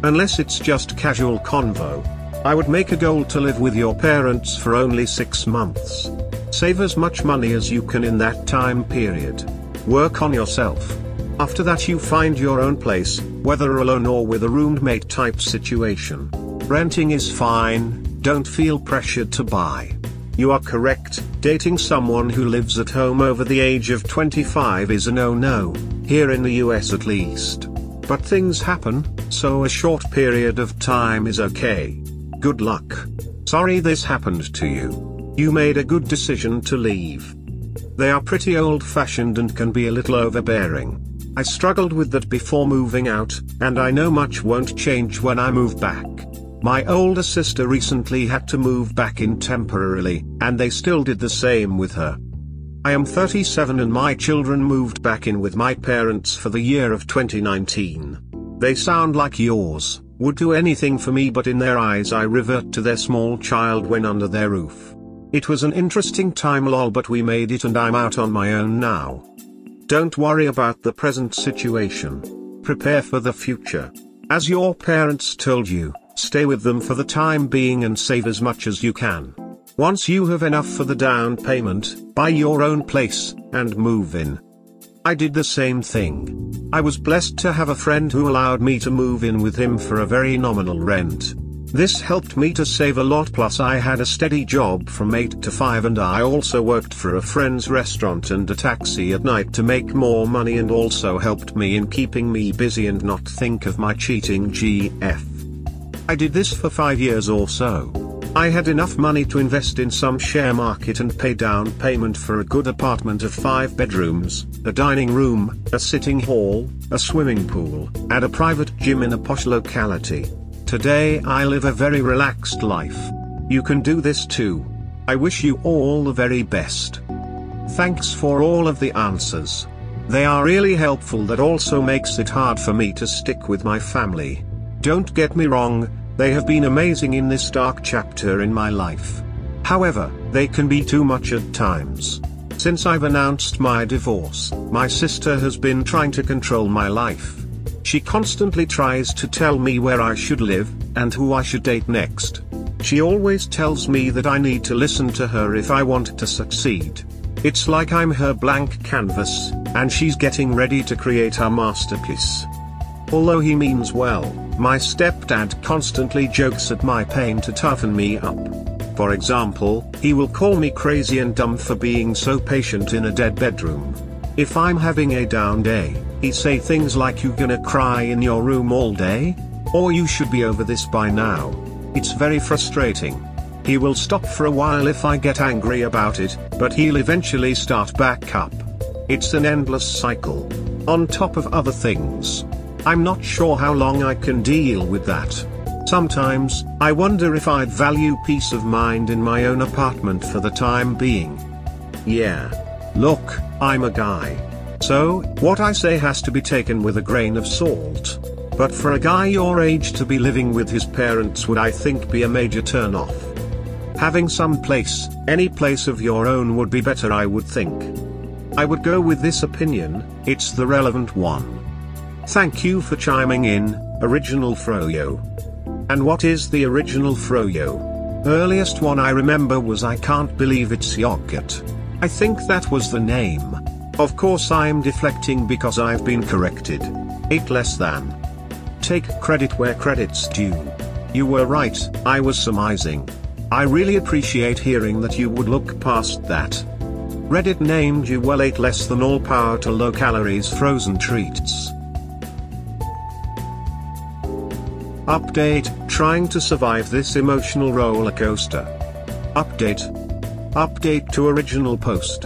Unless it's just casual convo. I would make a goal to live with your parents for only 6 months. Save as much money as you can in that time period. Work on yourself. After that you find your own place, whether alone or with a roommate type situation. Renting is fine, don't feel pressured to buy. You are correct, dating someone who lives at home over the age of 25 is a no-no, here in the US at least. But things happen, so a short period of time is okay. Good luck. Sorry this happened to you. You made a good decision to leave. They are pretty old-fashioned and can be a little overbearing. I struggled with that before moving out, and I know much won't change when I move back. My older sister recently had to move back in temporarily, and they still did the same with her. I am 37 and my children moved back in with my parents for the year of 2019. They sound like yours, would do anything for me, but in their eyes I revert to their small child when under their roof. It was an interesting time lol, but we made it and I'm out on my own now. Don't worry about the present situation. Prepare for the future. As your parents told you, stay with them for the time being and save as much as you can. Once you have enough for the down payment, buy your own place, and move in. I did the same thing. I was blessed to have a friend who allowed me to move in with him for a very nominal rent. This helped me to save a lot, plus I had a steady job from 8 to 5 and I also worked for a friend's restaurant and a taxi at night to make more money, and also helped me in keeping me busy and not think of my cheating GF. I did this for 5 years or so. I had enough money to invest in some share market and pay down payment for a good apartment of 5 bedrooms, a dining room, a sitting hall, a swimming pool, and a private gym in a posh locality. Today I live a very relaxed life. You can do this too. I wish you all the very best. Thanks for all of the answers. They are really helpful. That also makes it hard for me to stick with my family. Don't get me wrong, they have been amazing in this dark chapter in my life. However, they can be too much at times. Since I've announced my divorce, my sister has been trying to control my life. She constantly tries to tell me where I should live, and who I should date next. She always tells me that I need to listen to her if I want to succeed. It's like I'm her blank canvas, and she's getting ready to create her masterpiece. Although he means well, my stepdad constantly jokes at my pain to toughen me up. For example, he will call me crazy and dumb for being so patient in a dead bedroom. If I'm having a down day, he say things like you gonna cry in your room all day? Or you should be over this by now. It's very frustrating. He will stop for a while if I get angry about it, but he'll eventually start back up. It's an endless cycle. On top of other things. I'm not sure how long I can deal with that. Sometimes, I wonder if I'd value peace of mind in my own apartment for the time being. Yeah. Look, I'm a guy. So, what I say has to be taken with a grain of salt. But for a guy your age to be living with his parents would, I think, be a major turn off. Having some place, any place of your own would be better, I would think. I would go with this opinion, it's the relevant one. Thank you for chiming in, Original Froyo. And what is the Original Froyo? Earliest one I remember was I Can't Believe It's Yogurt. I think that was the name. Of course I'm deflecting because I've been corrected. 8 less than. Take credit where credit's due. You were right, I was surmising. I really appreciate hearing that you would look past that. Reddit named you well. 8 less than. All power to low calories frozen treats. Update, trying to survive this emotional roller coaster. Update. Update to original post.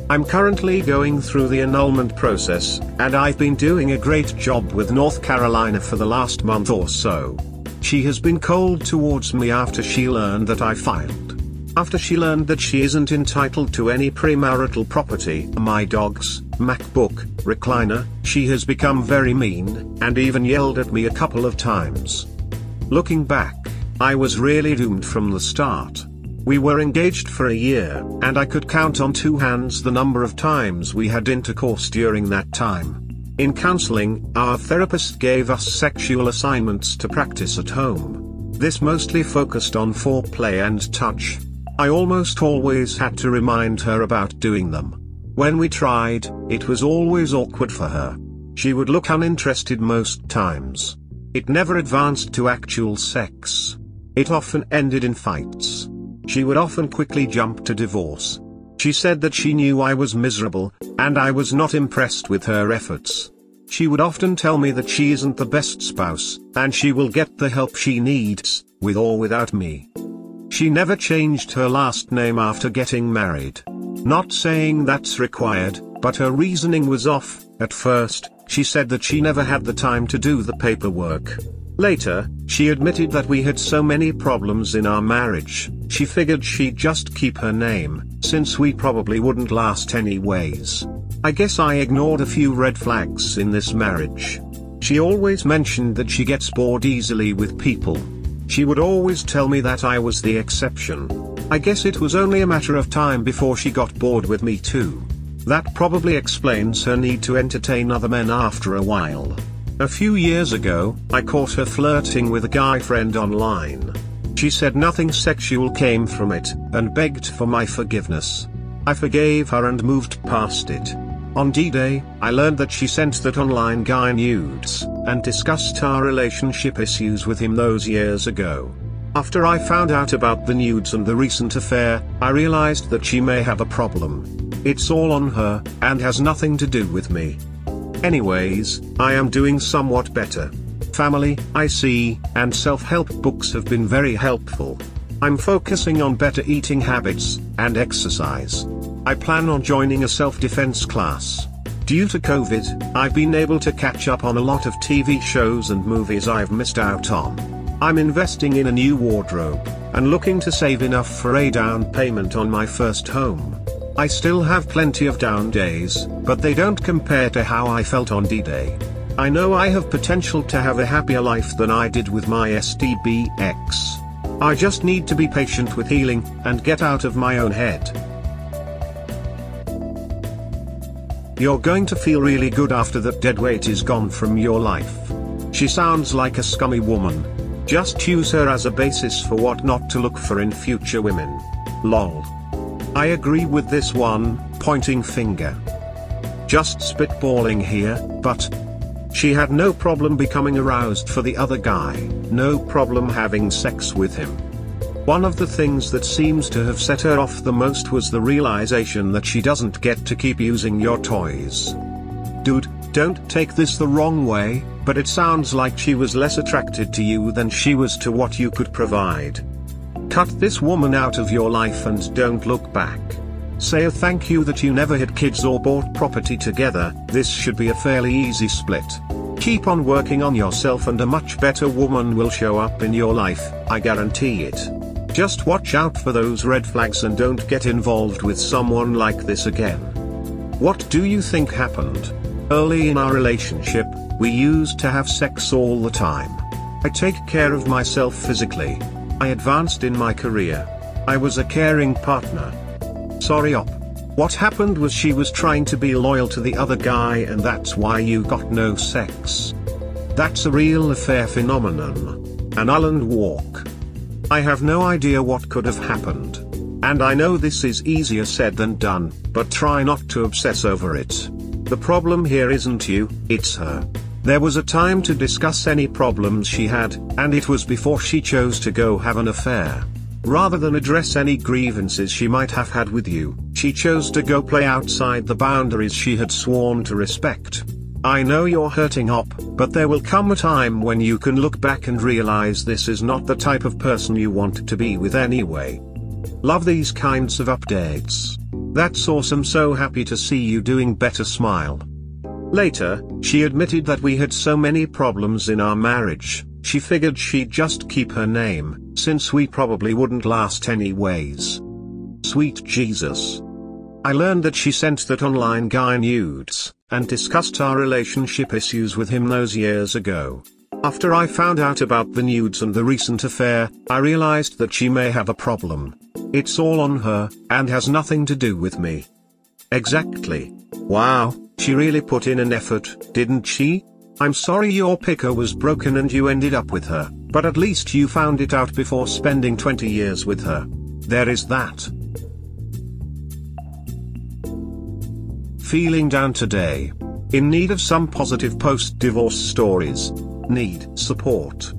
I'm currently going through the annulment process, and I've been doing a great job with North Carolina for the last month or so. She has been cold towards me after she learned that I filed. After she learned that she isn't entitled to any premarital property, my dog's MacBook recliner, she has become very mean, and even yelled at me a couple of times. Looking back, I was really doomed from the start. We were engaged for a year, and I could count on two hands the number of times we had intercourse during that time. In counseling, our therapist gave us sexual assignments to practice at home. This mostly focused on foreplay and touch. I almost always had to remind her about doing them. When we tried, it was always awkward for her. She would look uninterested most times. It never advanced to actual sex. It often ended in fights. She would often quickly jump to divorce. She said that she knew I was miserable, and I was not impressed with her efforts. She would often tell me that she isn't the best spouse, and she will get the help she needs, with or without me. She never changed her last name after getting married. Not saying that's required, but her reasoning was off. At first, she said that she never had the time to do the paperwork. Later, she admitted that we had so many problems in our marriage, she figured she'd just keep her name, since we probably wouldn't last anyways. I guess I ignored a few red flags in this marriage. She always mentioned that she gets bored easily with people. She would always tell me that I was the exception. I guess it was only a matter of time before she got bored with me too. That probably explains her need to entertain other men after a while. A few years ago, I caught her flirting with a guy friend online. She said nothing sexual came from it, and begged for my forgiveness. I forgave her and moved past it. On D-Day, I learned that she sent that online guy nudes, and discussed our relationship issues with him those years ago. After I found out about the nudes and the recent affair, I realized that she may have a problem. It's all on her, and has nothing to do with me. Anyways, I am doing somewhat better. Family, IC, and self-help books have been very helpful. I'm focusing on better eating habits, and exercise. I plan on joining a self-defense class. Due to COVID, I've been able to catch up on a lot of TV shows and movies I've missed out on. I'm investing in a new wardrobe, and looking to save enough for a down payment on my first home. I still have plenty of down days, but they don't compare to how I felt on D-Day. I know I have potential to have a happier life than I did with my SDBX. I just need to be patient with healing, and get out of my own head. You're going to feel really good after that dead weight is gone from your life. She sounds like a scummy woman. Just use her as a basis for what not to look for in future women. Lol. I agree with this one, pointing finger. Just spitballing here, but she had no problem becoming aroused for the other guy, no problem having sex with him. One of the things that seems to have set her off the most was the realization that she doesn't get to keep using your toys. Dude, don't take this the wrong way, but it sounds like she was less attracted to you than she was to what you could provide. Cut this woman out of your life and don't look back. Say a thank you that you never had kids or bought property together. This should be a fairly easy split. Keep on working on yourself and a much better woman will show up in your life, I guarantee it. Just watch out for those red flags and don't get involved with someone like this again. What do you think happened? Early in our relationship, we used to have sex all the time. I take care of myself physically. I advanced in my career. I was a caring partner. Sorry op. What happened was she was trying to be loyal to the other guy and that's why you got no sex. That's a real affair phenomenon. An island walk. I have no idea what could have happened. And I know this is easier said than done, but try not to obsess over it. The problem here isn't you, it's her. There was a time to discuss any problems she had, and it was before she chose to go have an affair. Rather than address any grievances she might have had with you, she chose to go play outside the boundaries she had sworn to respect. I know you're hurting up, but there will come a time when you can look back and realize this is not the type of person you want to be with anyway. Love these kinds of updates. That's awesome, so happy to see you doing better, smile. Later, she admitted that we had so many problems in our marriage, she figured she'd just keep her name, since we probably wouldn't last anyways. Sweet Jesus. I learned that she sent that online guy nudes, and discussed our relationship issues with him those years ago. After I found out about the nudes and the recent affair, I realized that she may have a problem. It's all on her, and has nothing to do with me. Exactly. Wow, she really put in an effort, didn't she? I'm sorry your picker was broken and you ended up with her, but at least you found it out before spending 20 years with her. There is that. Feeling down today. In need of some positive post-divorce stories. Need support.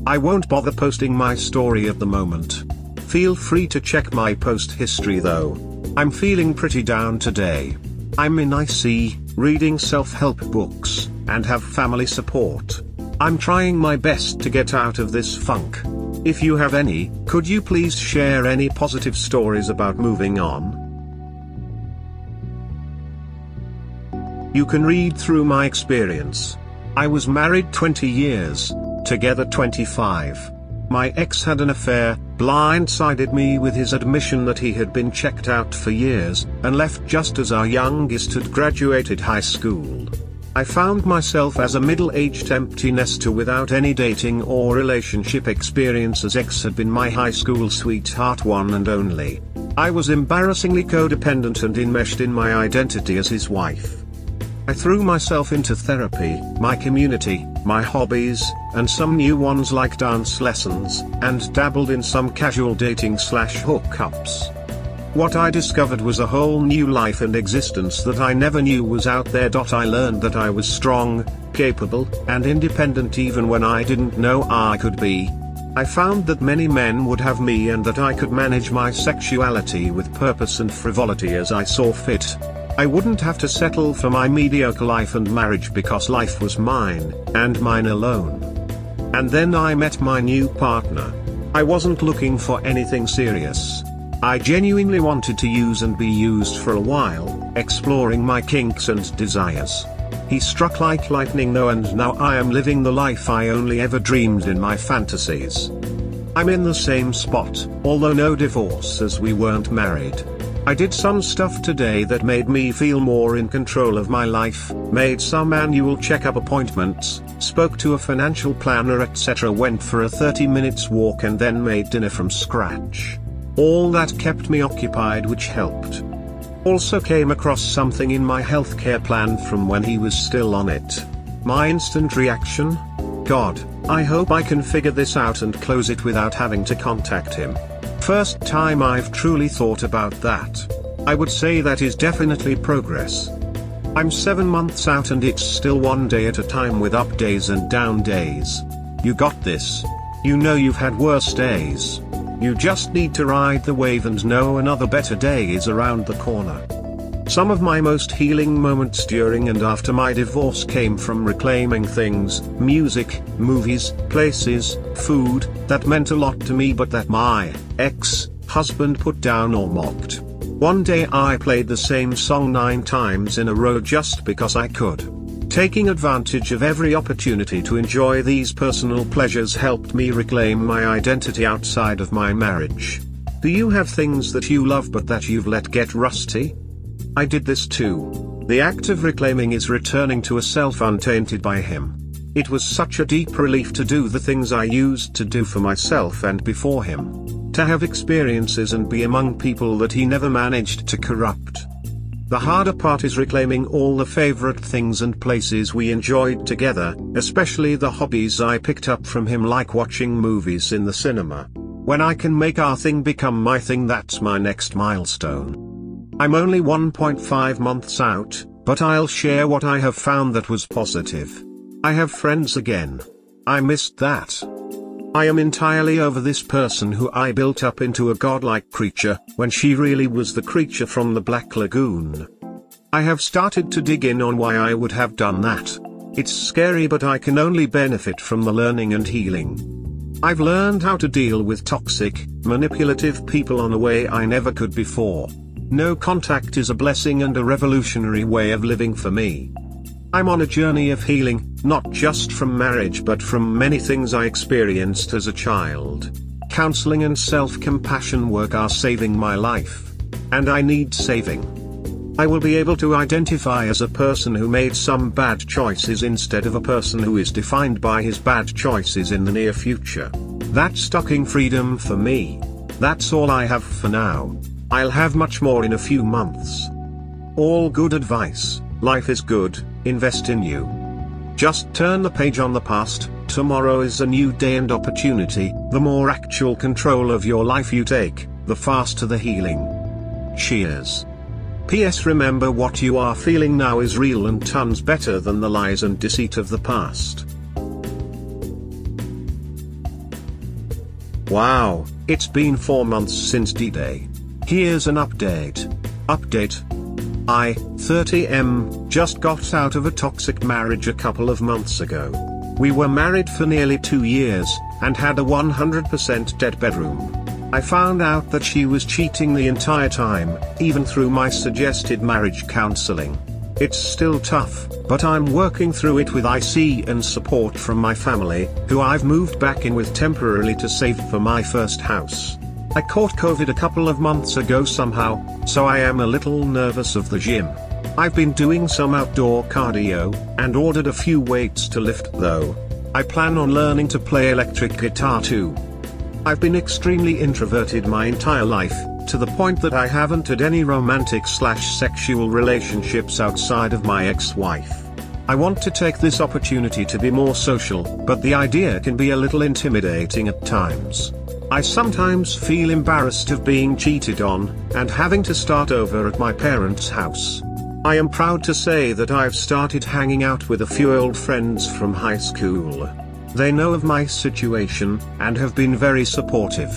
I won't bother posting my story at the moment. Feel free to check my post history though. I'm feeling pretty down today. I'm in IC, reading self-help books, and have family support. I'm trying my best to get out of this funk. If you have any, could you please share any positive stories about moving on? You can read through my experience. I was married 20 years, together 25. My ex had an affair, blindsided me with his admission that he had been checked out for years, and left just as our youngest had graduated high school. I found myself as a middle-aged empty nester without any dating or relationship experience, as ex had been my high school sweetheart, one and only. I was embarrassingly codependent and enmeshed in my identity as his wife. I threw myself into therapy, my community, my hobbies, and some new ones like dance lessons, and dabbled in some casual dating/hookups. What I discovered was a whole new life and existence that I never knew was out there. I learned that I was strong, capable, and independent even when I didn't know I could be. I found that many men would have me and that I could manage my sexuality with purpose and frivolity as I saw fit. I wouldn't have to settle for my mediocre life and marriage because life was mine, and mine alone. And then I met my new partner. I wasn't looking for anything serious. I genuinely wanted to use and be used for a while, exploring my kinks and desires. He struck like lightning though, and now I am living the life I only ever dreamed in my fantasies. I'm in the same spot, although no divorce as we weren't married. I did some stuff today that made me feel more in control of my life, made some annual checkup appointments, spoke to a financial planner, etc., went for a 30 minutes walk, and then made dinner from scratch. All that kept me occupied, which helped. Also came across something in my healthcare plan from when he was still on it. My instant reaction? God, I hope I can figure this out and close it without having to contact him. First time I've truly thought about that. I would say that is definitely progress. I'm 7 months out and it's still one day at a time with up days and down days. You got this. You know you've had worse days. You just need to ride the wave and know another better day is around the corner. Some of my most healing moments during and after my divorce came from reclaiming things, music, movies, places, food, that meant a lot to me but that my ex-husband put down or mocked. One day I played the same song 9 times in a row just because I could. Taking advantage of every opportunity to enjoy these personal pleasures helped me reclaim my identity outside of my marriage. Do you have things that you love but that you've let get rusty? I did this too. The act of reclaiming is returning to a self untainted by him. It was such a deep relief to do the things I used to do for myself and before him. To have experiences and be among people that he never managed to corrupt. The harder part is reclaiming all the favorite things and places we enjoyed together, especially the hobbies I picked up from him, like watching movies in the cinema. When I can make our thing become my thing, that's my next milestone. I'm only 1.5 months out, but I'll share what I have found that was positive. I have friends again. I missed that. I am entirely over this person who I built up into a godlike creature, when she really was the creature from the Black Lagoon. I have started to dig in on why I would have done that. It's scary, but I can only benefit from the learning and healing. I've learned how to deal with toxic, manipulative people in a way I never could before. No contact is a blessing and a revolutionary way of living for me. I'm on a journey of healing, not just from marriage but from many things I experienced as a child. Counseling and self-compassion work are saving my life. And I need saving. I will be able to identify as a person who made some bad choices instead of a person who is defined by his bad choices in the near future. That's talking freedom for me. That's all I have for now. I'll have much more in a few months. All good advice. Life is good, invest in you. Just turn the page on the past, tomorrow is a new day and opportunity. The more actual control of your life you take, the faster the healing. Cheers. P.S. Remember, what you are feeling now is real and tons better than the lies and deceit of the past. Wow, it's been 4 months since D-Day. Here's an update. I, 30M, just got out of a toxic marriage a couple of months ago. We were married for nearly 2 years, and had a 100% dead bedroom. I found out that she was cheating the entire time, even through my suggested marriage counseling. It's still tough, but I'm working through it with IC and support from my family, who I've moved back in with temporarily to save for my first house. I caught COVID a couple of months ago somehow, so I am a little nervous of the gym. I've been doing some outdoor cardio, and ordered a few weights to lift though. I plan on learning to play electric guitar too. I've been extremely introverted my entire life, to the point that I haven't had any romantic/sexual relationships outside of my ex-wife. I want to take this opportunity to be more social, but the idea can be a little intimidating at times. I sometimes feel embarrassed of being cheated on, and having to start over at my parents' house. I am proud to say that I've started hanging out with a few old friends from high school. They know of my situation, and have been very supportive.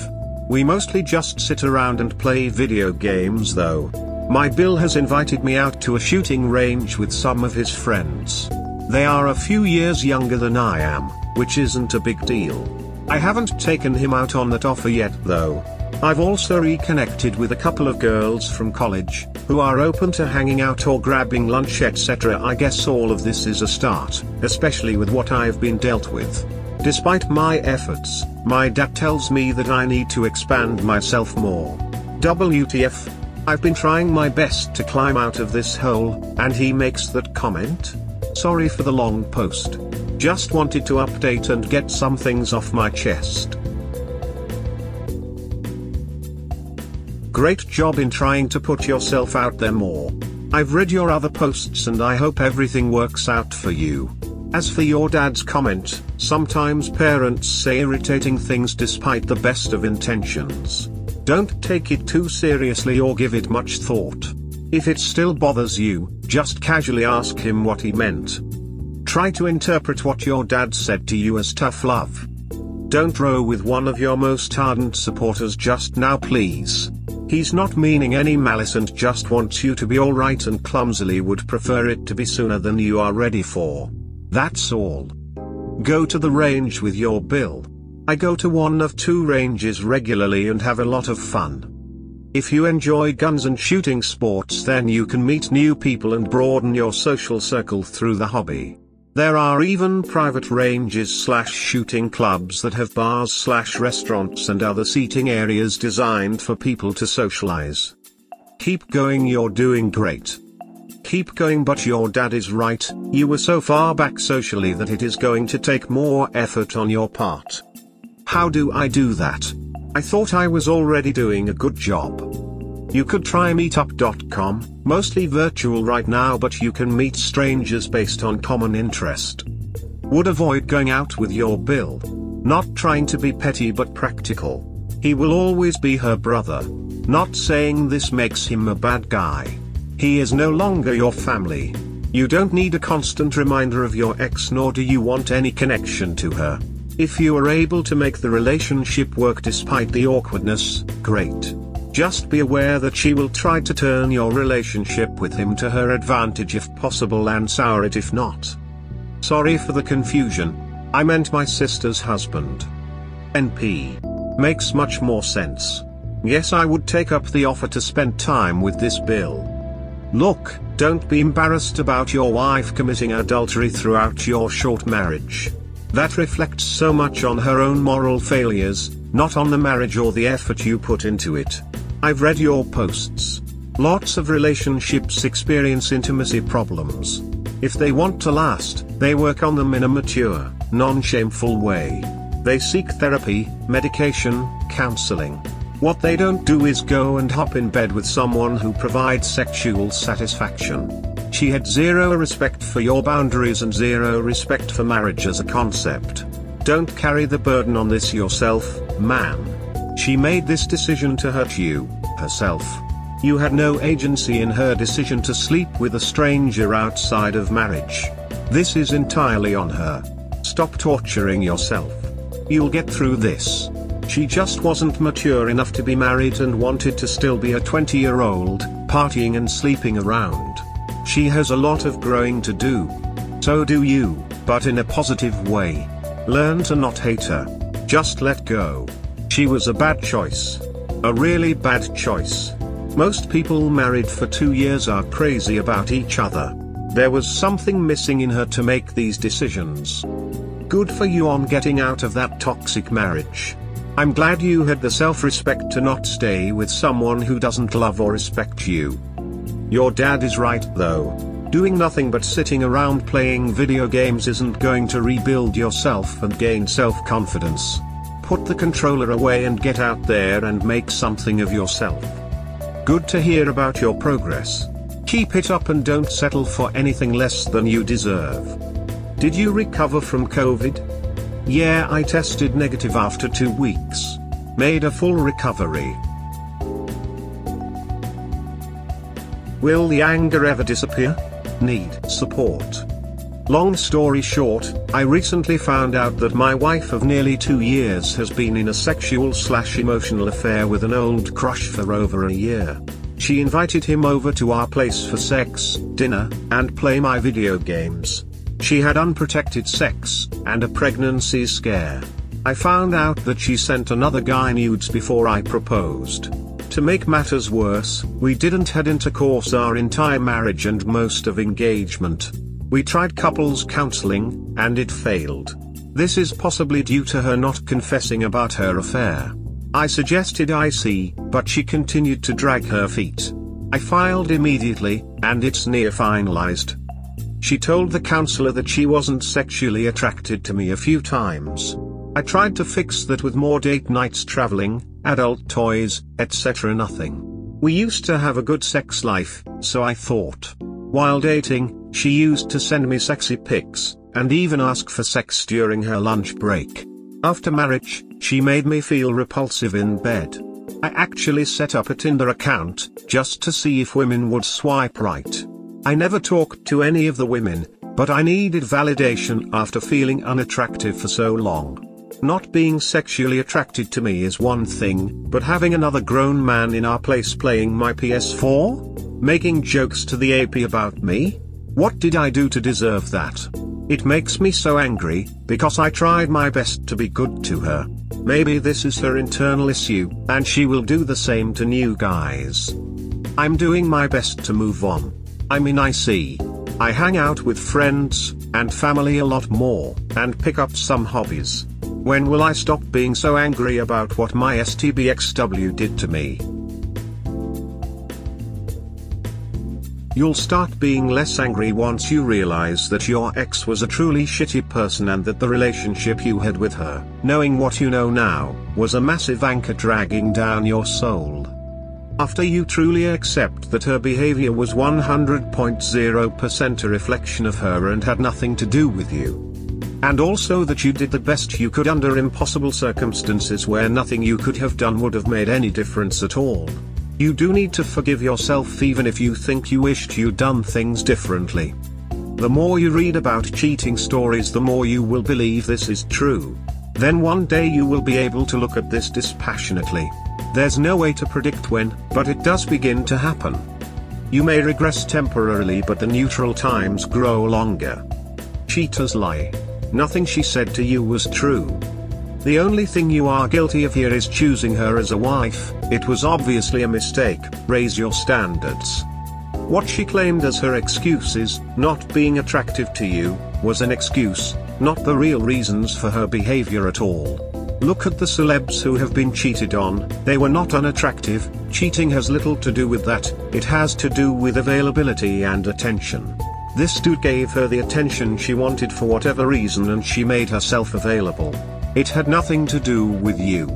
We mostly just sit around and play video games though. My Bill has invited me out to a shooting range with some of his friends. They are a few years younger than I am, which isn't a big deal. I haven't taken him out on that offer yet though. I've also reconnected with a couple of girls from college, who are open to hanging out or grabbing lunch etc. I guess all of this is a start, especially with what I've been dealt with. Despite my efforts, my dad tells me that I need to expand myself more. WTF? I've been trying my best to climb out of this hole, and he makes that comment? Sorry for the long post. Just wanted to update and get some things off my chest. Great job in trying to put yourself out there more. I've read your other posts and I hope everything works out for you. As for your dad's comment, sometimes parents say irritating things despite the best of intentions. Don't take it too seriously or give it much thought. If it still bothers you, just casually ask him what he meant. Try to interpret what your dad said to you as tough love. Don't row with one of your most ardent supporters just now please. He's not meaning any malice and just wants you to be alright and clumsily would prefer it to be sooner than you are ready for. That's all. Go to the range with your Bill. I go to one of 2 ranges regularly and have a lot of fun. If you enjoy guns and shooting sports, then you can meet new people and broaden your social circle through the hobby. There are even private ranges/shooting clubs that have bars/restaurants and other seating areas designed for people to socialize. Keep going, you're doing great. Keep going, but your dad is right, you were so far back socially that it is going to take more effort on your part. How do I do that? I thought I was already doing a good job. You could try meetup.com, mostly virtual right now, but you can meet strangers based on common interest. Would avoid going out with your Bill. Not trying to be petty but practical. He will always be her brother. Not saying this makes him a bad guy. He is no longer your family. You don't need a constant reminder of your ex, nor do you want any connection to her. If you are able to make the relationship work despite the awkwardness, great. Just be aware that she will try to turn your relationship with him to her advantage if possible and sour it if not. Sorry for the confusion. I meant my sister's husband. NP. Makes much more sense. Yes, I would take up the offer to spend time with this Bill. Look, don't be embarrassed about your wife committing adultery throughout your short marriage. That reflects so much on her own moral failures, not on the marriage or the effort you put into it. I've read your posts. Lots of relationships experience intimacy problems. If they want to last, they work on them in a mature, non-shameful way. They seek therapy, medication, counseling. What they don't do is go and hop in bed with someone who provides sexual satisfaction. She had zero respect for your boundaries and zero respect for marriage as a concept. Don't carry the burden on this yourself, man. She made this decision to hurt you, herself. You had no agency in her decision to sleep with a stranger outside of marriage. This is entirely on her. Stop torturing yourself. You'll get through this. She just wasn't mature enough to be married and wanted to still be a 20-year-old, partying and sleeping around. She has a lot of growing to do. So do you, but in a positive way. Learn to not hate her. Just let go. She was a bad choice. A really bad choice. Most people married for 2 years are crazy about each other. There was something missing in her to make these decisions. Good for you on getting out of that toxic marriage. I'm glad you had the self-respect to not stay with someone who doesn't love or respect you. Your dad is right though. Doing nothing but sitting around playing video games isn't going to rebuild yourself and gain self-confidence. Put the controller away and get out there and make something of yourself. Good to hear about your progress. Keep it up and don't settle for anything less than you deserve. Did you recover from COVID? Yeah, I tested negative after 2 weeks. Made a full recovery. Will the anger ever disappear? Need support. Long story short, I recently found out that my wife of nearly 2 years has been in a sexual/emotional affair with an old crush for over a year. She invited him over to our place for sex, dinner, and play my video games. She had unprotected sex, and a pregnancy scare. I found out that she sent another guy nudes before I proposed. To make matters worse, we didn't had intercourse our entire marriage and most of engagement. We tried couples counseling, and it failed. This is possibly due to her not confessing about her affair. I suggested IC, but she continued to drag her feet. I filed immediately, and it's near finalized. She told the counselor that she wasn't sexually attracted to me a few times. I tried to fix that with more date nights, traveling, adult toys, etc. Nothing. We used to have a good sex life, so I thought. While dating, she used to send me sexy pics, and even ask for sex during her lunch break. After marriage, she made me feel repulsive in bed. I actually set up a Tinder account, just to see if women would swipe right. I never talked to any of the women, but I needed validation after feeling unattractive for so long. Not being sexually attracted to me is one thing, but having another grown man in our place playing my PS4? Making jokes to the AP about me? What did I do to deserve that? It makes me so angry, because I tried my best to be good to her. Maybe this is her internal issue, and she will do the same to new guys. I'm doing my best to move on. I mean, I hang out with friends, and family a lot more, and pick up some hobbies. When will I stop being so angry about what my STBXW did to me? You'll start being less angry once you realize that your ex was a truly shitty person and that the relationship you had with her, knowing what you know now, was a massive anchor dragging down your soul. After you truly accept that her behavior was 100.0% a reflection of her and had nothing to do with you. And also that you did the best you could under impossible circumstances where nothing you could have done would have made any difference at all. You do need to forgive yourself even if you think you wished you'd done things differently. The more you read about cheating stories, the more you will believe this is true. Then one day you will be able to look at this dispassionately. There's no way to predict when, but it does begin to happen. You may regress temporarily, but the neutral times grow longer. Cheaters lie. Nothing she said to you was true. The only thing you are guilty of here is choosing her as a wife. It was obviously a mistake. Raise your standards. What she claimed as her excuses, not being attractive to you, was an excuse, not the real reasons for her behavior at all. Look at the celebs who have been cheated on. They were not unattractive. Cheating has little to do with that, it has to do with availability and attention. This dude gave her the attention she wanted for whatever reason and she made herself available. It had nothing to do with you.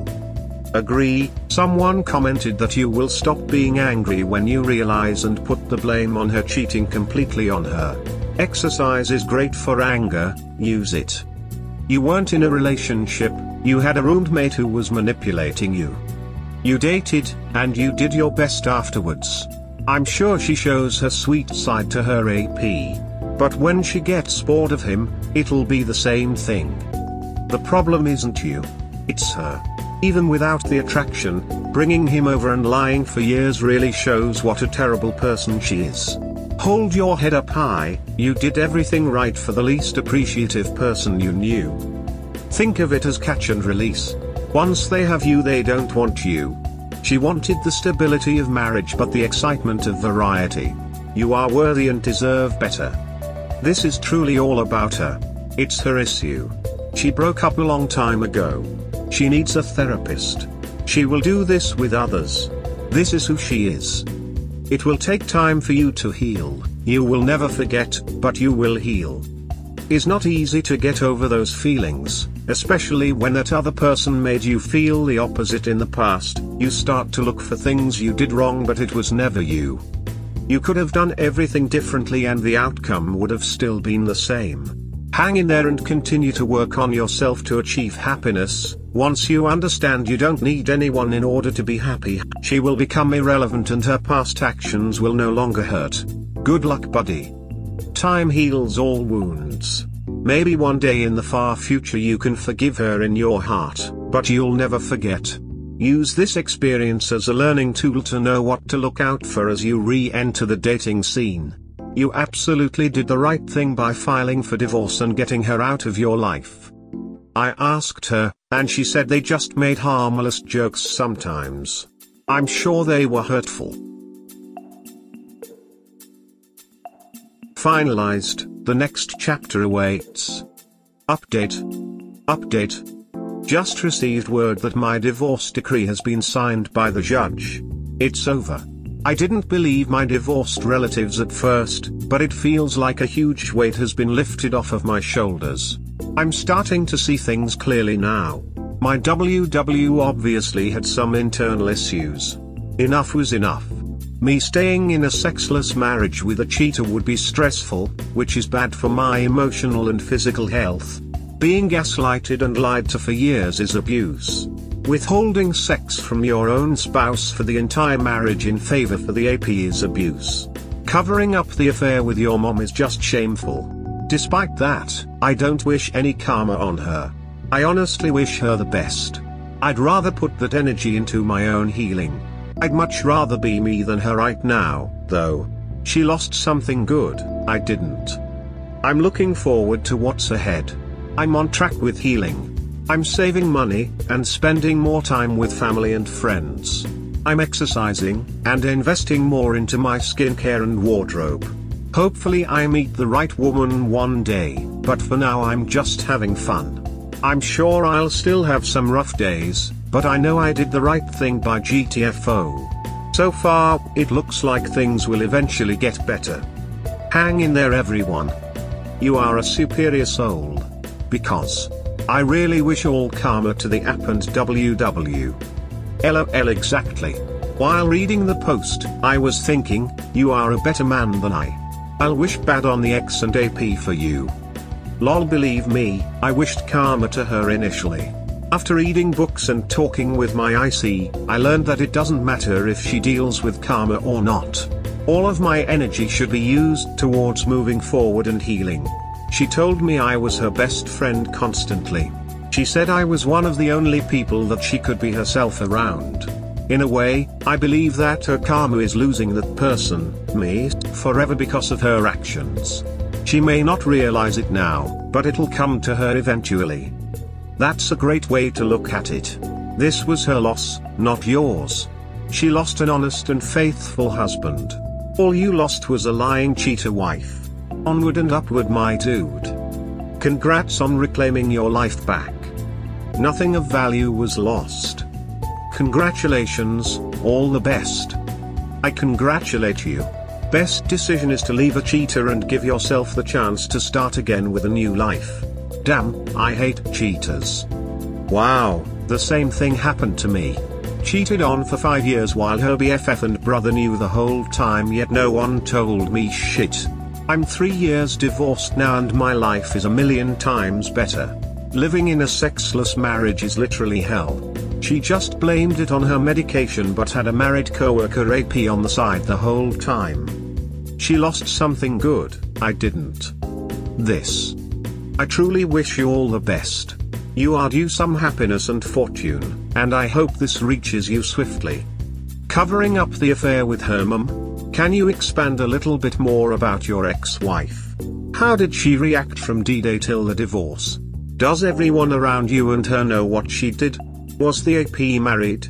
Agree, Someone commented that you will stop being angry when you realize and put the blame on her cheating completely on her. Exercise is great for anger, use it. You weren't in a relationship, you had a roommate who was manipulating you. You dated, and you did your best afterwards. I'm sure she shows her sweet side to her AP. But when she gets bored of him, it'll be the same thing. The problem isn't you. It's her. Even without the attraction, bringing him over and lying for years really shows what a terrible person she is. Hold your head up high, you did everything right for the least appreciative person you knew. Think of it as catch and release. Once they have you, they don't want you. She wanted the stability of marriage but the excitement of variety. You are worthy and deserve better. This is truly all about her. It's her issue. She broke up a long time ago. She needs a therapist. She will do this with others. This is who she is. It will take time for you to heal. You will never forget, but you will heal. It's not easy to get over those feelings, especially when that other person made you feel the opposite in the past. You start to look for things you did wrong, but it was never you. You could have done everything differently and the outcome would have still been the same. Hang in there and continue to work on yourself to achieve happiness. Once you understand you don't need anyone in order to be happy, she will become irrelevant and her past actions will no longer hurt. Good luck, buddy. Time heals all wounds. Maybe one day in the far future you can forgive her in your heart, but you'll never forget. Use this experience as a learning tool to know what to look out for as you re-enter the dating scene. You absolutely did the right thing by filing for divorce and getting her out of your life. I asked her, and she said they just made harmless jokes sometimes. I'm sure they were hurtful. Finalized, the next chapter awaits. Update. Just received word that my divorce decree has been signed by the judge. It's over. I didn't believe my divorced relatives at first, but it feels like a huge weight has been lifted off of my shoulders. I'm starting to see things clearly now. My WW obviously had some internal issues. Enough was enough. Me staying in a sexless marriage with a cheater would be stressful, which is bad for my emotional and physical health. Being gaslighted and lied to for years is abuse. Withholding sex from your own spouse for the entire marriage in favor for the AP is abuse. Covering up the affair with your mom is just shameful. Despite that, I don't wish any karma on her. I honestly wish her the best. I'd rather put that energy into my own healing. I'd much rather be me than her right now, though. She lost something good, I didn't. I'm looking forward to what's ahead. I'm on track with healing. I'm saving money, and spending more time with family and friends. I'm exercising, and investing more into my skincare and wardrobe. Hopefully I meet the right woman one day, but for now I'm just having fun. I'm sure I'll still have some rough days, but I know I did the right thing by GTFO. So far, it looks like things will eventually get better. Hang in there, everyone. You are a superior soul. Because I really wish all karma to the app and WW. LOL exactly. While reading the post, I was thinking, you are a better man than I. I'll wish bad on the X and AP for you. Lol, believe me, I wished karma to her initially. After reading books and talking with my IC, I learned that it doesn't matter if she deals with karma or not. All of my energy should be used towards moving forward and healing. She told me I was her best friend constantly. She said I was one of the only people that she could be herself around. In a way, I believe that her karma is losing that person, me, forever because of her actions. She may not realize it now, but it'll come to her eventually. That's a great way to look at it. This was her loss, not yours. She lost an honest and faithful husband. All you lost was a lying cheater wife. Onward and upward, my dude. Congrats on reclaiming your life back. Nothing of value was lost. Congratulations, all the best. I congratulate you. Best decision is to leave a cheater and give yourself the chance to start again with a new life. Damn, I hate cheaters. Wow, the same thing happened to me. cheated on for 5 years while her BFF and brother knew the whole time, yet no one told me shit. I'm 3 years divorced now and my life is a million times better. Living in a sexless marriage is literally hell. She just blamed it on her medication but had a married coworker AP on the side the whole time. She lost something good, I didn't. This. I truly wish you all the best. You are due some happiness and fortune, and I hope this reaches you swiftly. Covering up the affair with her mum, can you expand a little bit more about your ex-wife? How did she react from D-Day till the divorce? Does everyone around you and her know what she did? Was the AP married?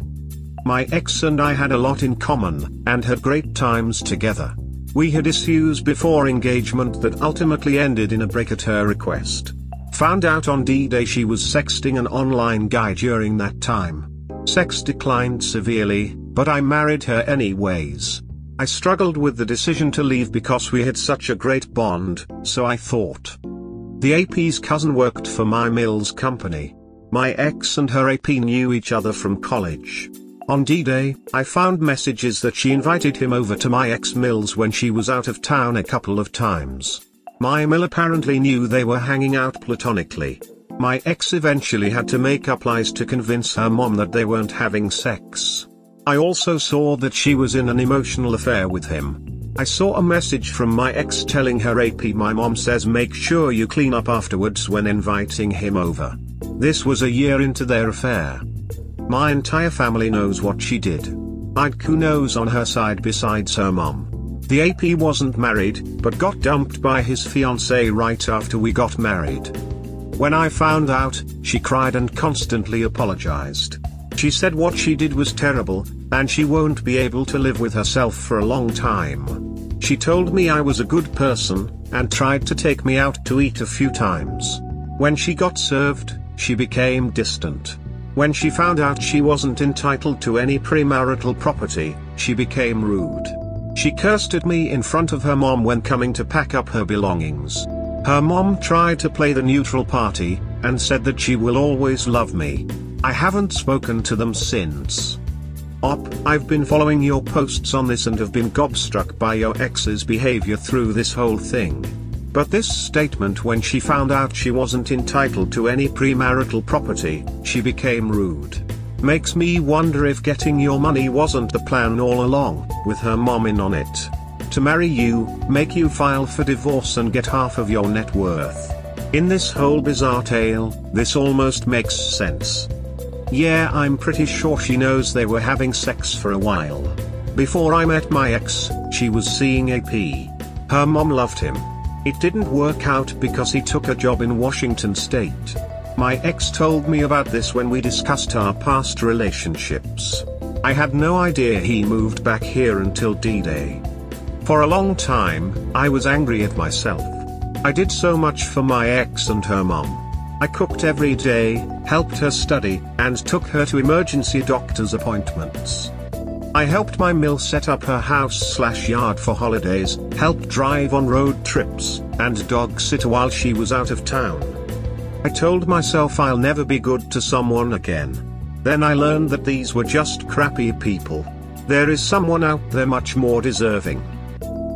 My ex and I had a lot in common, and had great times together. We had issues before engagement that ultimately ended in a break at her request. Found out on D-Day she was sexting an online guy during that time. Sex declined severely, but I married her anyways. I struggled with the decision to leave because we had such a great bond, so I thought. The AP's cousin worked for my Mills company. My ex and her AP knew each other from college. On D-Day, I found messages that she invited him over to my ex Mills when she was out of town a couple of times. My Mill apparently knew they were hanging out platonically. My ex eventually had to make up lies to convince her mom that they weren't having sex. I also saw that she was in an emotional affair with him. I saw a message from my ex telling her AP my mom says make sure you clean up afterwards when inviting him over. This was a year into their affair. My entire family knows what she did. I'd kunos on her side besides her mom. The AP wasn't married, but got dumped by his fiancée right after we got married. When I found out, she cried and constantly apologized. She said what she did was terrible, and she won't be able to live with herself for a long time. She told me I was a good person, and tried to take me out to eat a few times. When she got served, she became distant. When she found out she wasn't entitled to any premarital property, she became rude. She cursed at me in front of her mom when coming to pack up her belongings. Her mom tried to play the neutral party, and said that she will always love me. I haven't spoken to them since. I've been following your posts on this and have been gobstruck by your ex's behavior through this whole thing. But this statement when she found out she wasn't entitled to any premarital property, she became rude. Makes me wonder if getting your money wasn't the plan all along, with her mom in on it. To marry you, make you file for divorce and get half of your net worth. In this whole bizarre tale, this almost makes sense. Yeah, I'm pretty sure she knows they were having sex for a while. Before I met my ex, she was seeing AP. Her mom loved him. It didn't work out because he took a job in Washington State. My ex told me about this when we discussed our past relationships. I had no idea he moved back here until D-Day. For a long time, I was angry at myself. I did so much for my ex and her mom. I cooked every day, helped her study, and took her to emergency doctor's appointments. I helped my Mill set up her house/yard for holidays, helped drive on road trips, and dog sit while she was out of town. I told myself I'll never be good to someone again. Then I learned that these were just crappy people. There is someone out there much more deserving.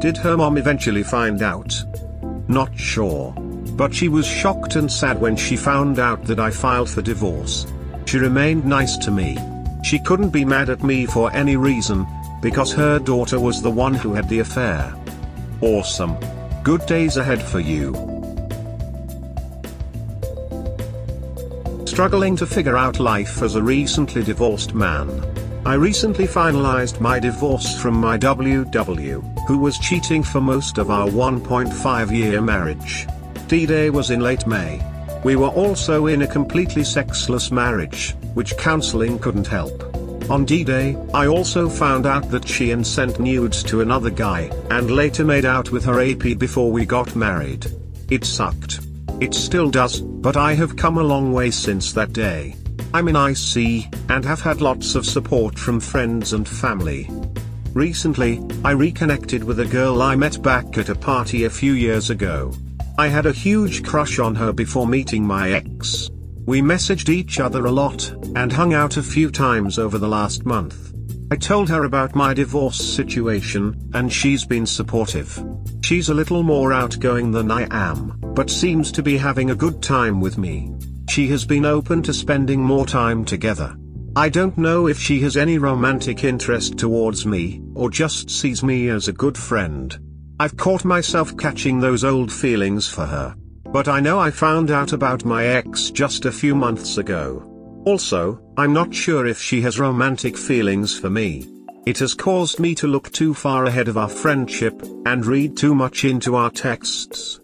Did her mom eventually find out? Not sure. But she was shocked and sad when she found out that I filed for divorce. She remained nice to me. She couldn't be mad at me for any reason, because her daughter was the one who had the affair. Awesome. Good days ahead for you. Struggling to figure out life as a recently divorced man. I recently finalized my divorce from my WW, who was cheating for most of our 1.5-year marriage. D-Day was in late May. We were also in a completely sexless marriage, which counseling couldn't help. On D-Day, I also found out that she had sent nudes to another guy, and later made out with her AP before we got married. It sucked. It still does, but I have come a long way since that day. I'm in IC, and have had lots of support from friends and family. Recently, I reconnected with a girl I met back at a party a few years ago. I had a huge crush on her before meeting my ex. We messaged each other a lot, and hung out a few times over the last month. I told her about my divorce situation, and she's been supportive. She's a little more outgoing than I am, but seems to be having a good time with me. She has been open to spending more time together. I don't know if she has any romantic interest towards me, or just sees me as a good friend. I've caught myself catching those old feelings for her. But I know I found out about my ex just a few months ago. Also, I'm not sure if she has romantic feelings for me. It has caused me to look too far ahead of our friendship, and read too much into our texts.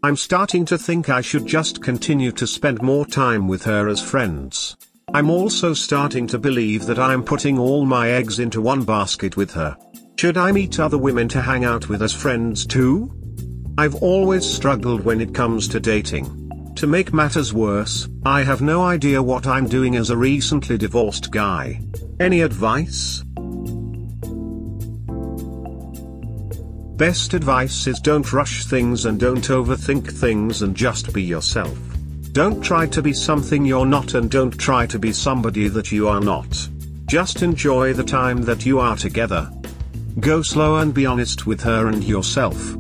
I'm starting to think I should just continue to spend more time with her as friends. I'm also starting to believe that I'm putting all my eggs into one basket with her. Should I meet other women to hang out with as friends too? I've always struggled when it comes to dating. To make matters worse, I have no idea what I'm doing as a recently divorced guy. Any advice? Best advice is don't rush things and don't overthink things and just be yourself. Don't try to be something you're not and don't try to be somebody that you are not. Just enjoy the time that you are together. Go slow and be honest with her and yourself.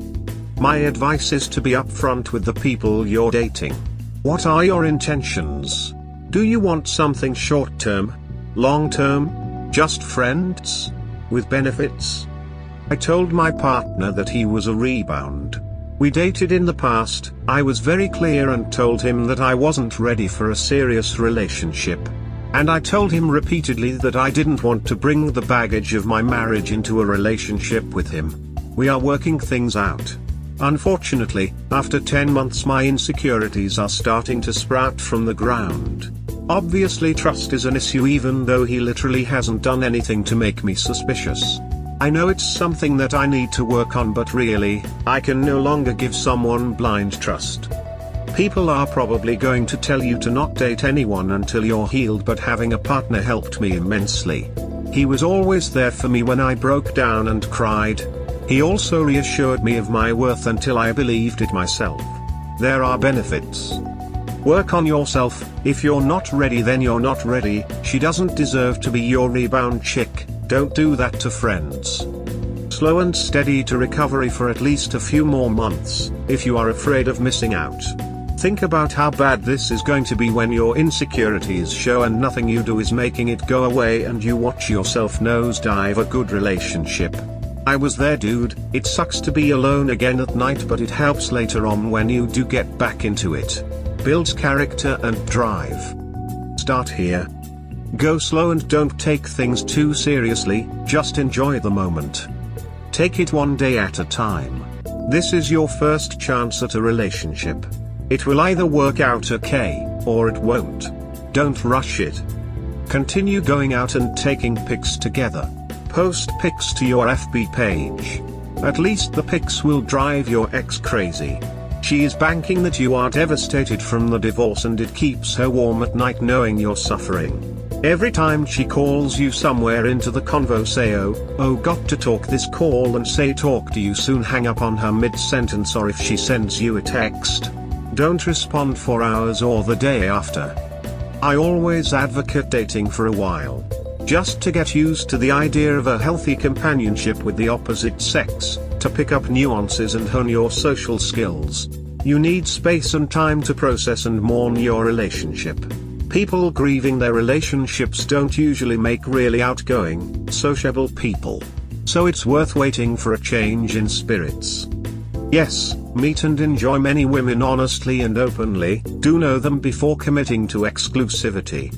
My advice is to be upfront with the people you're dating. What are your intentions? Do you want something short-term? Long-term? Just friends? With benefits? I told my partner that he was a rebound. We dated in the past. I was very clear and told him that I wasn't ready for a serious relationship. And I told him repeatedly that I didn't want to bring the baggage of my marriage into a relationship with him. We are working things out. Unfortunately, after 10 months my insecurities are starting to sprout from the ground. Obviously trust is an issue even though he literally hasn't done anything to make me suspicious. I know it's something that I need to work on but really, I can no longer give someone blind trust. People are probably going to tell you to not date anyone until you're healed but having a partner helped me immensely. He was always there for me when I broke down and cried. He also reassured me of my worth until I believed it myself. There are benefits. Work on yourself. If you're not ready then you're not ready. She doesn't deserve to be your rebound chick. Don't do that to friends. Slow and steady to recovery for at least a few more months, if you are afraid of missing out. Think about how bad this is going to be when your insecurities show and nothing you do is making it go away and you watch yourself nosedive a good relationship. I was there dude. It sucks to be alone again at night but it helps later on when you do get back into it. Builds character and drive. Start here. Go slow and don't take things too seriously, just enjoy the moment. Take it one day at a time. This is your first chance at a relationship. It will either work out okay, or it won't. Don't rush it. Continue going out and taking pics together. Post pics to your FB page. At least the pics will drive your ex crazy. She is banking that you are devastated from the divorce and it keeps her warm at night knowing you're suffering. Every time she calls you somewhere into the convo say oh got to talk this call and say talk to you soon hang up on her mid-sentence or if she sends you a text, don't respond for hours or the day after. I always advocate dating for a while. Just to get used to the idea of a healthy companionship with the opposite sex, to pick up nuances and hone your social skills. You need space and time to process and mourn your relationship. People grieving their relationships don't usually make really outgoing, sociable people. So it's worth waiting for a change in spirits. Yes, meet and enjoy many women honestly and openly, do know them before committing to exclusivity.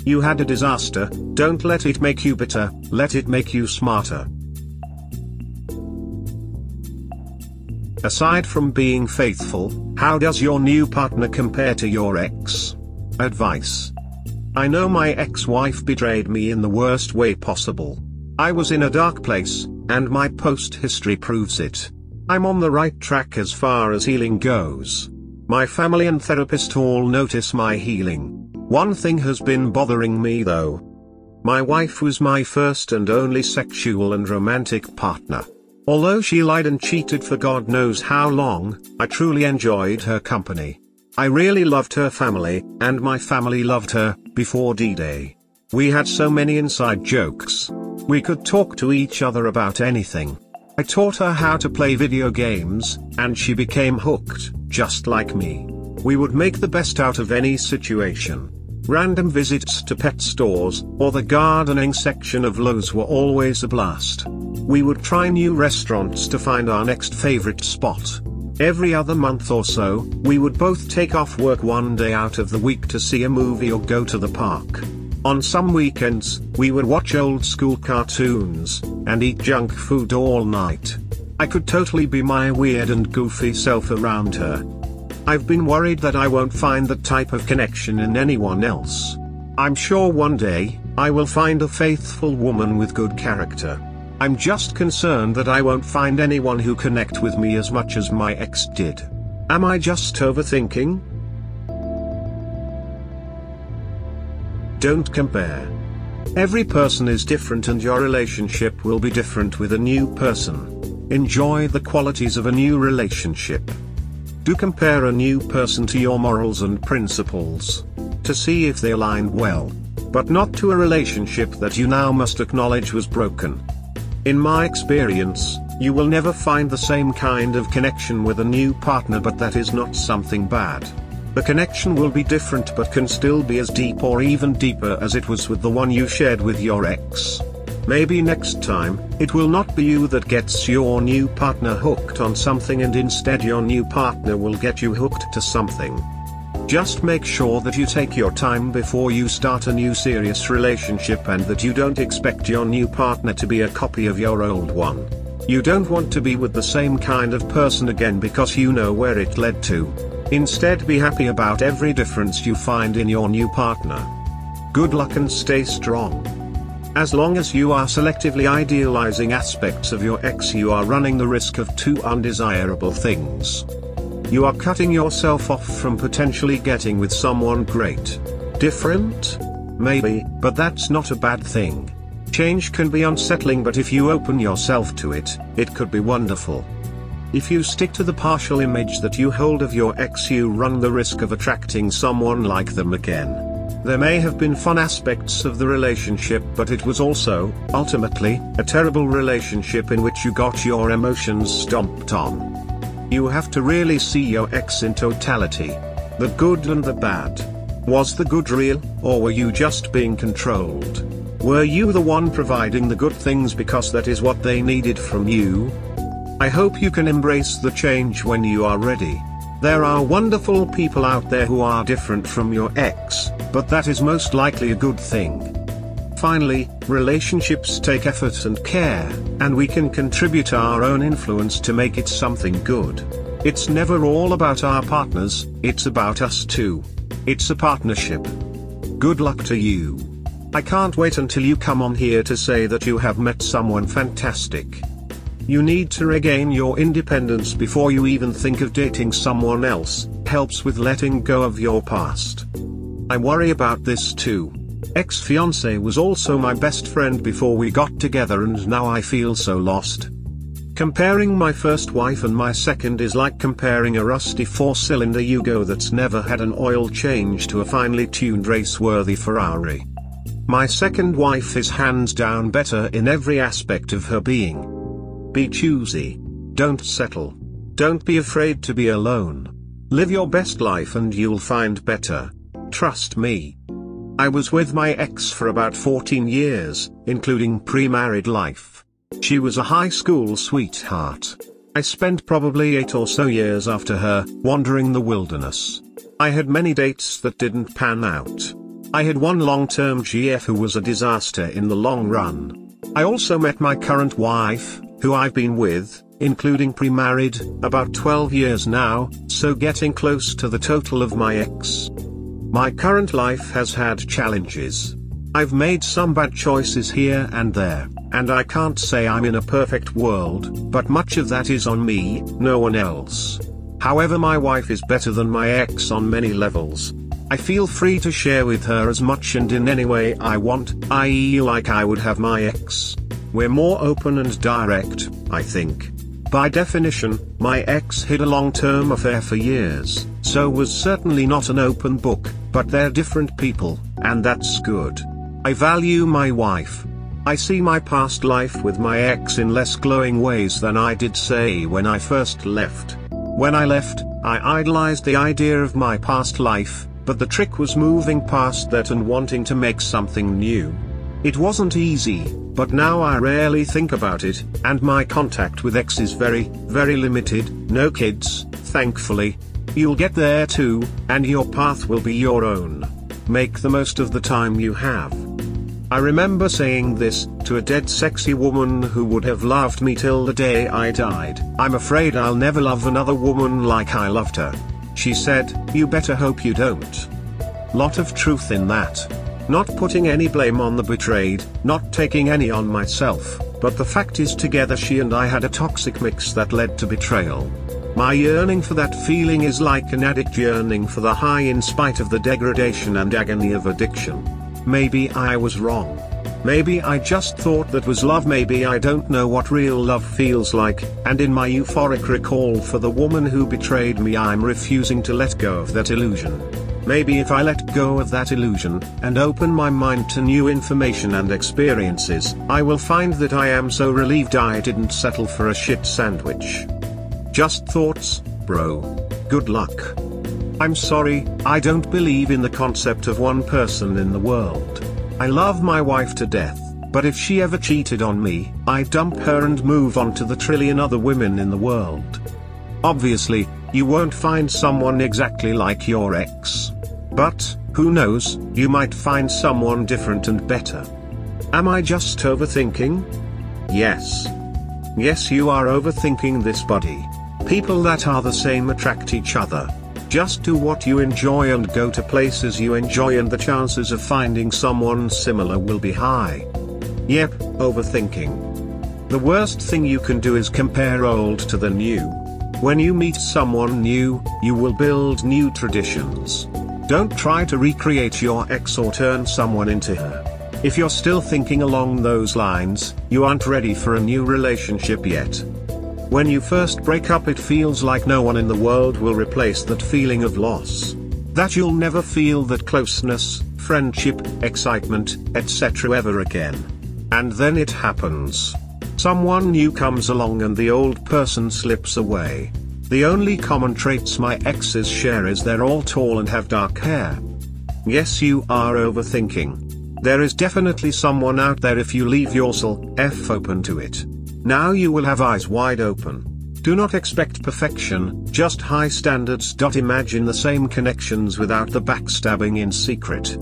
You had a disaster, don't let it make you bitter, let it make you smarter. Aside from being faithful, how does your new partner compare to your ex? Advice. I know my ex-wife betrayed me in the worst way possible. I was in a dark place, and my post history proves it. I'm on the right track as far as healing goes. My family and therapist all notice my healing. One thing has been bothering me though. My wife was my first and only sexual and romantic partner. Although she lied and cheated for God knows how long, I truly enjoyed her company. I really loved her family, and my family loved her, before D-Day. We had so many inside jokes. We could talk to each other about anything. I taught her how to play video games, and she became hooked, just like me. We would make the best out of any situation. Random visits to pet stores, or the gardening section of Lowe's were always a blast. We would try new restaurants to find our next favorite spot. Every other month or so, we would both take off work one day out of the week to see a movie or go to the park. On some weekends, we would watch old school cartoons, and eat junk food all night. I could totally be my weird and goofy self around her. I've been worried that I won't find that type of connection in anyone else. I'm sure one day, I will find a faithful woman with good character. I'm just concerned that I won't find anyone who connect with me as much as my ex did. Am I just overthinking? Don't compare. Every person is different and your relationship will be different with a new person. Enjoy the qualities of a new relationship. Do compare a new person to your morals and principles, to see if they align well, but not to a relationship that you now must acknowledge was broken. In my experience, you will never find the same kind of connection with a new partner, but that is not something bad. The connection will be different but can still be as deep or even deeper as it was with the one you shared with your ex. Maybe next time, it will not be you that gets your new partner hooked on something, and instead your new partner will get you hooked to something. Just make sure that you take your time before you start a new serious relationship, and that you don't expect your new partner to be a copy of your old one. You don't want to be with the same kind of person again because you know where it led to. Instead, be happy about every difference you find in your new partner. Good luck and stay strong. As long as you are selectively idealizing aspects of your ex, you are running the risk of two undesirable things. You are cutting yourself off from potentially getting with someone great. Different? Maybe, but that's not a bad thing. Change can be unsettling, but if you open yourself to it, it could be wonderful. If you stick to the partial image that you hold of your ex, you run the risk of attracting someone like them again. There may have been fun aspects of the relationship, but it was also, ultimately, a terrible relationship in which you got your emotions stomped on. You have to really see your ex in totality. The good and the bad. Was the good real, or were you just being controlled? Were you the one providing the good things because that is what they needed from you? I hope you can embrace the change when you are ready. There are wonderful people out there who are different from your ex, but that is most likely a good thing. Finally, relationships take effort and care, and we can contribute our own influence to make it something good. It's never all about our partners, it's about us too. It's a partnership. Good luck to you. I can't wait until you come on here to say that you have met someone fantastic. You need to regain your independence before you even think of dating someone else. Helps with letting go of your past. I worry about this too. Ex-fiancé was also my best friend before we got together, and now I feel so lost. Comparing my first wife and my second is like comparing a rusty 4-cylinder Yugo that's never had an oil change to a finely tuned race-worthy Ferrari. My second wife is hands down better in every aspect of her being. Be choosy. Don't settle. Don't be afraid to be alone. Live your best life and you'll find better. Trust me. I was with my ex for about 14 years, including pre-married life. She was a high school sweetheart. I spent probably 8 or so years after her, wandering the wilderness. I had many dates that didn't pan out. I had one long-term GF who was a disaster in the long run. I also met my current wife, who I've been with, including pre-married, about 12 years now, so getting close to the total of my ex. My current life has had challenges. I've made some bad choices here and there, and I can't say I'm in a perfect world, but much of that is on me, no one else. However, my wife is better than my ex on many levels. I feel free to share with her as much and in any way I want, i.e. like I would have my ex. We're more open and direct, I think. By definition, my ex hid a long-term affair for years, so was certainly not an open book, but they're different people, and that's good. I value my wife. I see my past life with my ex in less glowing ways than I did say when I first left. When I left, I idolized the idea of my past life, but the trick was moving past that and wanting to make something new. It wasn't easy, but now I rarely think about it, and my contact with ex is very, very limited. No kids, thankfully. You'll get there too, and your path will be your own. Make the most of the time you have. I remember saying this to a dead sexy woman who would have loved me till the day I died. I'm afraid I'll never love another woman like I loved her. She said, "You better hope you don't." Lot of truth in that. Not putting any blame on the betrayed, not taking any on myself, but the fact is together she and I had a toxic mix that led to betrayal. My yearning for that feeling is like an addict yearning for the high in spite of the degradation and agony of addiction. Maybe I was wrong. Maybe I just thought that was love. Maybe I don't know what real love feels like, and in my euphoric recall for the woman who betrayed me I'm refusing to let go of that illusion. Maybe if I let go of that illusion, and open my mind to new information and experiences, I will find that I am so relieved I didn't settle for a shit sandwich. Just thoughts, bro. Good luck. I'm sorry, I don't believe in the concept of one person in the world. I love my wife to death, but if she ever cheated on me, I'd dump her and move on to the trillion other women in the world. Obviously, you won't find someone exactly like your ex. But, who knows, you might find someone different and better. Am I just overthinking? Yes. Yes, you are overthinking this, buddy. People that are the same attract each other. Just do what you enjoy and go to places you enjoy and the chances of finding someone similar will be high. Yep, overthinking. The worst thing you can do is compare old to the new. When you meet someone new, you will build new traditions. Don't try to recreate your ex or turn someone into her. If you're still thinking along those lines, you aren't ready for a new relationship yet. When you first break up it feels like no one in the world will replace that feeling of loss. That you'll never feel that closeness, friendship, excitement, etc. ever again. And then it happens. Someone new comes along and the old person slips away. The only common traits my exes share is they're all tall and have dark hair. Yes, you are overthinking. There is definitely someone out there if you leave yourself open to it. Now you will have eyes wide open. Do not expect perfection, just high standards. Imagine the same connections without the backstabbing in secret.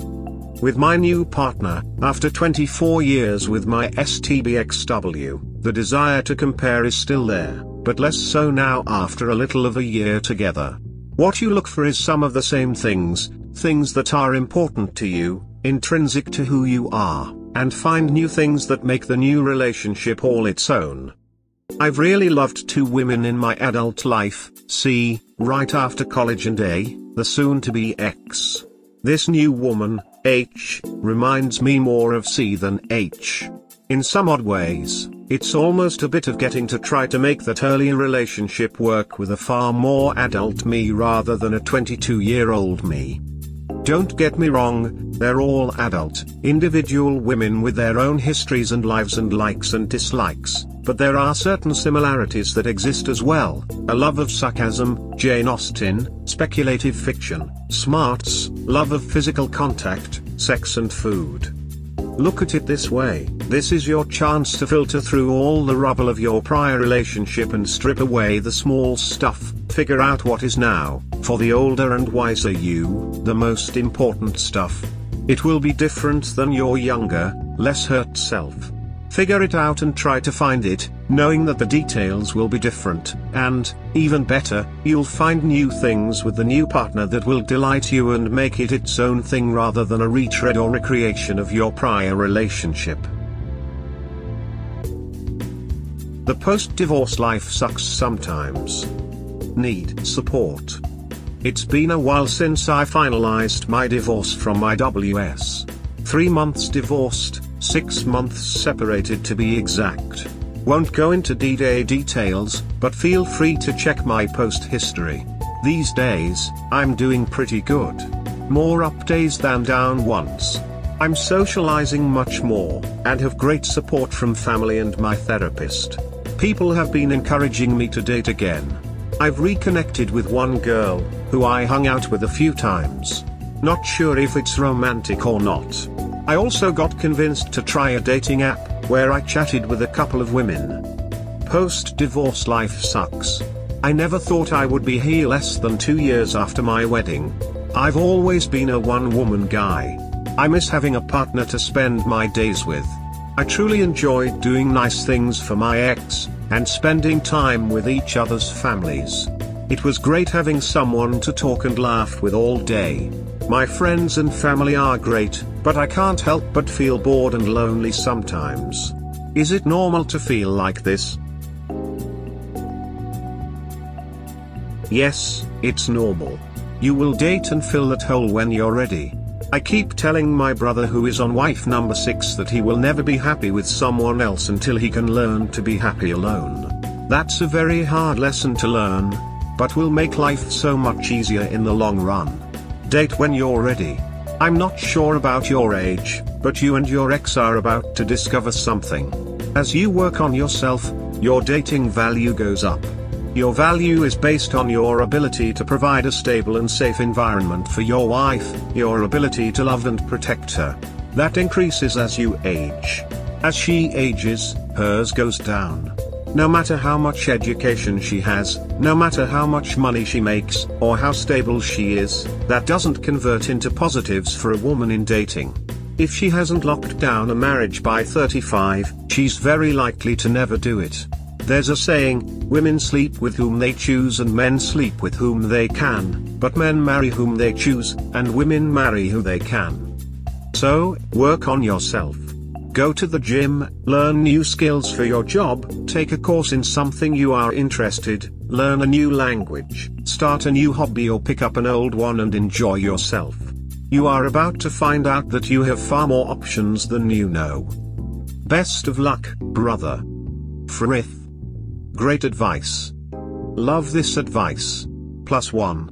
With my new partner, after 24 years with my STBXW, the desire to compare is still there, but less so now after a little of a year together. What you look for is some of the same things that are important to you, intrinsic to who you are, and find new things that make the new relationship all its own. I've really loved two women in my adult life, C, right after college, and A, the soon-to-be ex. This new woman, H, reminds me more of C than H. In some odd ways, it's almost a bit of getting to try to make that early relationship work with a far more adult me rather than a 22-year-old me. Don't get me wrong, they're all adult, individual women with their own histories and lives and likes and dislikes, but there are certain similarities that exist as well: a love of sarcasm, Jane Austen, speculative fiction, smarts, love of physical contact, sex and food. Look at it this way, this is your chance to filter through all the rubble of your prior relationship and strip away the small stuff, figure out what is now, for the older and wiser you, the most important stuff. It will be different than your younger, less hurt self. Figure it out and try to find it, knowing that the details will be different, and, even better, you'll find new things with the new partner that will delight you and make it its own thing rather than a retread or recreation of your prior relationship. The post-divorce life sucks sometimes. Need support. It's been a while since I finalized my divorce from my WS. 3 months divorced, 6 months separated to be exact. Won't go into D-Day details, but feel free to check my post history. These days, I'm doing pretty good. More up days than down ones. I'm socializing much more, and have great support from family and my therapist. People have been encouraging me to date again. I've reconnected with one girl, who I hung out with a few times. Not sure if it's romantic or not. I also got convinced to try a dating app, where I chatted with a couple of women. Post-divorce life sucks. I never thought I would be here less than 2 years after my wedding. I've always been a one-woman guy. I miss having a partner to spend my days with. I truly enjoyed doing nice things for my ex, and spending time with each other's families. It was great having someone to talk and laugh with all day. My friends and family are great, but I can't help but feel bored and lonely sometimes. Is it normal to feel like this? Yes, it's normal. You will date and fill that hole when you're ready. I keep telling my brother, who is on wife number 6, that he will never be happy with someone else until he can learn to be happy alone. That's a very hard lesson to learn, but will make life so much easier in the long run. Date when you're ready. I'm not sure about your age, but you and your ex are about to discover something. As you work on yourself, your dating value goes up. Your value is based on your ability to provide a stable and safe environment for your wife, your ability to love and protect her. That increases as you age. As she ages, hers goes down. No matter how much education she has, no matter how much money she makes, or how stable she is, that doesn't convert into positives for a woman in dating. If she hasn't locked down a marriage by 35, she's very likely to never do it. There's a saying, women sleep with whom they choose and men sleep with whom they can, but men marry whom they choose, and women marry who they can. So, work on yourself. Go to the gym, learn new skills for your job, take a course in something you are interested, learn a new language, start a new hobby or pick up an old one and enjoy yourself. You are about to find out that you have far more options than you know. Best of luck, brother. Frith. Great advice. Love this advice. +1.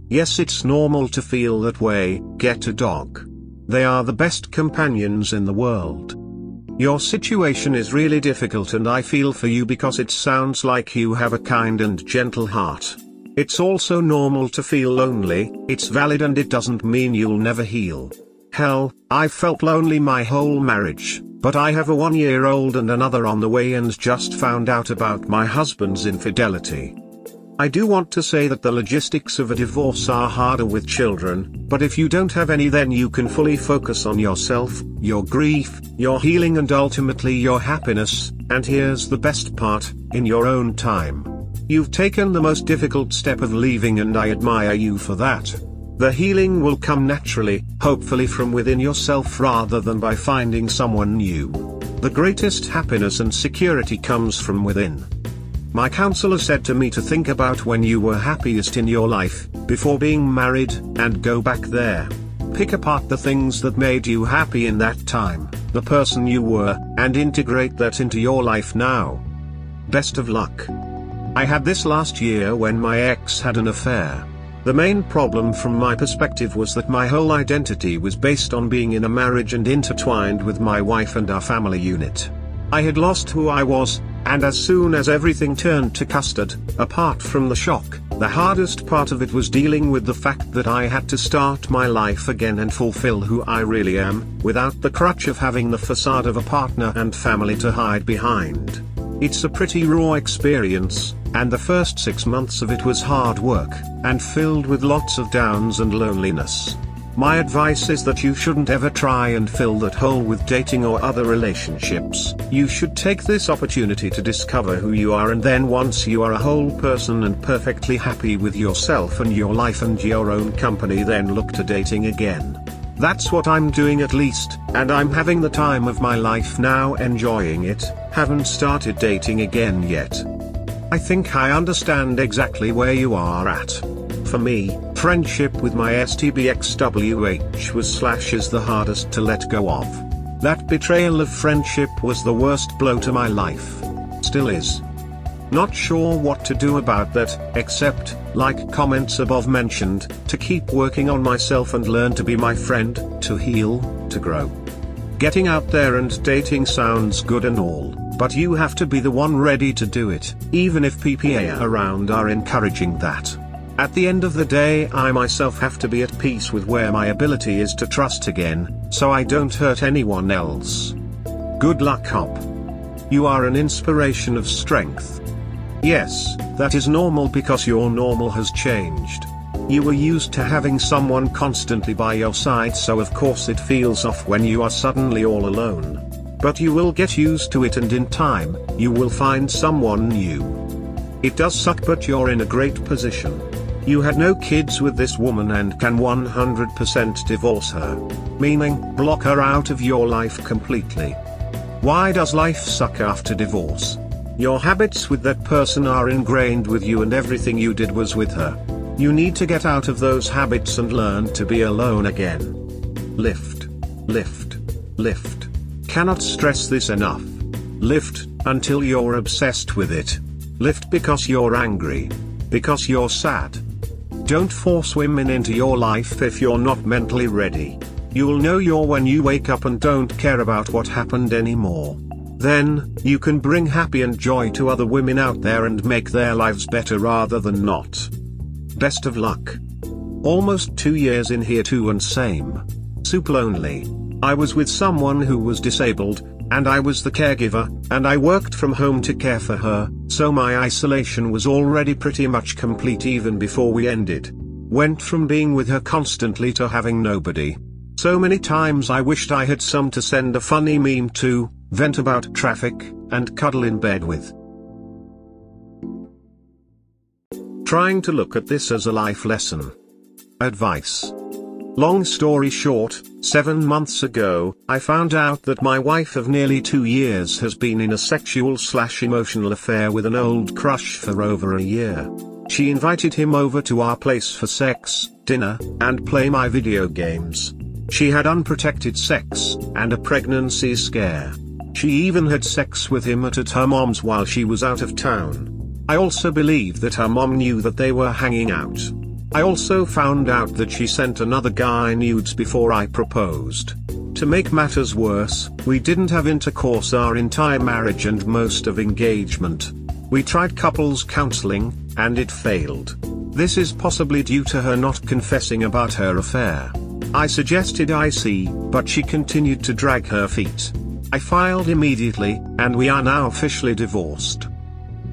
Yes, it's normal to feel that way. Get a dog. They are the best companions in the world. Your situation is really difficult and I feel for you because it sounds like you have a kind and gentle heart. It's also normal to feel lonely, it's valid and it doesn't mean you'll never heal. Hell, I've felt lonely my whole marriage, but I have a 1-year-old and another on the way and just found out about my husband's infidelity. I do want to say that the logistics of a divorce are harder with children, but if you don't have any then you can fully focus on yourself, your grief, your healing and ultimately your happiness, and here's the best part, in your own time. You've taken the most difficult step of leaving and I admire you for that. The healing will come naturally, hopefully from within yourself rather than by finding someone new. The greatest happiness and security comes from within. My counselor said to me to think about when you were happiest in your life, before being married, and go back there. Pick apart the things that made you happy in that time, the person you were, and integrate that into your life now. Best of luck. I had this last year when my ex had an affair. The main problem from my perspective was that my whole identity was based on being in a marriage and intertwined with my wife and our family unit. I had lost who I was, and as soon as everything turned to custard, apart from the shock, the hardest part of it was dealing with the fact that I had to start my life again and fulfill who I really am, without the crutch of having the facade of a partner and family to hide behind. It's a pretty raw experience, and the first 6 months of it was hard work, and filled with lots of downs and loneliness. My advice is that you shouldn't ever try and fill that hole with dating or other relationships. You should take this opportunity to discover who you are, and then once you are a whole person and perfectly happy with yourself and your life and your own company, then look to dating again. That's what I'm doing at least, and I'm having the time of my life now, enjoying it. Haven't started dating again yet. I think I understand exactly where you are at. For me, friendship with my STBXWH was/is the hardest to let go of. That betrayal of friendship was the worst blow to my life. Still is. Not sure what to do about that, except, like comments above mentioned, to keep working on myself and learn to be my friend, to heal, to grow. Getting out there and dating sounds good and all, but you have to be the one ready to do it, even if people around are encouraging that. At the end of the day, I myself have to be at peace with where my ability is to trust again, so I don't hurt anyone else. Good luck, Hop. You are an inspiration of strength. Yes, that is normal because your normal has changed. You were used to having someone constantly by your side, so of course it feels off when you are suddenly all alone. But you will get used to it, and in time, you will find someone new. It does suck, but you're in a great position. You had no kids with this woman and can 100% divorce her. Meaning, block her out of your life completely. Why does life suck after divorce? Your habits with that person are ingrained with you, and everything you did was with her. You need to get out of those habits and learn to be alone again. Lift. Lift. Lift. Cannot stress this enough. Lift, until you're obsessed with it. Lift because you're angry. Because you're sad. Don't force women into your life if you're not mentally ready. You'll know when you wake up and don't care about what happened anymore. Then, you can bring happy and joy to other women out there and make their lives better rather than not. Best of luck. Almost 2 years in here too, and same. Super lonely. I was with someone who was disabled, and I was the caregiver, and I worked from home to care for her, so my isolation was already pretty much complete even before we ended. Went from being with her constantly to having nobody. So many times I wished I had some to send a funny meme to, vent about traffic, and cuddle in bed with. Trying to look at this as a life lesson. Advice. Long story short, 7 months ago, I found out that my wife of nearly 2 years has been in a sexual/emotional affair with an old crush for over a year. She invited him over to our place for sex, dinner, and play my video games. She had unprotected sex, and a pregnancy scare. She even had sex with him at her mom's while she was out of town. I also believe that her mom knew that they were hanging out. I also found out that she sent another guy nudes before I proposed. To make matters worse, we didn't have intercourse our entire marriage and most of engagement. We tried couples counseling, and it failed. This is possibly due to her not confessing about her affair. I suggested IC, but she continued to drag her feet. I filed immediately, and we are now officially divorced.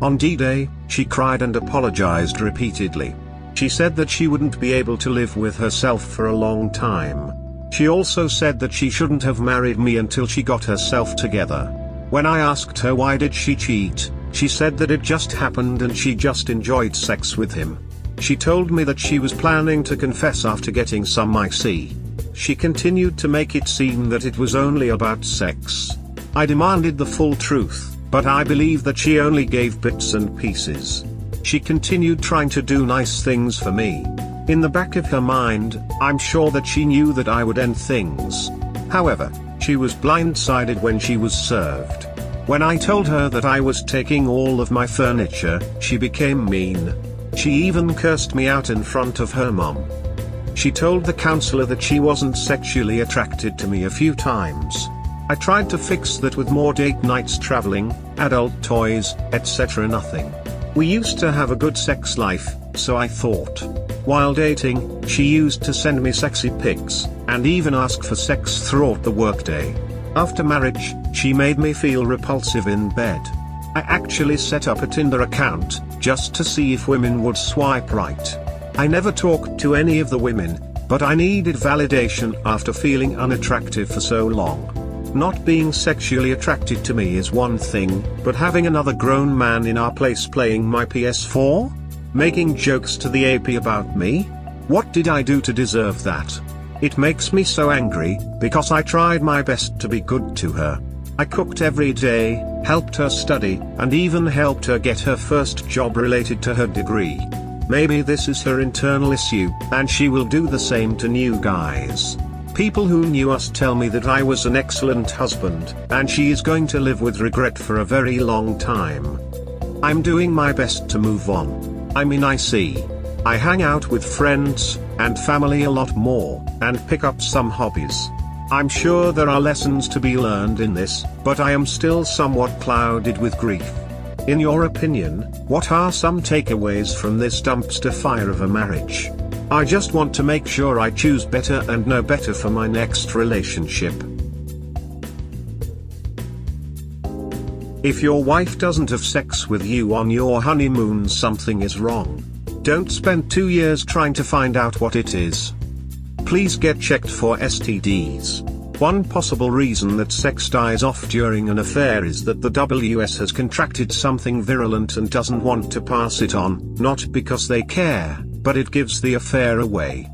On D-Day, she cried and apologized repeatedly. She said that she wouldn't be able to live with herself for a long time. She also said that she shouldn't have married me until she got herself together. When I asked her why did she cheat, she said that it just happened and she just enjoyed sex with him. She told me that she was planning to confess after getting some IC. She continued to make it seem that it was only about sex. I demanded the full truth, but I believe that she only gave bits and pieces. She continued trying to do nice things for me. In the back of her mind, I'm sure that she knew that I would end things. However, she was blindsided when she was served. When I told her that I was taking all of my furniture, she became mean. She even cursed me out in front of her mom. She told the counselor that she wasn't sexually attracted to me a few times. I tried to fix that with more date nights, traveling, adult toys, etc. Nothing. We used to have a good sex life, so I thought. While dating, she used to send me sexy pics, and even ask for sex throughout the workday. After marriage, she made me feel repulsive in bed. I actually set up a Tinder account, just to see if women would swipe right. I never talked to any of the women, but I needed validation after feeling unattractive for so long. Not being sexually attracted to me is one thing, but having another grown man in our place playing my PS4? Making jokes to the AP about me? What did I do to deserve that? It makes me so angry, because I tried my best to be good to her. I cooked every day, helped her study, and even helped her get her first job related to her degree. Maybe this is her internal issue, and she will do the same to new guys. People who knew us tell me that I was an excellent husband, and she is going to live with regret for a very long time. I'm doing my best to move on. I hang out with friends and family a lot more, and pick up some hobbies. I'm sure there are lessons to be learned in this, but I am still somewhat clouded with grief. In your opinion, what are some takeaways from this dumpster fire of a marriage? I just want to make sure I choose better and know better for my next relationship. If your wife doesn't have sex with you on your honeymoon, something is wrong. Don't spend 2 years trying to find out what it is. Please get checked for STDs. One possible reason that sex dies off during an affair is that the WS has contracted something virulent and doesn't want to pass it on, not because they care, but it gives the affair away.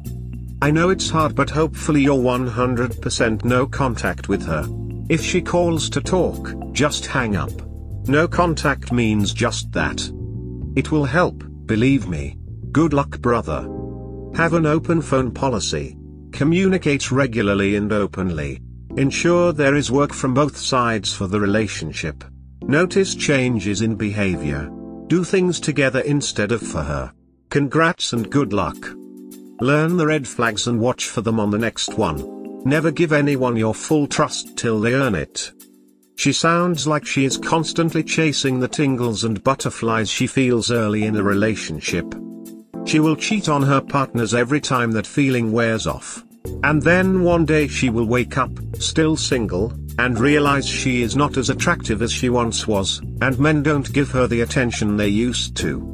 I know it's hard, but hopefully you're 100% no contact with her. If she calls to talk, just hang up. No contact means just that. It will help, believe me. Good luck, brother. Have an open phone policy. Communicate regularly and openly. Ensure there is work from both sides for the relationship. Notice changes in behavior. Do things together instead of for her. Congrats and good luck. Learn the red flags and watch for them on the next one. Never give anyone your full trust till they earn it. She sounds like she is constantly chasing the tingles and butterflies she feels early in a relationship. She will cheat on her partners every time that feeling wears off. And then one day she will wake up, still single, and realize she is not as attractive as she once was, and men don't give her the attention they used to.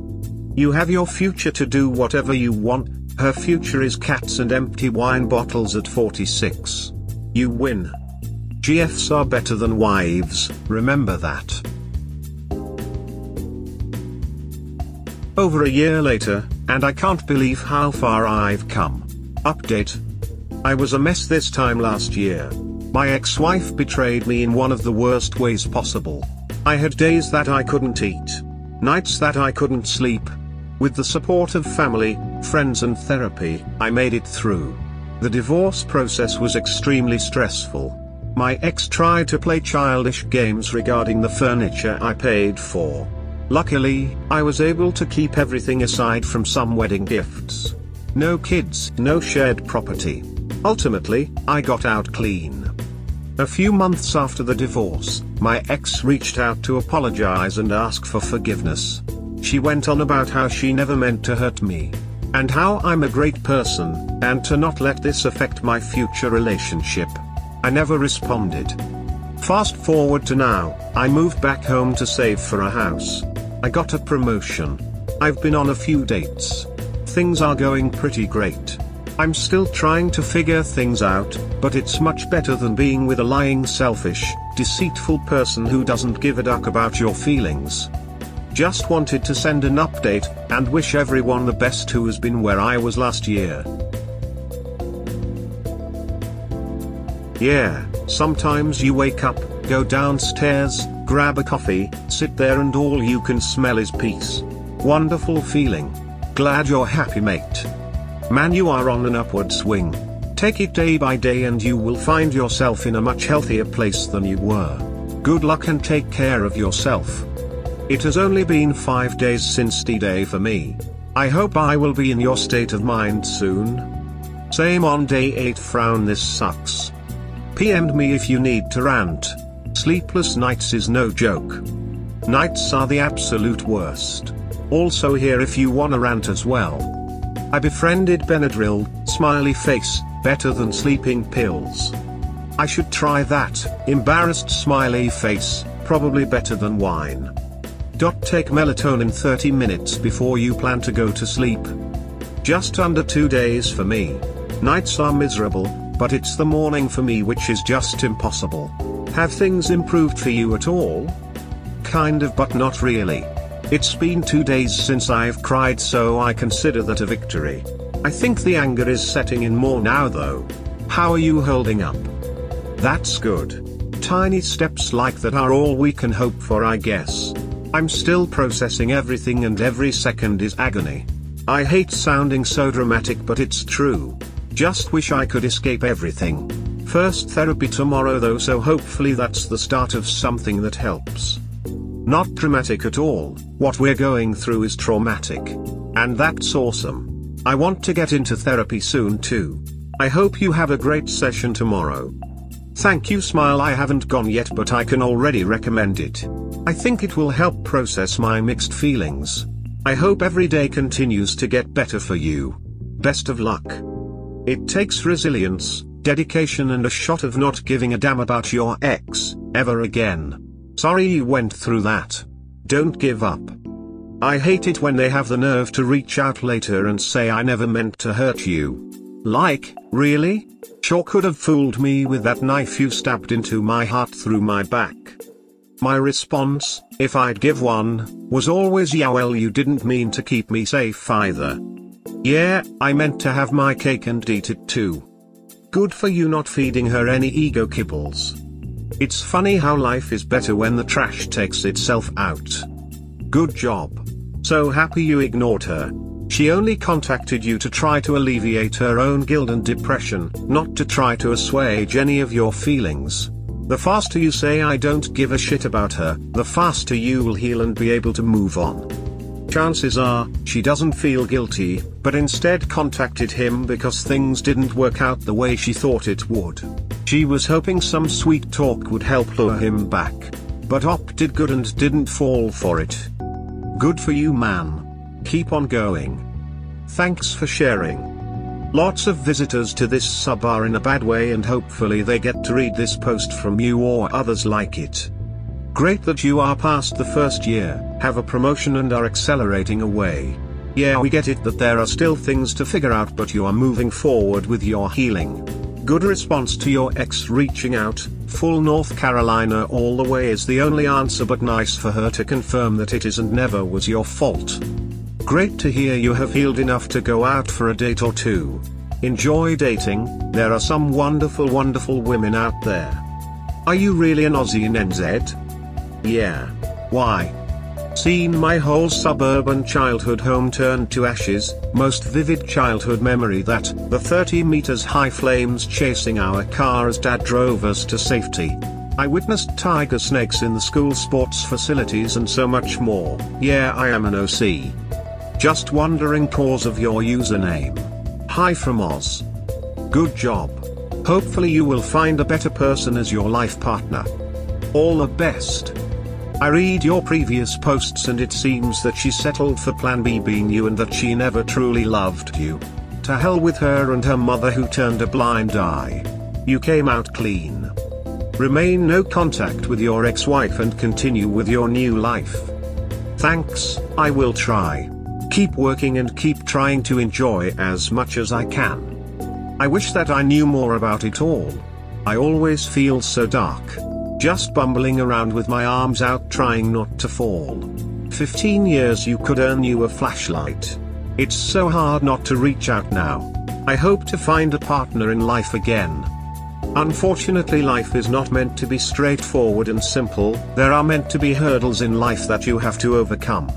You have your future to do whatever you want. Her future is cats and empty wine bottles at 46. You win. GFs are better than wives, remember that. Over a year later, and I can't believe how far I've come. Update. I was a mess this time last year. My ex-wife betrayed me in one of the worst ways possible. I had days that I couldn't eat. Nights that I couldn't sleep. With the support of family, friends and therapy, I made it through. The divorce process was extremely stressful. My ex tried to play childish games regarding the furniture I paid for. Luckily, I was able to keep everything aside from some wedding gifts. No kids, no shared property. Ultimately, I got out clean. A few months after the divorce, my ex reached out to apologize and ask for forgiveness. She went on about how she never meant to hurt me, and how I'm a great person, and to not let this affect my future relationship. I never responded. Fast forward to now, I moved back home to save for a house. I got a promotion. I've been on a few dates. Things are going pretty great. I'm still trying to figure things out, but it's much better than being with a lying, selfish, deceitful person who doesn't give a duck about your feelings. Just wanted to send an update, and wish everyone the best who has been where I was last year. Yeah, sometimes you wake up, go downstairs, grab a coffee, sit there and all you can smell is peace. Wonderful feeling. Glad you're happy, mate. Man, you are on an upward swing. Take it day by day and you will find yourself in a much healthier place than you were. Good luck and take care of yourself. It has only been 5 days since D-Day for me. I hope I will be in your state of mind soon. Same on day 8. Frown, this sucks. PM'd me if you need to rant. Sleepless nights is no joke. Nights are the absolute worst. Also here if you wanna rant as well. I befriended Benadryl, smiley face, better than sleeping pills. I should try that, embarrassed smiley face, probably better than wine. Take melatonin 30 minutes before you plan to go to sleep. Just under 2 days for me. Nights are miserable, but it's the morning for me which is just impossible. Have things improved for you at all? Kind of, but not really. It's been 2 days since I've cried, so I consider that a victory. I think the anger is setting in more now though. How are you holding up? That's good. Tiny steps like that are all we can hope for, I guess. I'm still processing everything and every second is agony. I hate sounding so dramatic, but it's true. Just wish I could escape everything. First therapy tomorrow though, so hopefully that's the start of something that helps. Not dramatic at all, what we're going through is traumatic. And that's awesome. I want to get into therapy soon too. I hope you have a great session tomorrow. Thank you, smile. I haven't gone yet, but I can already recommend it. I think it will help process my mixed feelings. I hope every day continues to get better for you. Best of luck. It takes resilience, dedication and a shot of not giving a damn about your ex, ever again. Sorry you went through that. Don't give up. I hate it when they have the nerve to reach out later and say I never meant to hurt you. Like, really? Sure could have fooled me with that knife you stabbed into my heart through my back. My response, if I'd give one, was always yeah well you didn't mean to keep me safe either. Yeah, I meant to have my cake and eat it too. Good for you not feeding her any ego kibbles. It's funny how life is better when the trash takes itself out. Good job. So happy you ignored her. She only contacted you to try to alleviate her own guilt and depression, not to try to assuage any of your feelings. The faster you say I don't give a shit about her, the faster you will heal and be able to move on. Chances are, she doesn't feel guilty, but instead contacted him because things didn't work out the way she thought it would. She was hoping some sweet talk would help lure him back. But opted good and didn't fall for it. Good for you, man. Keep on going. Thanks for sharing. Lots of visitors to this sub are in a bad way, and hopefully they get to read this post from you or others like it. Great that you are past the first year, have a promotion and are accelerating away. Yeah, we get it that there are still things to figure out, but you are moving forward with your healing. Good response to your ex reaching out. Full North Carolina all the way is the only answer, but nice for her to confirm that it is and never was your fault. Great to hear you have healed enough to go out for a date or two. Enjoy dating, there are some wonderful women out there. Are you really an Aussie in NZ? Yeah. Why? Seen my whole suburban childhood home turned to ashes, most vivid childhood memory that, the 30 meters high flames chasing our car as dad drove us to safety. I witnessed tiger snakes in the school sports facilities and so much more. Yeah, I am an OC. Just wondering cause of your username. Hi from Oz. Good job. Hopefully you will find a better person as your life partner. All the best. I read your previous posts and it seems that she settled for plan B being you and that she never truly loved you. To hell with her and her mother who turned a blind eye. You came out clean. Remain no contact with your ex-wife and continue with your new life. Thanks, I will try. Keep working and keep trying to enjoy as much as I can. I wish that I knew more about it all. I always feel so dark. Just bumbling around with my arms out trying not to fall. 15 years you could earn you a flashlight. It's so hard not to reach out now. I hope to find a partner in life again. Unfortunately, life is not meant to be straightforward and simple. There are meant to be hurdles in life that you have to overcome.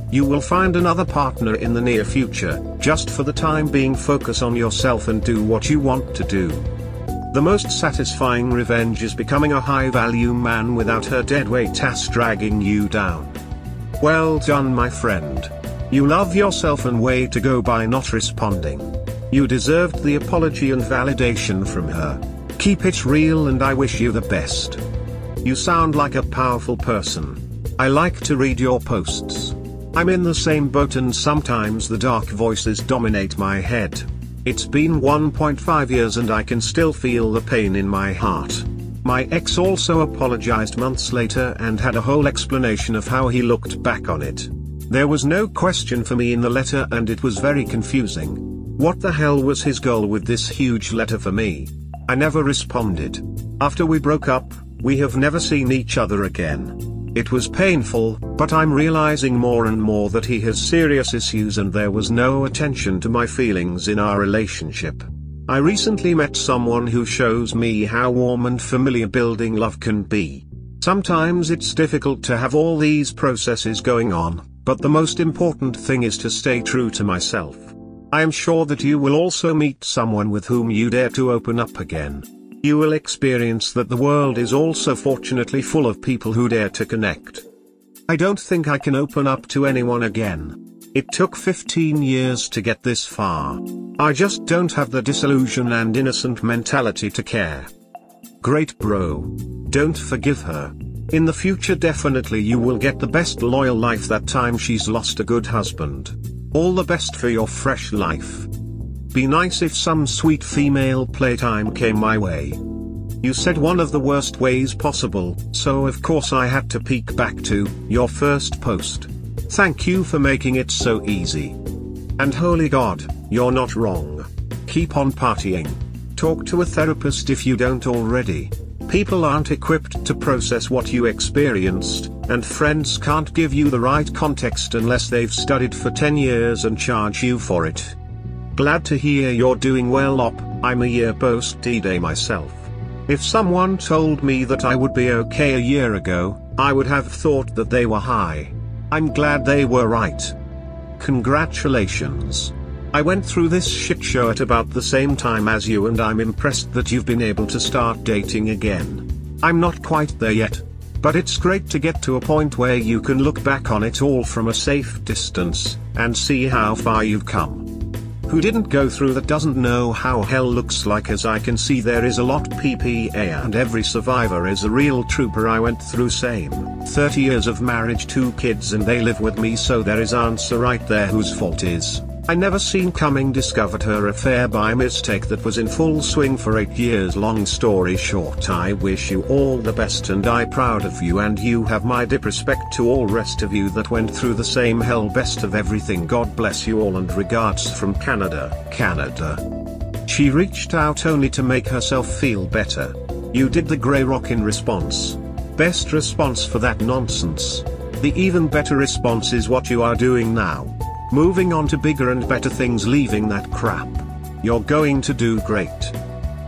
You will find another partner in the near future. Just for the time being, focus on yourself and do what you want to do. The most satisfying revenge is becoming a high-value man without her deadweight ass dragging you down. Well done, my friend. You love yourself and way to go by not responding. You deserved the apology and validation from her. Keep it real and I wish you the best. You sound like a powerful person. I like to read your posts. I'm in the same boat and sometimes the dark voices dominate my head. It's been 1.5 years and I can still feel the pain in my heart. My ex also apologized months later and had a whole explanation of how he looked back on it. There was no question for me in the letter and it was very confusing. What the hell was his goal with this huge letter for me? I never responded. After we broke up, we have never seen each other again. It was painful, but I'm realizing more and more that he has serious issues and there was no attention to my feelings in our relationship. I recently met someone who shows me how warm and familiar building love can be. Sometimes it's difficult to have all these processes going on, but the most important thing is to stay true to myself. I am sure that you will also meet someone with whom you dare to open up again. You will experience that the world is also fortunately full of people who dare to connect. I don't think I can open up to anyone again. It took 15 years to get this far. I just don't have the disillusion and innocent mentality to care. Great bro. Don't forgive her. In the future definitely you will get the best loyal life that time she's lost a good husband. All the best for your fresh life. Be nice if some sweet female playtime came my way. You said one of the worst ways possible, so of course I had to peek back to your first post. Thank you for making it so easy. And holy God, you're not wrong. Keep on partying. Talk to a therapist if you don't already. People aren't equipped to process what you experienced, and friends can't give you the right context unless they've studied for 10 years and charge you for it. Glad to hear you're doing well op, I'm a year post D-Day myself. If someone told me that I would be okay a year ago, I would have thought that they were high. I'm glad they were right. Congratulations. I went through this shit show at about the same time as you and I'm impressed that you've been able to start dating again. I'm not quite there yet. But it's great to get to a point where you can look back on it all from a safe distance, and see how far you've come. Who didn't go through that doesn't know how hell looks like, as I can see there is a lot PPA and every survivor is a real trooper. I went through same. 30 years of marriage, 2 kids and they live with me, so there is answer right there. Whose fault is? I never seen coming, discovered her affair by mistake that was in full swing for 8 years. Long story short, I wish you all the best and I proud of you, and you have my deep respect to all rest of you that went through the same hell. Best of everything, God bless you all, and regards from Canada. She reached out only to make herself feel better. You did the grey rock in response. Best response for that nonsense. The even better response is what you are doing now. Moving on to bigger and better things, leaving that crap. You're going to do great.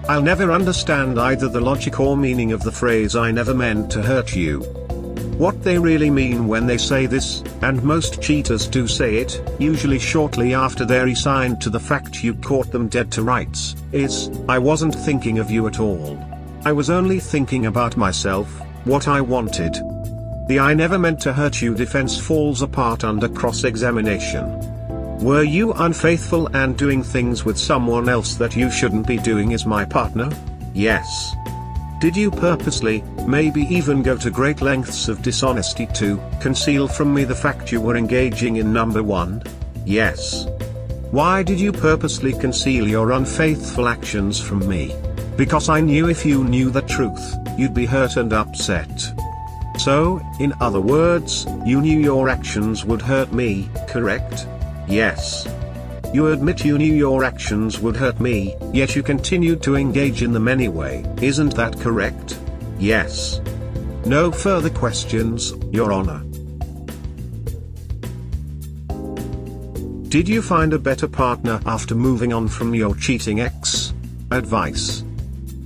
I'll never understand either the logic or meaning of the phrase "I never meant to hurt you." What they really mean when they say this, and most cheaters do say it, usually shortly after they're resigned to the fact you caught them dead to rights, is, "I wasn't thinking of you at all. I was only thinking about myself, what I wanted." The "I never meant to hurt you" defense falls apart under cross-examination. Were you unfaithful and doing things with someone else that you shouldn't be doing as my partner? Yes. Did you purposely, maybe even go to great lengths of dishonesty to conceal from me the fact you were engaging in number 1? Yes. Why did you purposely conceal your unfaithful actions from me? Because I knew if you knew the truth, you'd be hurt and upset. So, in other words, you knew your actions would hurt me, correct? Yes. You admit you knew your actions would hurt me, yet you continued to engage in them anyway, isn't that correct? Yes. No further questions, Your Honor. Did you find a better partner after moving on from your cheating ex? Advice.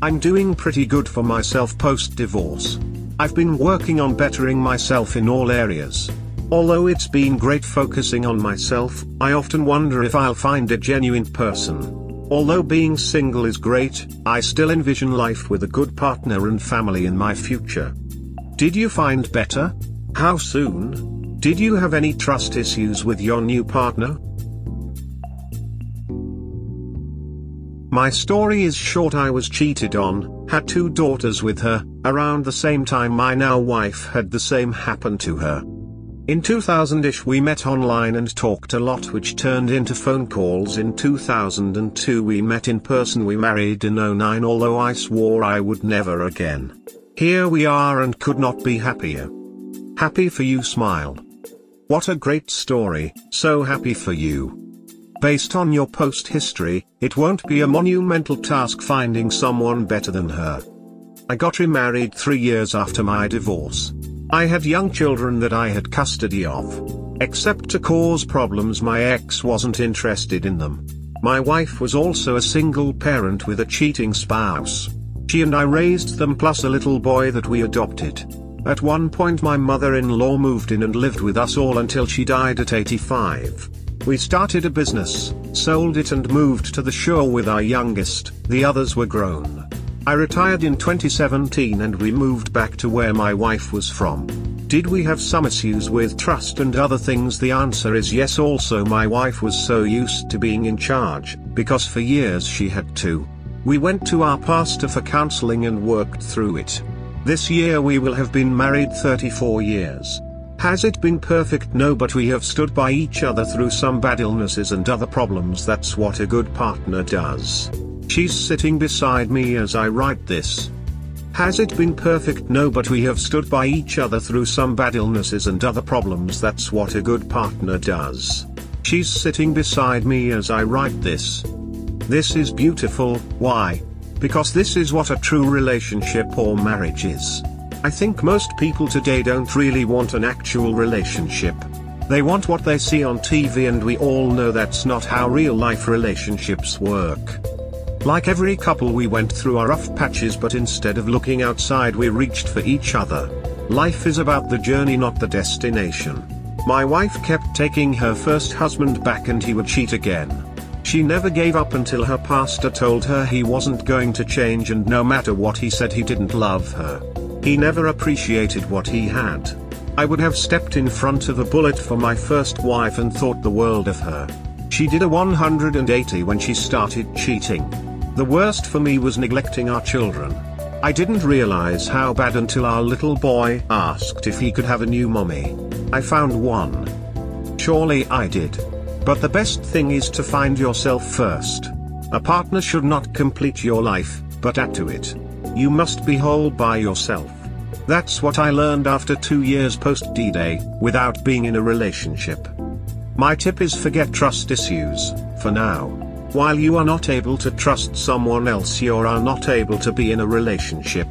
I'm doing pretty good for myself post-divorce. I've been working on bettering myself in all areas. Although it's been great focusing on myself, I often wonder if I'll find a genuine person. Although being single is great, I still envision life with a good partner and family in my future. Did you find better? How soon? Did you have any trust issues with your new partner? My story is short. I was cheated on, had 2 daughters with her, around the same time my now wife had the same happen to her. In 2000-ish we met online and talked a lot, which turned into phone calls. In 2002 we met in person. We married in 2009, although I swore I would never again. Here we are and could not be happier. Happy for you, smile. What a great story, so happy for you. Based on your post history, it won't be a monumental task finding someone better than her. I got remarried 3 years after my divorce. I had young children that I had custody of. Except to cause problems, my ex wasn't interested in them. My wife was also a single parent with a cheating spouse. She and I raised them plus a little boy that we adopted. At one point my mother-in-law moved in and lived with us all until she died at 85. We started a business, sold it and moved to the shore with our youngest, the others were grown. I retired in 2017 and we moved back to where my wife was from. Did we have some issues with trust and other things? The answer is yes. Also, my wife was so used to being in charge, because for years she had to. We went to our pastor for counseling and worked through it. This year we will have been married 34 years. Has it been perfect? No, but we have stood by each other through some bad illnesses and other problems. That's what a good partner does. She's sitting beside me as I write this. Has it been perfect? No, but we have stood by each other through some bad illnesses and other problems. That's what a good partner does. She's sitting beside me as I write this. This is beautiful. Why? Because this is what a true relationship or marriage is. I think most people today don't really want an actual relationship. They want what they see on TV, and we all know that's not how real life relationships work. Like every couple, we went through our rough patches, but instead of looking outside, we reached for each other. Life is about the journey, not the destination. My wife kept taking her first husband back and he would cheat again. She never gave up until her pastor told her he wasn't going to change, and no matter what he said, he didn't love her. He never appreciated what he had. I would have stepped in front of a bullet for my first wife and thought the world of her. She did a 180 when she started cheating. The worst for me was neglecting our children. I didn't realize how bad until our little boy asked if he could have a new mommy. I found one. Surely I did. But the best thing is to find yourself first. A partner should not complete your life, but add to it. You must be whole by yourself. That's what I learned after 2 years post D-Day, without being in a relationship. My tip is forget trust issues, for now. While you are not able to trust someone else, you are not able to be in a relationship.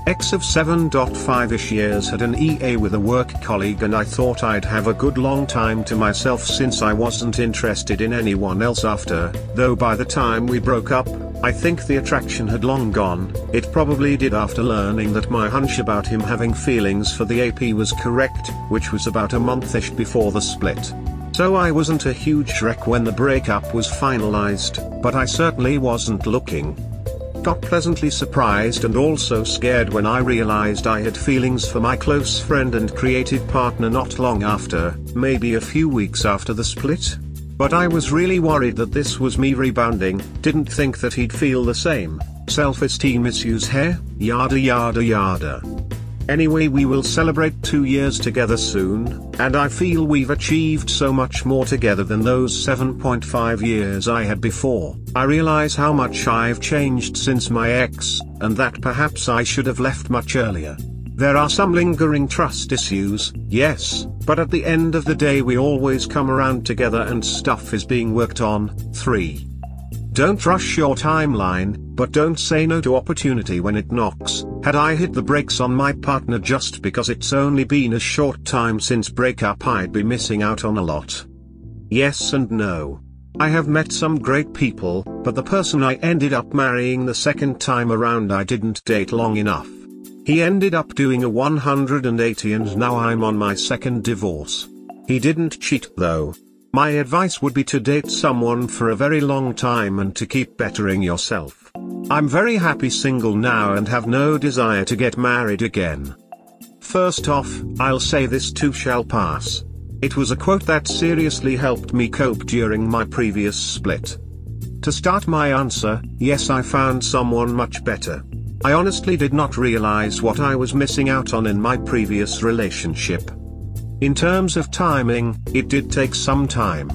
Ex of 7.5-ish years had an EA with a work colleague, and I thought I'd have a good long time to myself since I wasn't interested in anyone else after, though by the time we broke up, I think the attraction had long gone. It probably did after learning that my hunch about him having feelings for the AP was correct, which was about a month-ish before the split. So I wasn't a huge wreck when the breakup was finalized, but I certainly wasn't looking. Got pleasantly surprised and also scared when I realized I had feelings for my close friend and creative partner not long after, maybe a few weeks after the split. But I was really worried that this was me rebounding, didn't think that he'd feel the same. Self-esteem issues, yada yada yada. Anyway, we will celebrate 2 years together soon, and I feel we've achieved so much more together than those 7.5 years I had before. I realize how much I've changed since my ex, and that perhaps I should have left much earlier. There are some lingering trust issues, yes, but at the end of the day we always come around together and stuff is being worked on. 3. Don't rush your timeline, but don't say no to opportunity when it knocks. Had I hit the brakes on my partner just because it's only been a short time since breakup, I'd be missing out on a lot. Yes and no. I have met some great people, but the person I ended up marrying the second time around, I didn't date long enough. He ended up doing a 180 and now I'm on my second divorce. He didn't cheat though. My advice would be to date someone for a very long time and to keep bettering yourself. I'm very happy single now and have no desire to get married again. First off, I'll say this too shall pass. It was a quote that seriously helped me cope during my previous split. To start my answer, yes, I found someone much better. I honestly did not realize what I was missing out on in my previous relationship. In terms of timing, it did take some time.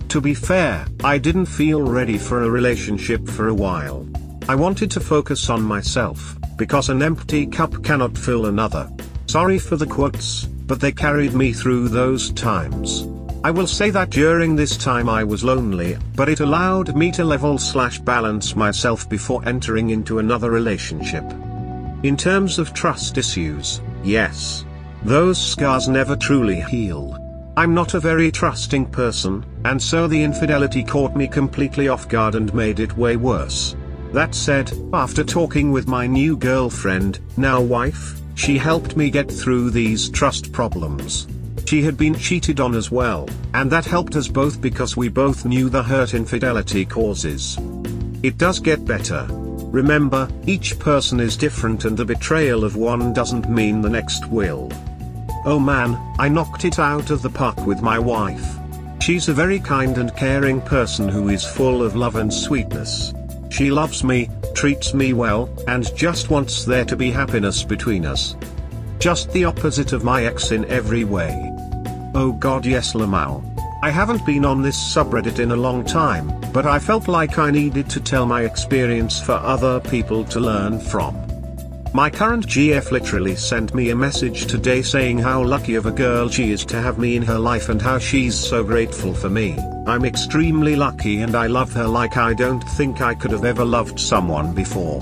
To be fair, I didn't feel ready for a relationship for a while. I wanted to focus on myself, because an empty cup cannot fill another. Sorry for the quotes, but they carried me through those times. I will say that during this time I was lonely, but it allowed me to level/balance myself before entering into another relationship. In terms of trust issues, yes. Those scars never truly heal. I'm not a very trusting person, and so the infidelity caught me completely off guard and made it way worse. That said, after talking with my new girlfriend, now wife, she helped me get through these trust problems. She had been cheated on as well, and that helped us both because we both knew the hurt infidelity causes. It does get better. Remember, each person is different and the betrayal of one doesn't mean the next will. Oh man, I knocked it out of the park with my wife. She's a very kind and caring person who is full of love and sweetness. She loves me, treats me well, and just wants there to be happiness between us. Just the opposite of my ex in every way. Oh god yes Lamau. I haven't been on this subreddit in a long time, but I felt like I needed to tell my experience for other people to learn from. My current GF literally sent me a message today saying how lucky of a girl she is to have me in her life and how she's so grateful for me. I'm extremely lucky and I love her like I don't think I could have ever loved someone before.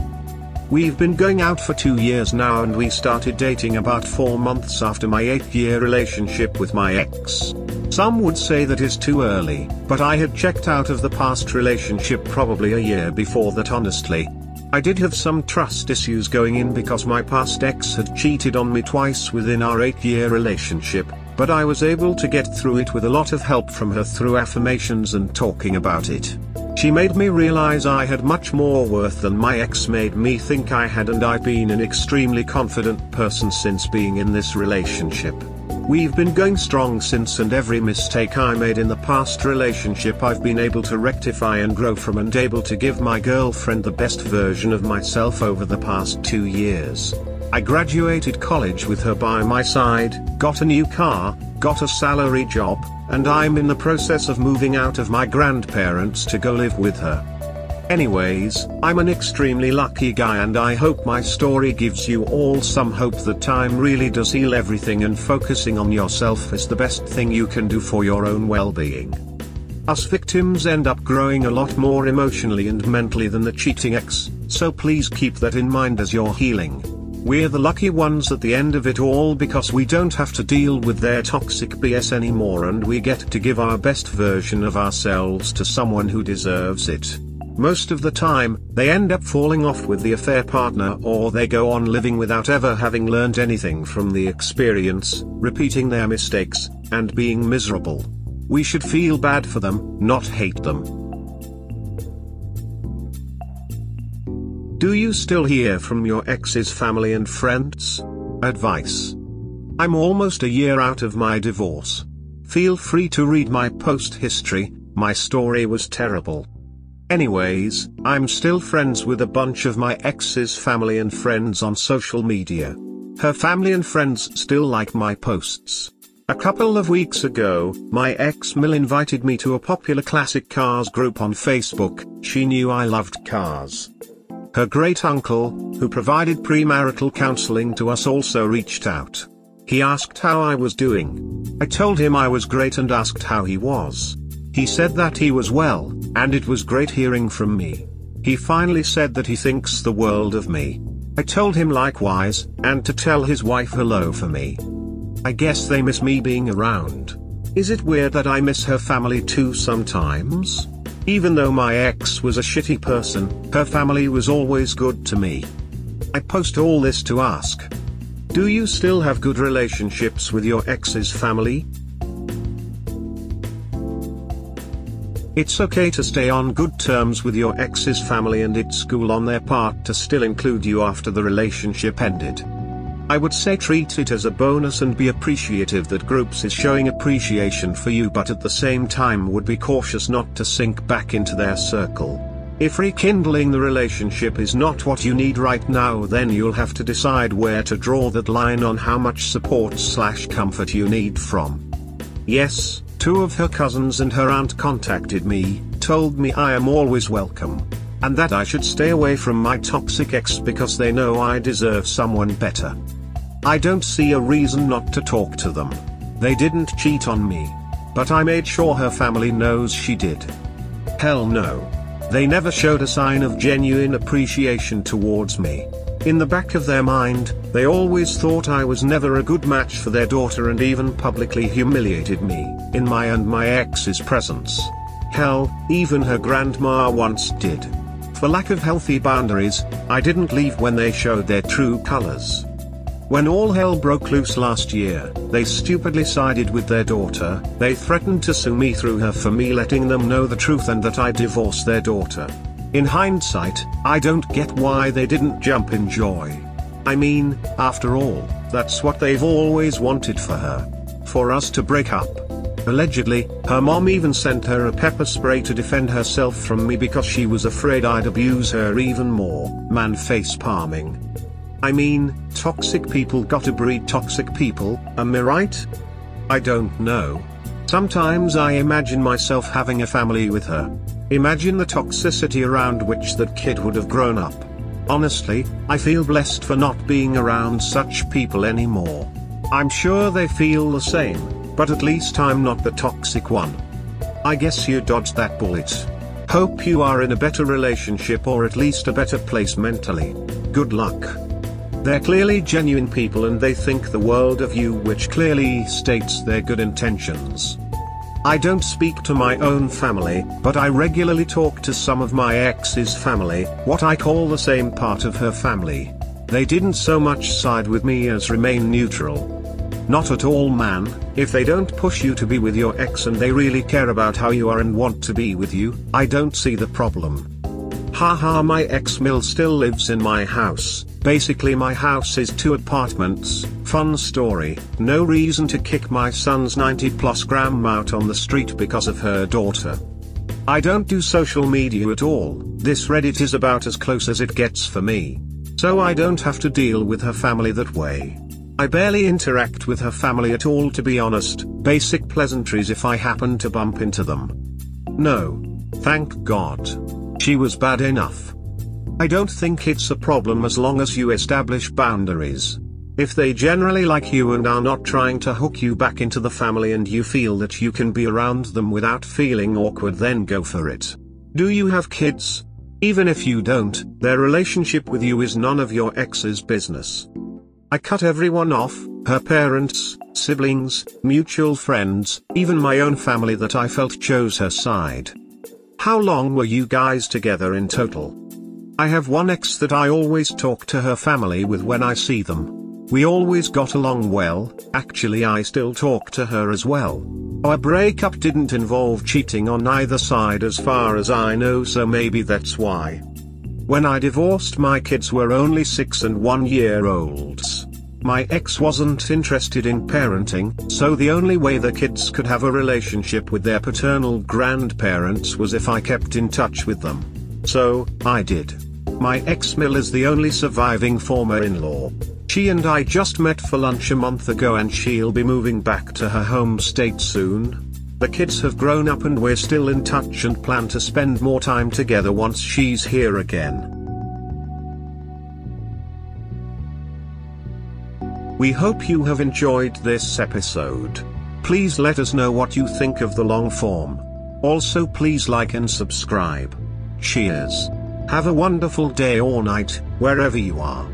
We've been going out for 2 years now and we started dating about 4 months after my 8-year relationship with my ex. Some would say that is too early, but I had checked out of the past relationship probably a year before that honestly. I did have some trust issues going in because my past ex had cheated on me twice within our 8-year relationship, but I was able to get through it with a lot of help from her through affirmations and talking about it. She made me realize I had much more worth than my ex made me think I had, and I've been an extremely confident person since being in this relationship. We've been going strong since, and every mistake I made in the past relationship I've been able to rectify and grow from, and able to give my girlfriend the best version of myself over the past 2 years. I graduated college with her by my side, got a new car, got a salary job, and I'm in the process of moving out of my grandparents to go live with her. Anyways, I'm an extremely lucky guy and I hope my story gives you all some hope that time really does heal everything and focusing on yourself is the best thing you can do for your own well-being. Us victims end up growing a lot more emotionally and mentally than the cheating ex, so please keep that in mind as you're healing. We're the lucky ones at the end of it all because we don't have to deal with their toxic BS anymore and we get to give our best version of ourselves to someone who deserves it. Most of the time, they end up falling off with the affair partner or they go on living without ever having learned anything from the experience, repeating their mistakes, and being miserable. We should feel bad for them, not hate them. Do you still hear from your ex's family and friends? Advice. I'm almost a year out of my divorce. Feel free to read my post history, my story was terrible. Anyways, I'm still friends with a bunch of my ex's family and friends on social media. Her family and friends still like my posts. A couple of weeks ago, my ex Mill invited me to a popular classic cars group on Facebook. She knew I loved cars. Her great uncle, who provided premarital counseling to us, also reached out. He asked how I was doing. I told him I was great and asked how he was. He said that he was well, and it was great hearing from me. He finally said that he thinks the world of me. I told him likewise, and to tell his wife hello for me. I guess they miss me being around. Is it weird that I miss her family too sometimes? Even though my ex was a shitty person, her family was always good to me. I post all this to ask. Do you still have good relationships with your ex's family? It's okay to stay on good terms with your ex's family, and it's cool on their part to still include you after the relationship ended. I would say treat it as a bonus and be appreciative that groups is showing appreciation for you, but at the same time would be cautious not to sink back into their circle. If rekindling the relationship is not what you need right now, then you'll have to decide where to draw that line on how much support/comfort you need from. Yes, 2 of her cousins and her aunt contacted me, told me I am always welcome, and that I should stay away from my toxic ex because they know I deserve someone better. I don't see a reason not to talk to them. They didn't cheat on me. But I made sure her family knows she did. Hell no. They never showed a sign of genuine appreciation towards me. In the back of their mind, they always thought I was never a good match for their daughter and even publicly humiliated me, in my and my ex's presence. Hell, even her grandma once did. For lack of healthy boundaries, I didn't leave when they showed their true colors. When all hell broke loose last year, they stupidly sided with their daughter. They threatened to sue me through her for me letting them know the truth and that I divorced their daughter. In hindsight, I don't get why they didn't jump in joy. I mean, after all, that's what they've always wanted for her. For us to break up. Allegedly, her mom even sent her a pepper spray to defend herself from me because she was afraid I'd abuse her even more. Man, face palming. I mean, toxic people gotta breed toxic people, am I right? I don't know. Sometimes I imagine myself having a family with her. Imagine the toxicity around which that kid would have grown up. Honestly, I feel blessed for not being around such people anymore. I'm sure they feel the same, but at least I'm not the toxic one. I guess you dodged that bullet. Hope you are in a better relationship or at least a better place mentally. Good luck. They're clearly genuine people and they think the world of you, which clearly states their good intentions. I don't speak to my own family, but I regularly talk to some of my ex's family, what I call the same part of her family. They didn't so much side with me as remain neutral. Not at all, man. If they don't push you to be with your ex and they really care about how you are and want to be with you, I don't see the problem. Haha, my ex-mill still lives in my house. Basically my house is 2 apartments. Fun story. No reason to kick my son's 90+ grandma out on the street because of her daughter. I don't do social media at all. This Reddit is about as close as it gets for me. So I don't have to deal with her family that way. I barely interact with her family at all, to be honest. Basic pleasantries if I happen to bump into them. No. Thank God. She was bad enough. I don't think it's a problem as long as you establish boundaries. If they generally like you and are not trying to hook you back into the family and you feel that you can be around them without feeling awkward, then go for it. Do you have kids? Even if you don't, their relationship with you is none of your ex's business. I cut everyone off, her parents, siblings, mutual friends, even my own family that I felt chose her side. How long were you guys together in total? I have one ex that I always talk to her family with when I see them. We always got along well. Actually, I still talk to her as well. Our breakup didn't involve cheating on either side as far as I know, so maybe that's why. When I divorced, my kids were only 6 and 1-year-olds. My ex wasn't interested in parenting, so the only way the kids could have a relationship with their paternal grandparents was if I kept in touch with them. So, I did. My ex-mill is the only surviving former in-law. She and I just met for lunch a month ago and she'll be moving back to her home state soon. The kids have grown up and we're still in touch and plan to spend more time together once she's here again. We hope you have enjoyed this episode. Please let us know what you think of the long form. Also, please like and subscribe. Cheers. Have a wonderful day or night, wherever you are.